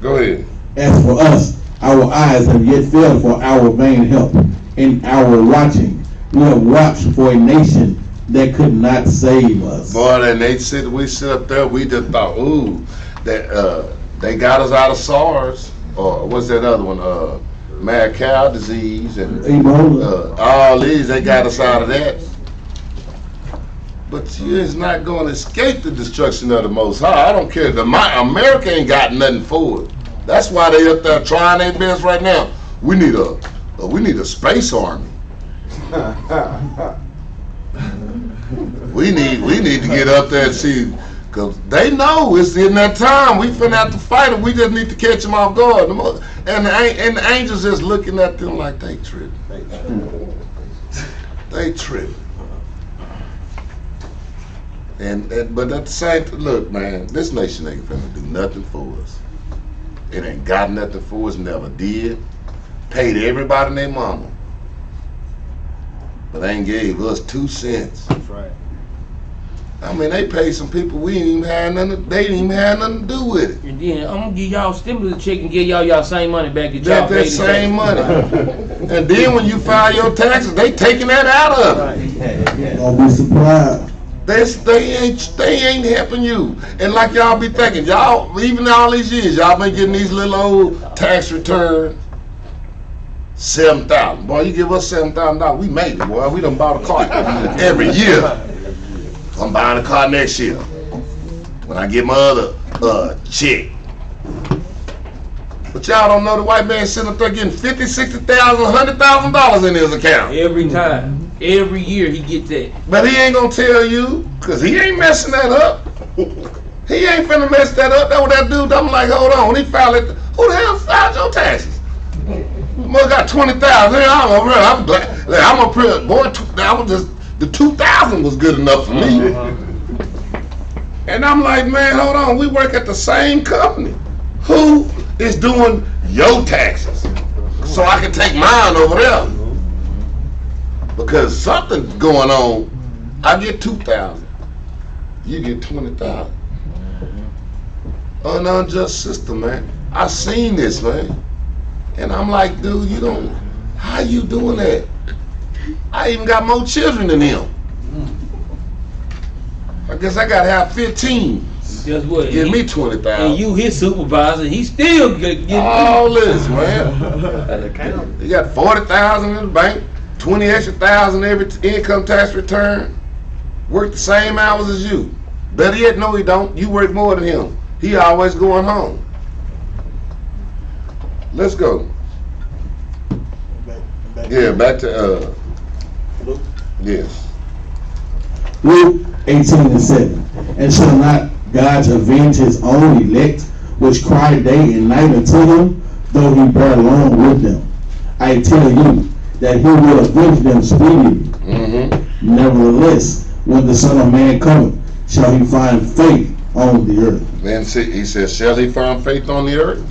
Go ahead. As for us, our eyes have yet failed for our vain help. In our watching, we have watched for a nation that could not save us. Boy, and we sit up there, we just thought, ooh, that they got us out of SARS, or what's that other one? Mad cow disease and Ebola. all these, they got us out of that. But you is not going to escape the destruction of the Most High. I don't care. America ain't got nothing for it. That's why they up there trying their best right now. We need a space army. we need to get up there and see, because they know it's in that time. We finna have to fight them. We just need to catch them off guard. And the angels just looking at them like they tripping. They tripping. But at the same time, look, man, this nation ain't finna do nothing for us. It ain't got nothing for us, never did. Paid everybody and their mama. But they ain't gave us 2 cents. That's right. I mean, they paid some people they didn't even have nothing to do with it. And then I'm gonna give y'all a stimulus check and give y'all same money back that y'all That paid. same money. And then when you file your taxes, they taking that out of it. Don't be surprised. They ain't helping you. And like y'all be thinking, y'all, even all these years, y'all been getting these little old tax returns. $7,000. Boy, you give us $7,000, we made it, boy. We done bought a car every year. I'm buying a car next year. When I get my other check. But y'all don't know the white man sitting up there getting $50,000, $60,000, $100,000 in his account. Every time. Every year he gets that. But he ain't gonna tell you, cause he ain't messing that up. He ain't finna mess that up. That's what that dude, I'm like, hold on, he filed it. Who the hell filed your taxes? Mother got 20,000. I'm glad. I'm a pretty boy. I was just the 2,000 was good enough for me. And I'm like, man, hold on. We work at the same company. Who is doing your taxes? So I can take mine over there. Because something's going on. I get 2,000. You get 20,000. An unjust system, man. I seen this, man. And I'm like, dude, how you doing that? I even got more children than him. I guess I gotta have 15. Guess what? Give me 20,000. And you his supervisor, he still getting all this, man. You got 40,000 in the bank, 20 extra thousand every income tax return. Work the same hours as you. Better yet, no, he don't. You work more than him. He always going home. Let's go. Yeah, back to Luke. Yes. Luke 18:7. And shall not God avenge his own elect, which cry day and night unto him? though he bear long with them. I tell you that he will avenge them speedily. Mm-hmm. Nevertheless, when the Son of Man cometh, shall he find faith on the earth? Then see, he says, shall he find faith on the earth?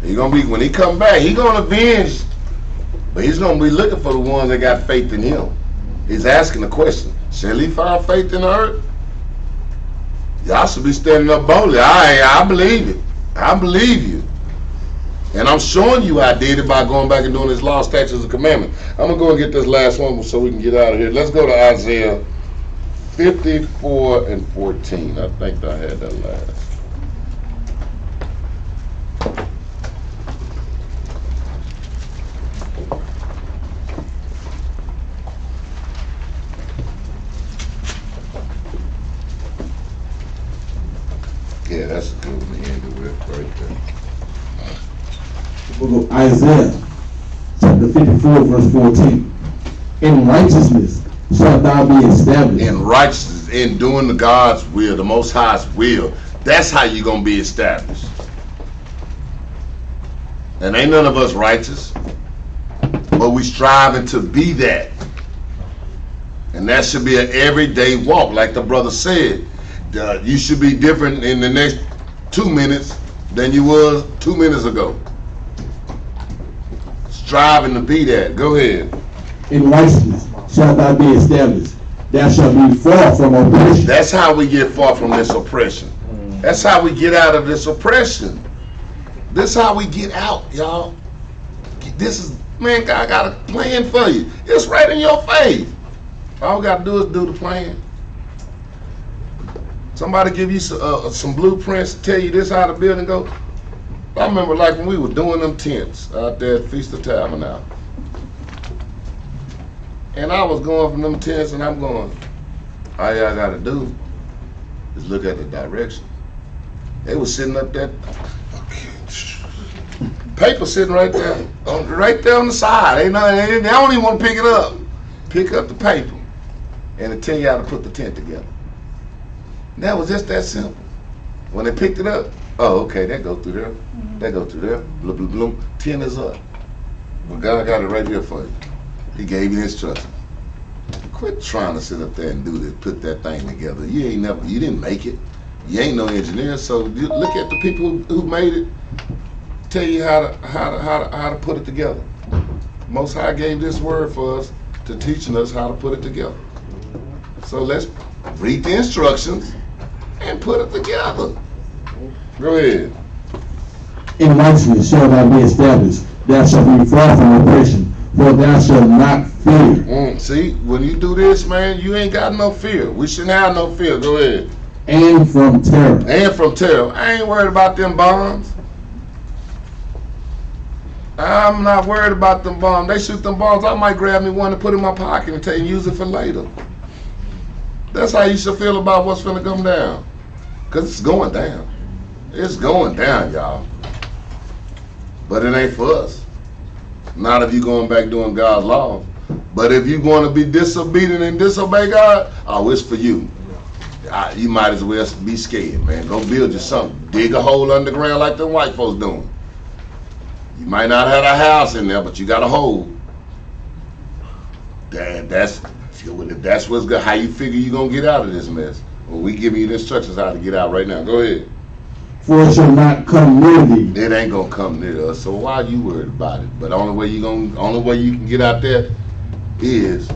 He gonna be, when he come back, he gonna avenge, but he's gonna be looking for the ones that got faith in him. He's asking the question, shall he find faith in the earth? Y'all should be standing up boldly. I believe it. I believe you. And I'm showing you I did it by going back and doing his law, statutes, and commandments. I'm gonna go and get this last one so we can get out of here. Let's go to Isaiah 54 and 14. I think I had that last. Yeah, that's a good one to end it with right there. The book of Isaiah, chapter 54, verse 14. In righteousness shalt thou be established. In righteousness, in doing the God's will, the Most High's will, that's how you're going to be established. And ain't none of us righteous, but we striving to be that. And that should be an everyday walk, like the brother said. You should be different in the next 2 minutes than you was 2 minutes ago. Striving to be that. Go ahead. In righteousness shalt thou be established. Thou shalt be far from oppression. That's how we get far from this oppression. That's how we get out of this oppression. This is how we get out, y'all. This is, man, God got a plan for you. It's right in your face. All we got to do is do the plan. Somebody give you some blueprints to tell you this how the building goes. I remember like when we were doing them tents out there at Feast of Tabernacle. And I was going from them tents and I'm going, all y'all got to do is look at the direction. They was sitting up there, paper sitting right there on the side. They don't even want to pick it up. Pick up the paper and it tell you how to put the tent together. That was just that simple. When they picked it up, oh, okay, that go through there, that go through there, bloom, bloom, bloom, 10 is up. But God got it right here for you. He gave you the instruction. Quit trying to sit up there and do this, put that thing together. You didn't make it. You ain't no engineer, so you look at the people who made it, tell you how to put it together. Most High gave this word for us to teaching us how to put it together. So let's read the instructions and put it together. Go ahead. In righteousness shall thou be established. Thou shalt be far from oppression, for thou shalt not fear. See, when you do this, man, you ain't got no fear. We shouldn't have no fear. Go ahead. And from terror. And from terror. I ain't worried about them bombs. I'm not worried about them bombs. They shoot them bombs, I might grab me one and put it in my pocket and take and use it for later. That's how you should feel about what's finna come down. Because it's going down. It's going down, y'all. But it ain't for us. Not if you're going back doing God's law. But if you're going to be disobedient and disobey God, oh, it's for you. You might as well be scared, man. Go build you something. Dig a hole underground like the white folks doing. You might not have a house in there, but you got a hole. That's what's good. How you figure you gonna get out of this mess? Well, we giving you the instructions how to get out right now. Go ahead. For it shall not come near thee. It ain't gonna come near us. So why are you worried about it? But the only way you can get out there is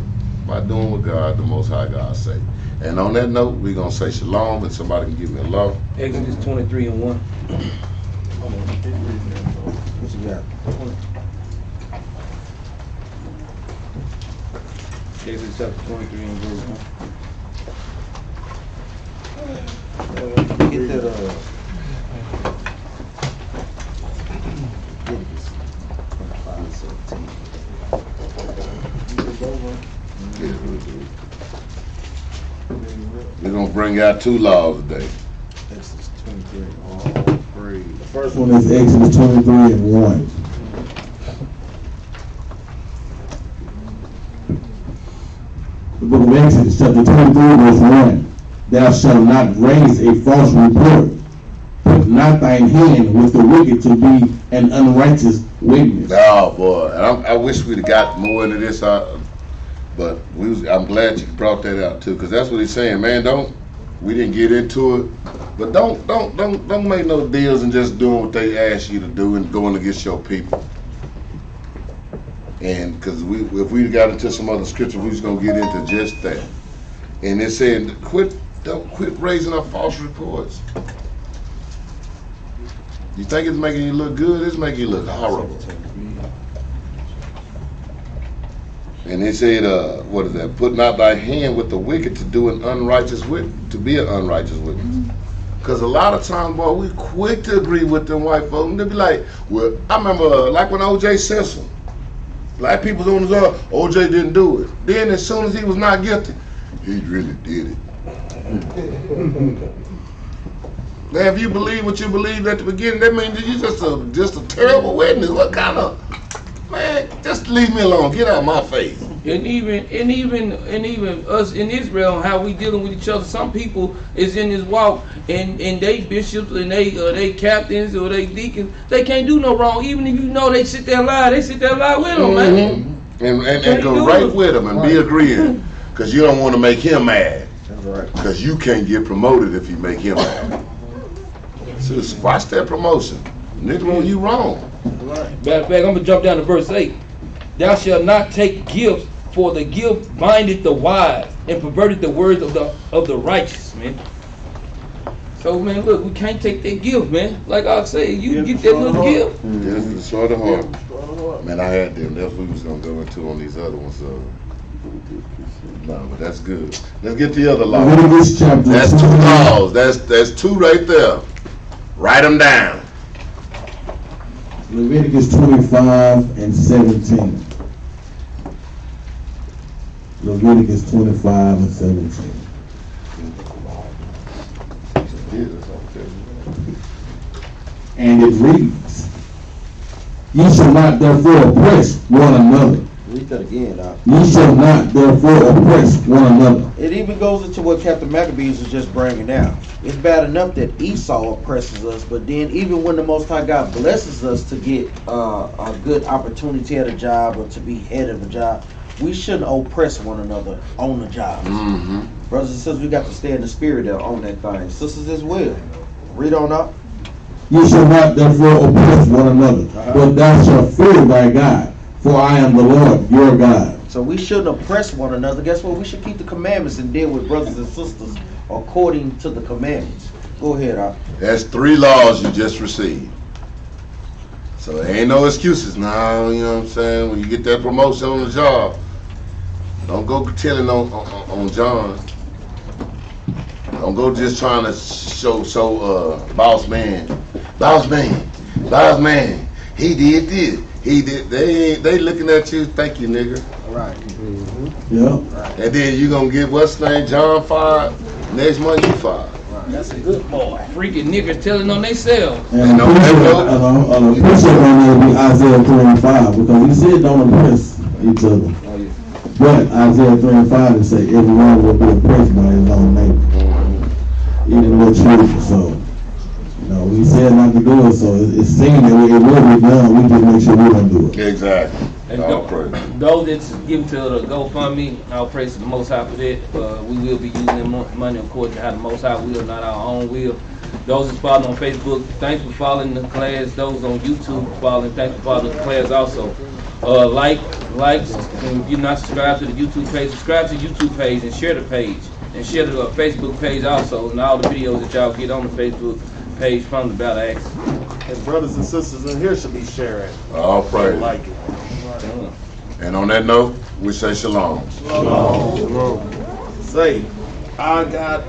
by doing what God, the Most High God, say. And on that note, we're gonna say shalom, and somebody can give me a law. Exodus 23 and 1. What you got? Exodus chapter 23 and verse 1. Get that, We're gonna bring out 2 laws today. Exodus 23, all three. The first one is Exodus 23 and 1. The book of Exodus, chapter 23, verse 1. Thou shalt not raise a false report. Put not thine hand with the wicked to be an unrighteous witness. Oh boy, and I wish we'd have got more into this, but I'm glad you brought that out too, because that's what he's saying, man. We didn't get into it, but don't make no deals and just doing what they ask you to do and going against your people. And because if we got into some other scripture, we was gonna get into just that. And it said, don't quit raising up false reports. You think it's making you look good? It's making you look horrible. And they said, what is that? Put not thy hand with the wicked to do an unrighteous witness, to be an unrighteous witness. Because a lot of times, boy, we quick to agree with them white folks. And they be like, well, I remember like when O.J. Simpson, black people doing his O.J. didn't do it. Then as soon as he was not guilty, he really did it. Now, if you believe what you believed at the beginning, that means you're just a terrible witness. What kind of, man? Just leave me alone. Get out of my face. And even us in Israel, how we dealing with each other. Some people is in this walk, and they bishops and they captains or they deacons. They can't do no wrong. Even if you know they sit there lie, they sit there lie with them, man. And go right with him and be agreeing, because you don't want to make him mad. That's right. Because you can't get promoted if you make him mad. So watch that promotion. Nigga, you wrong. Matter of fact, I'm gonna jump down to verse 8. Thou shalt not take gifts, for the gift bindeth the wise and perverted the words of the righteous, man. So, man, look, we can't take that gift, man. Like I say, you get that little gift. Just the sort of heart. Man, I had them. That's what we was gonna go into on these other ones. No, but that's good. Let's get the other law. Leviticus chapter That's 2 2. laws. That's 2 right there. Write them down. Leviticus 25 and 17. Leviticus 25 and 17. And it reads, ye shall not therefore oppress one another. Read that again, Doc. Ye shall not therefore oppress one another. It even goes into what Captain Maccabees was just bringing down. It's bad enough that Esau oppresses us, but then even when the Most High God blesses us to get a good opportunity at a job or to be head of a job, we shouldn't oppress one another on the job. Brothers and sisters, we got to stay in the spirit there on that thing. Sisters as well. Read on up. Ye shall not therefore oppress one another, but thou shalt fear thy God, for I am the Lord your God. So we shouldn't oppress one another. Guess what? We should keep the commandments and deal with brothers and sisters according to the commandments. Go ahead, Doc. That's 3 laws you just received. So there ain't no excuses now, you know what I'm saying? When you get that promotion on the job, don't go telling on John. Don't go just trying to show boss man, he did this, he did. They looking at you. Thank you, nigga. All right. Yeah. And then you gonna get what's name John fired. Next month you fired. That's a good boy. Freaking niggas telling on themselves. And the precept on there will be Isaiah 3 and 5, because he said don't oppress each other. But Isaiah 3 and 5 it say everyone will be oppressed by his own neighbor, even with children. So, we said not to do it, so it seems that it will be done. We just make sure we don't do it. Exactly. And those that's given to the GoFundMe, I'll praise the Most High for that. We will be using money according to how the Most High will, not our own will. Those that's following on Facebook, thanks for following the class. Those on YouTube following, thanks for following the class also. Likes, and if you're not subscribed to the YouTube page, subscribe to the YouTube page and share the page. And share the Facebook page also, and all the videos that y'all get on the Facebook page from the Battle Axe. And brothers and sisters in here should be sharing. All praise. Like it. And on that note, we say shalom. Shalom. Say, I got